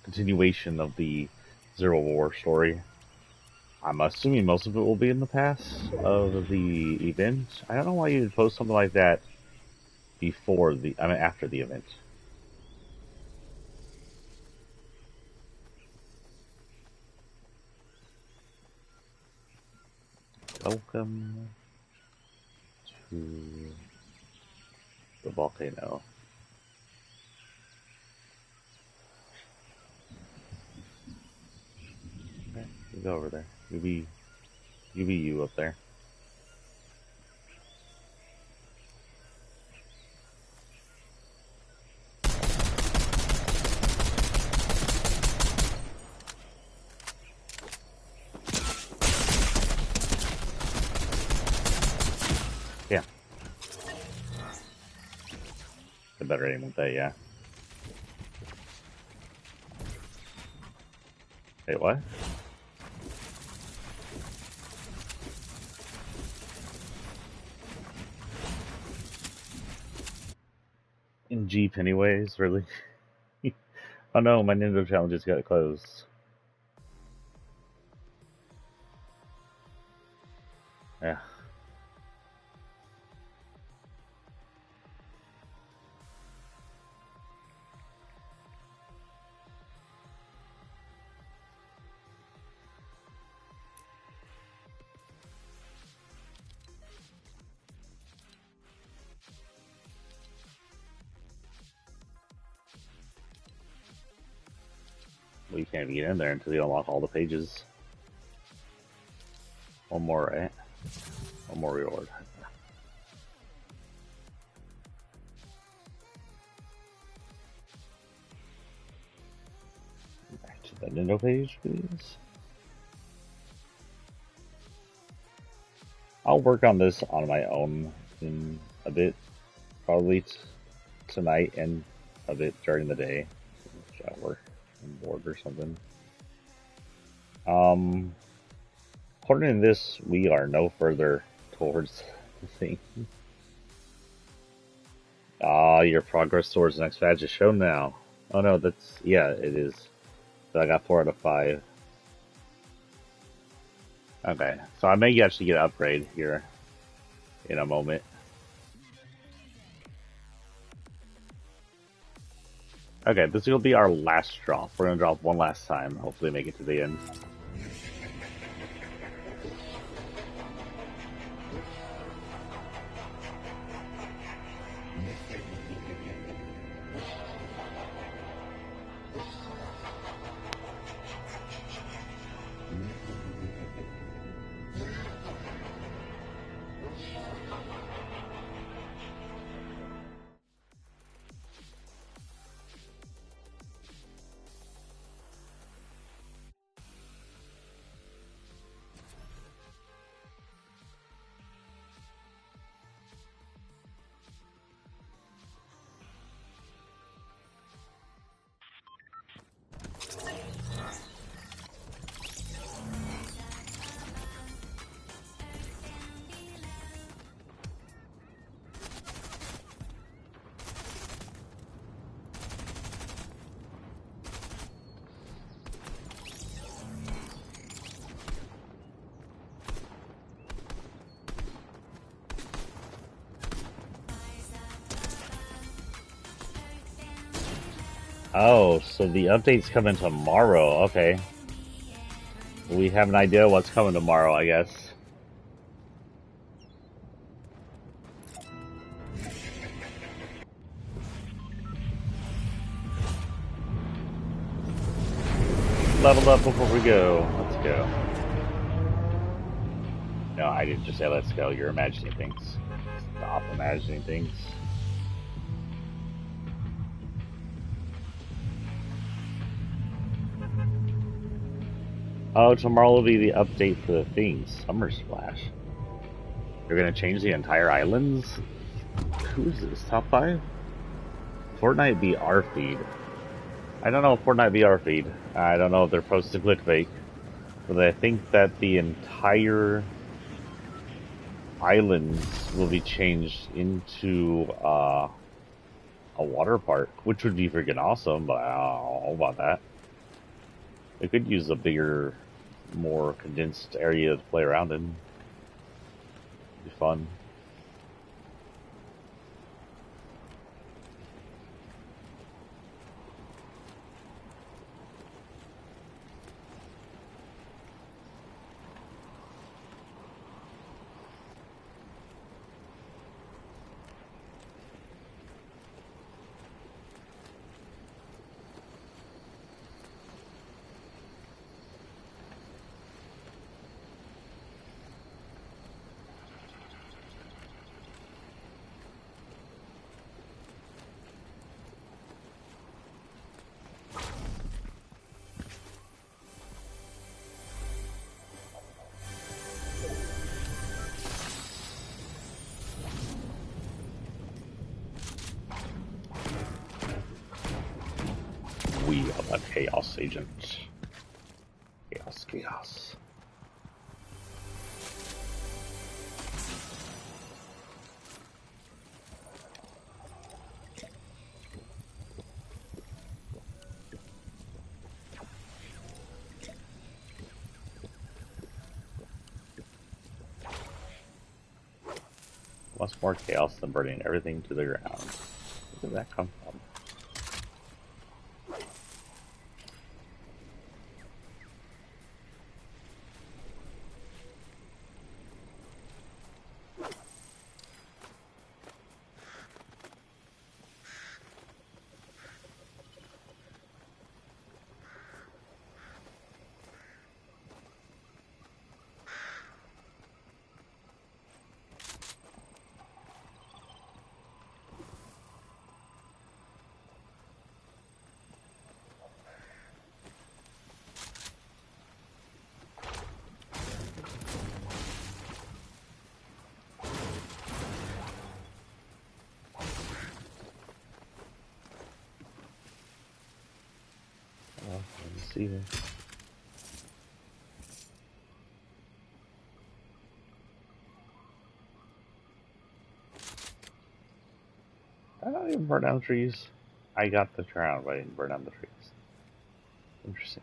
continuation of the Zero War story. I'm assuming most of it will be in the past of the event. I don't know why you'd post something like that before after the event. Welcome to the volcano. Okay, you go over there. You be you up there. Yeah. I better aim with that, yeah. Wait, what? In Jeep anyways, really? Oh no, my Nindo challenge just got closed. Yeah. Well, you can't get in there until you unlock all the pages. One more, right? One more reward. Back to the Nindo page, please. I'll work on this on my own in a bit, probably tonight and a bit during the day. Shower and board or something. According to this, we are no further towards the thing. Your progress towards the next badge is shown now. Oh no, that's, yeah, it is. So I got 4 out of 5. Okay, so I may actually get an upgrade here in a moment. Okay, this will be our last drop. We're gonna drop one last time. Hopefully make it to the end. Oh, so the update's coming tomorrow. Okay. We have an idea what's coming tomorrow, I guess. Level up before we go. Let's go. No, I didn't just say let's go. You're imagining things. Stop imagining things. Oh, tomorrow will be the update for the things. Summer Splash. You're gonna change the entire islands? Who is this? Top 5? Fortnite VR feed. I don't know if Fortnite VR feed. I don't know if they're posted clickbait. But I think that the entire islands will be changed into a water park, which would be freaking awesome, but I don't know about that. They could use a bigger, more condensed area to play around in. It'd be fun. We are the Chaos Agent. Chaos, chaos. What's more chaos than burning everything to the ground? Where did that come from? see here. I don't even burn down trees. I got the crown, but I didn't burn down the trees. Interesting.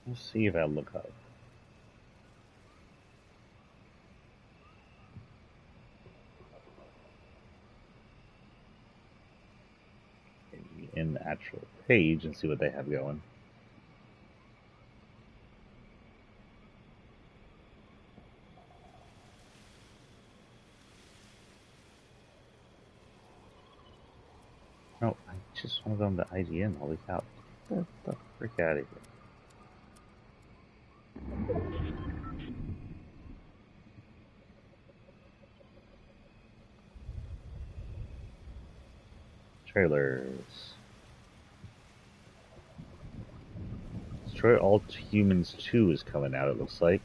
Let's see if I look up. Maybe in the actual page and see what they have going. No, I just want to go on the IGN. Holy cow. Get the frick out of here. Trailers. Destroy All Humans 2 is coming out, it looks like.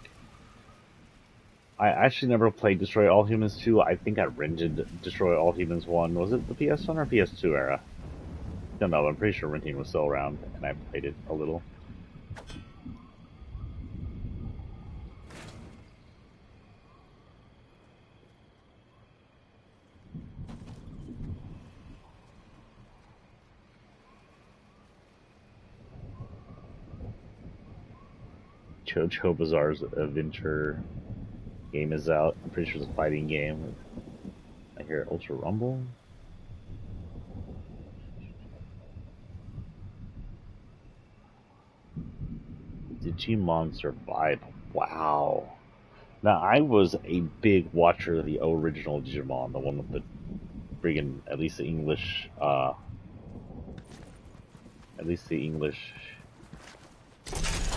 I actually never played Destroy All Humans 2. I think I rented Destroy All Humans 1. Was it the PS1 or PS2 era? I don't know, I'm pretty sure renting was still around, and I played it a little. JoJo Bizarre's Adventure game is out. I'm pretty sure it's a fighting game. I hear Ultra Rumble. Digimon Survive. Wow. Now, I was a big watcher of the original Digimon, the one with the friggin', at least the English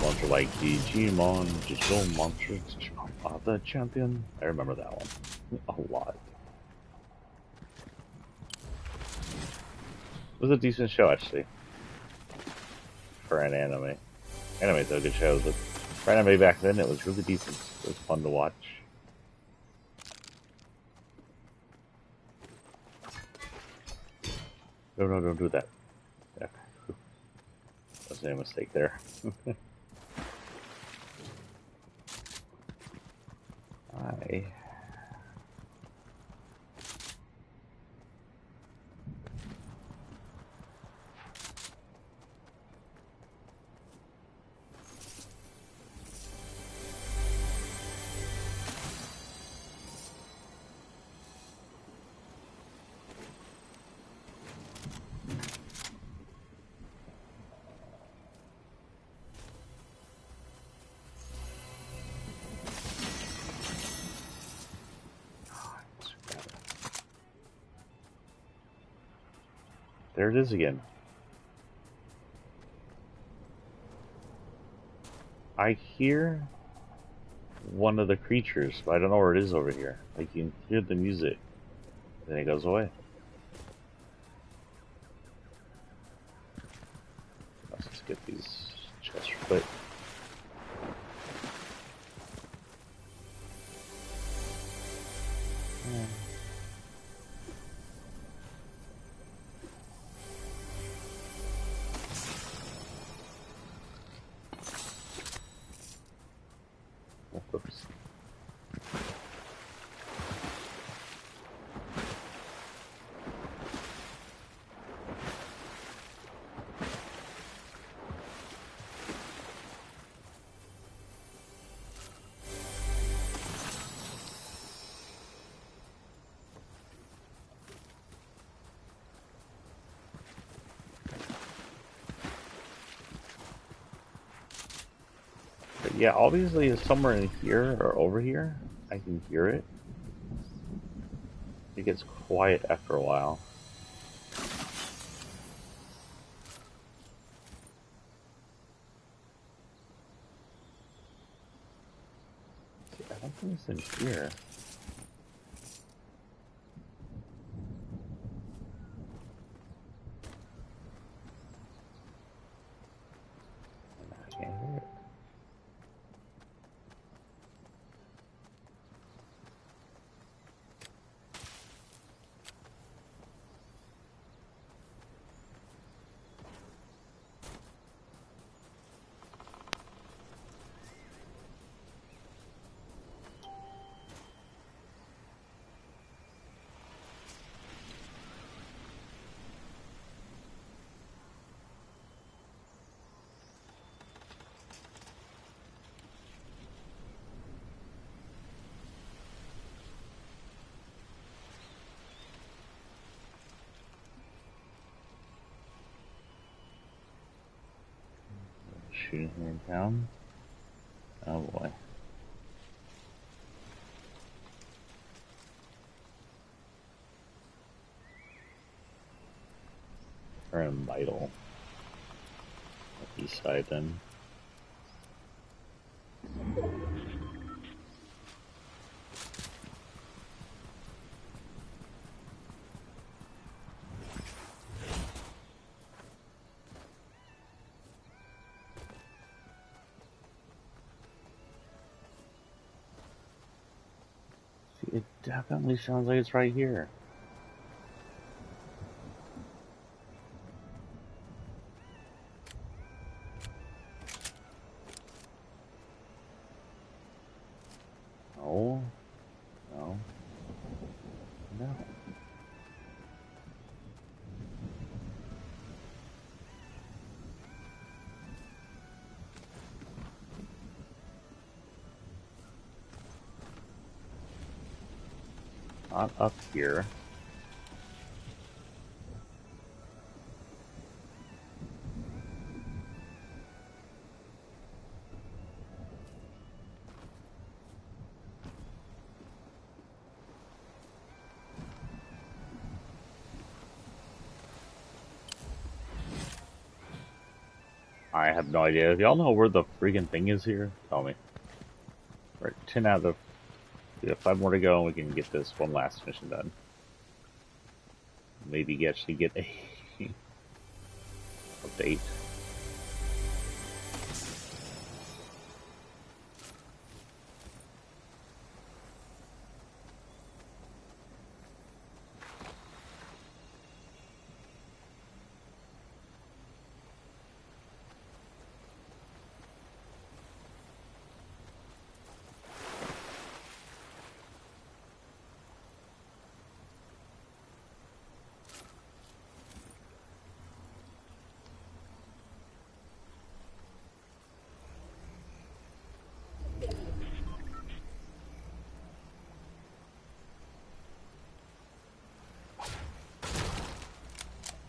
ones are like Digimon, Digital Monsters, the Champion. I remember that one a lot. It was a decent show, actually, for an anime. Animes are good shows, but for anime back then, it was really decent. It was fun to watch. No, don't do that. Yeah. That was a mistake there. Hi. There it is again. I hear one of the creatures, but I don't know where it is over here. Like, you can hear the music, then it goes away. Let's just get these chests real quick. Whoops. But yeah, obviously it's somewhere in here or over here. I can hear it. It gets quiet after a while. See, I don't think it's in here. I can't hear it. Shooting here in town. Oh boy. We're in Vital. East side then. See, it definitely sounds like it's right here. No. No. No. Not up here. I have no idea. If y'all know where the freaking thing is here, tell me. We're at 10 out of... We have 5 more to go and we can get this one last mission done. Maybe actually get a... update.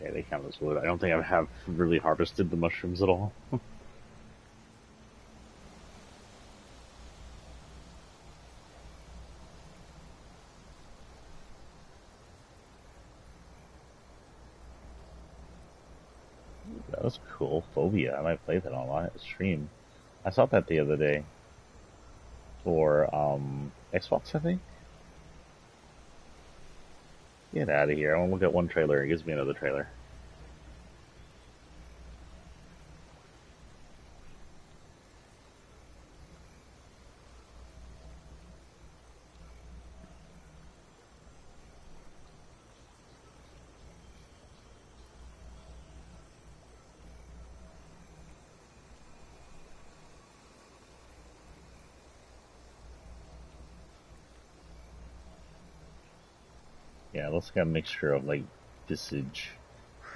Yeah, they count as wood. I don't think I have really harvested the mushrooms at all. That was cool. Phobia. I might play that on a stream. I saw that the other day. For, Xbox, I think? Get out of here. I want to look at one trailer. It gives me another trailer. Yeah, it looks like a mixture of, like, Visage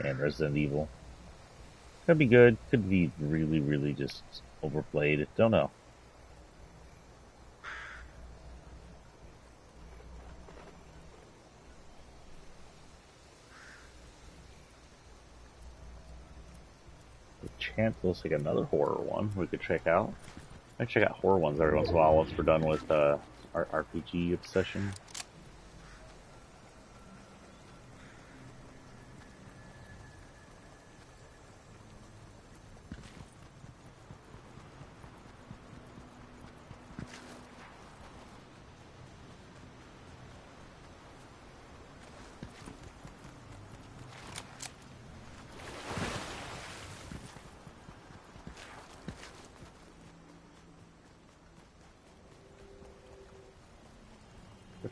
and Resident Evil. Could be good. Could be really, really just overplayed. Don't know. The Chant looks like another horror one we could check out. I check out horror ones every once in a while once we're done with our RPG obsession.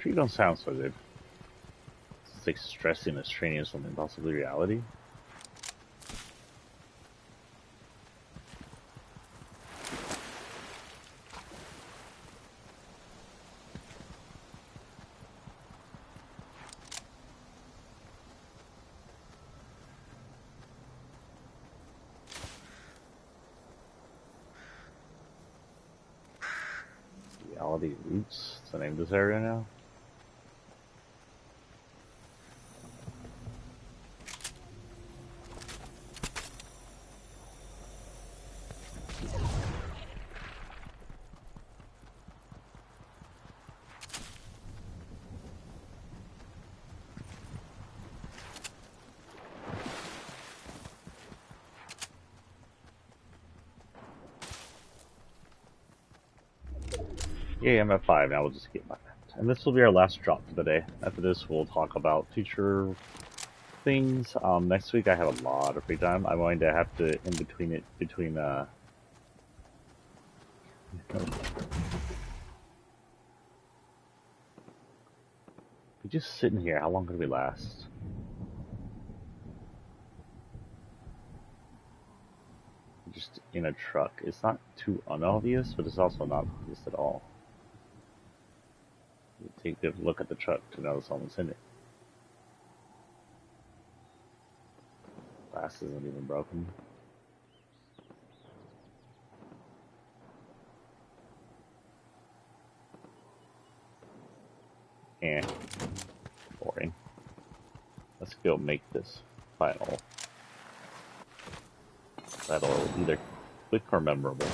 tree don't sound so good. It's like stressing is training or something, possibly reality. Reality Roots. That's the name of this area now. Yeah, I'm at 5 now. We'll just get by that. And this will be our last drop for the day. After this, we'll talk about future things. Next week I have a lot of free time. I'm going to have to in between it we just sitting here. How long could we last? Just in a truck. It's not too unobvious, but it's also not obvious at all. You take a look at the truck to know someone's in it. Glass isn't even broken. Eh. Boring. Let's go make this final battle either quick or memorable.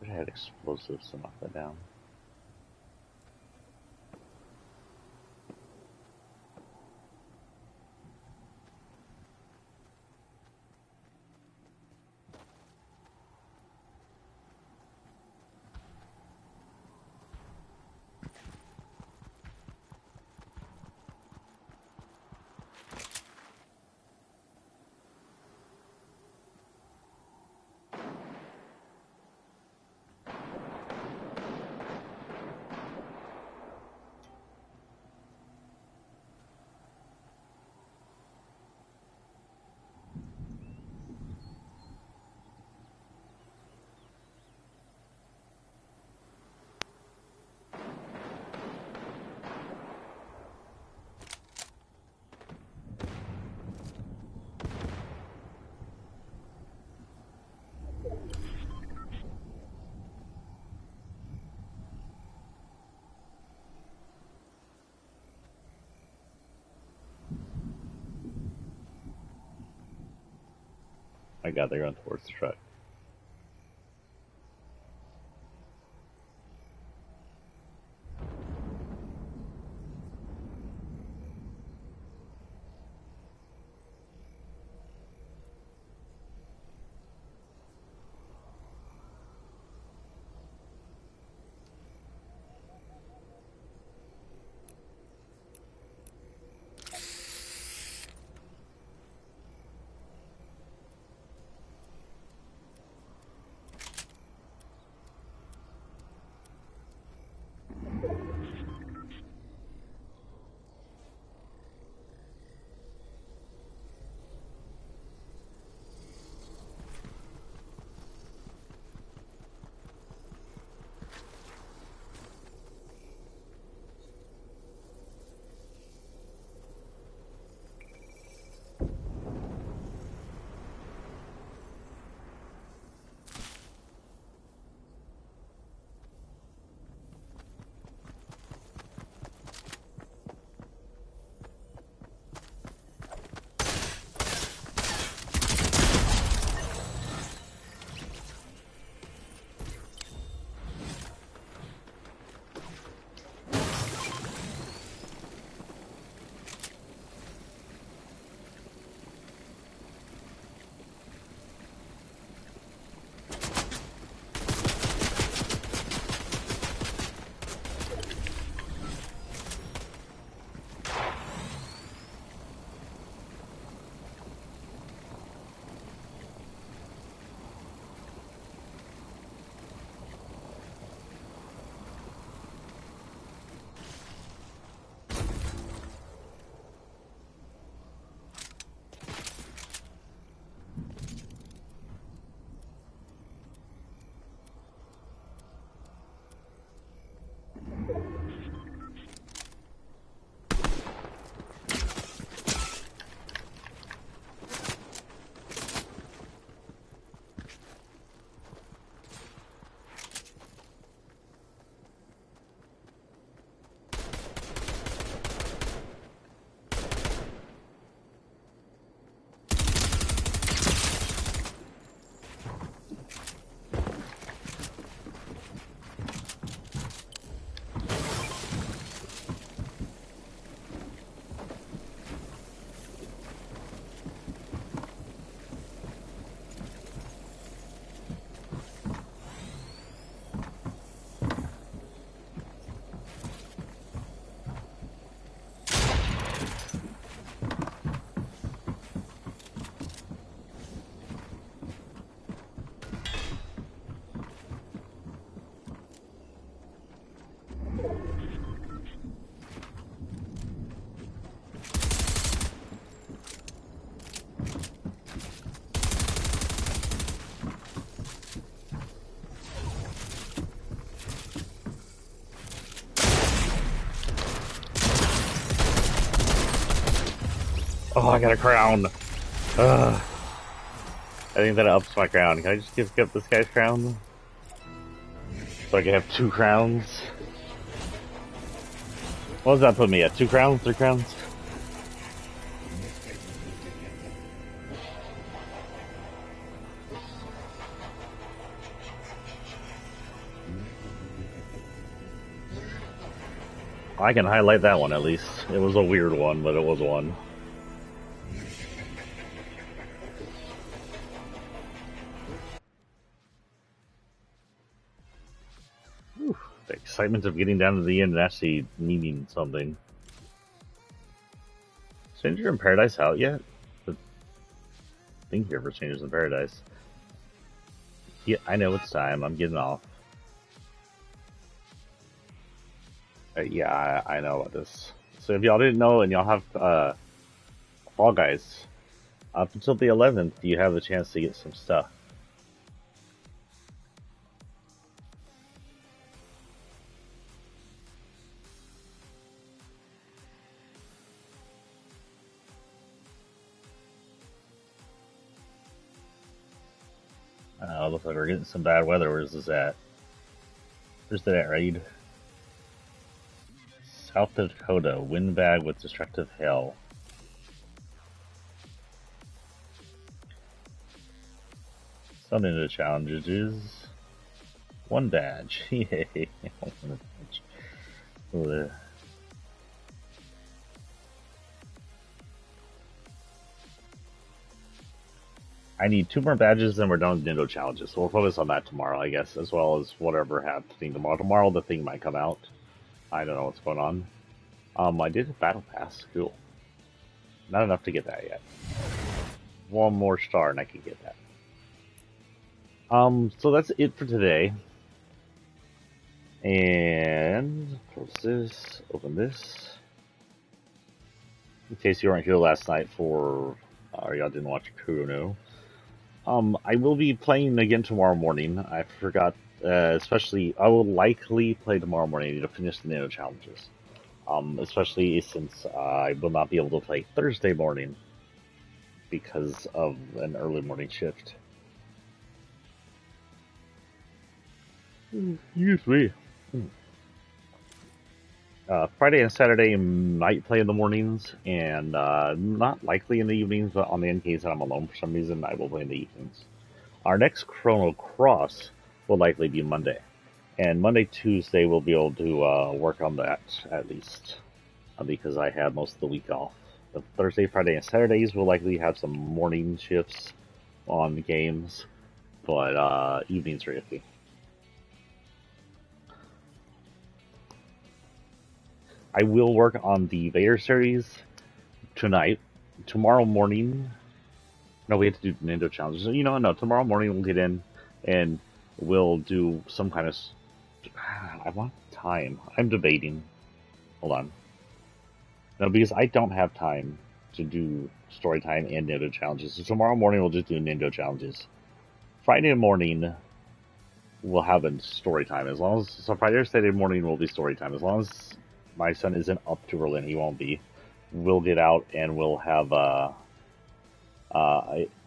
I had explosives to knock that down. I got they're going towards the truck. Oh, I got a crown. Ugh. I think that ups my crown. Can I just give up this guy's crown? So I can have 2 crowns? What does that put me at? 2 crowns? 3 crowns? I can highlight that one at least. It was a weird one, but it was one. Whew. The excitement of getting down to the end and actually needing something. Stranger in Paradise out yet? I think here for Strangers in Paradise. Yeah, I know it's time. I'm getting off. Yeah, I know about this. So if y'all didn't know and y'all have Fall Guys, up until the 11th, you have the chance to get some stuff. Looks like we're getting some bad weather. Where's this at? Where's that at, raid? South Dakota, windbag with destructive hail. Some into the challenges is 1 badge. Yay. I need 2 more badges, then we're done with nindo challenges. So we'll focus on that tomorrow, I guess, as well as whatever happening tomorrow. Tomorrow the thing might come out. I don't know what's going on. I did a battle pass. Cool. Not enough to get that yet. 1 more star and I can get that. So that's it for today. And close this, open this. In case you weren't here last night for, or y'all didn't watch Kuno. I will be playing again tomorrow morning. I forgot, especially, I will likely play tomorrow morning to finish the nindo challenges. Especially since I will not be able to play Thursday morning because of an early morning shift. Excuse me. Friday and Saturday might play in the mornings, and not likely in the evenings, but on the end case that I'm alone for some reason, I will play in the evenings. Our next Chrono Cross will likely be Monday. And Monday, Tuesday, we'll be able to work on that, at least, because I have most of the week off. But Thursday, Friday, and Saturdays, we'll likely have some morning shifts on the games, but evenings are iffy. I will work on the Vader series tonight. Tomorrow morning, no, we have to do nindo challenges. You know, no, tomorrow morning we'll get in and we'll do some kind of. I want time. I'm debating. Hold on. No, because I don't have time to do story time and nindo challenges. So tomorrow morning we'll just do nindo challenges. Friday morning we'll have a story time. As long as so Friday or Saturday morning will be story time. As long as my son isn't up too early, and he won't be. We'll get out and we'll have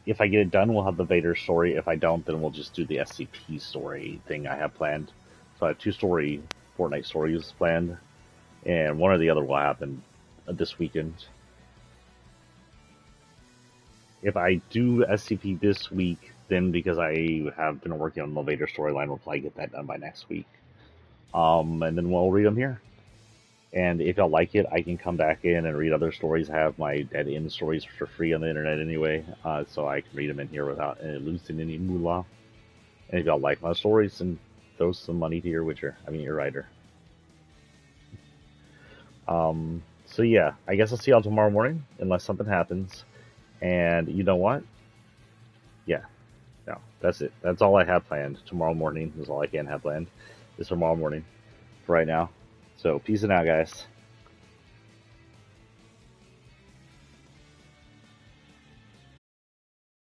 if I get it done, we'll have the Vader story. If I don't, then we'll just do the SCP story thing I have planned. So I have 2 Fortnite stories planned, and one or the other will happen this weekend. If I do SCP this week, then because I have been working on the Vader storyline, we'll probably get that done by next week. And then we'll read them here. And if y'all like it, I can come back in and read other stories. I have my dead end stories for free on the internet anyway, so I can read them in here without losing any moolah. And if y'all like my stories, then throw some money to your your writer. So yeah, I guess I'll see y'all tomorrow morning, unless something happens. And you know what? Yeah, no, that's it. That's all I have planned. Tomorrow morning is all I can have planned. Is tomorrow morning for right now. So peace out, guys.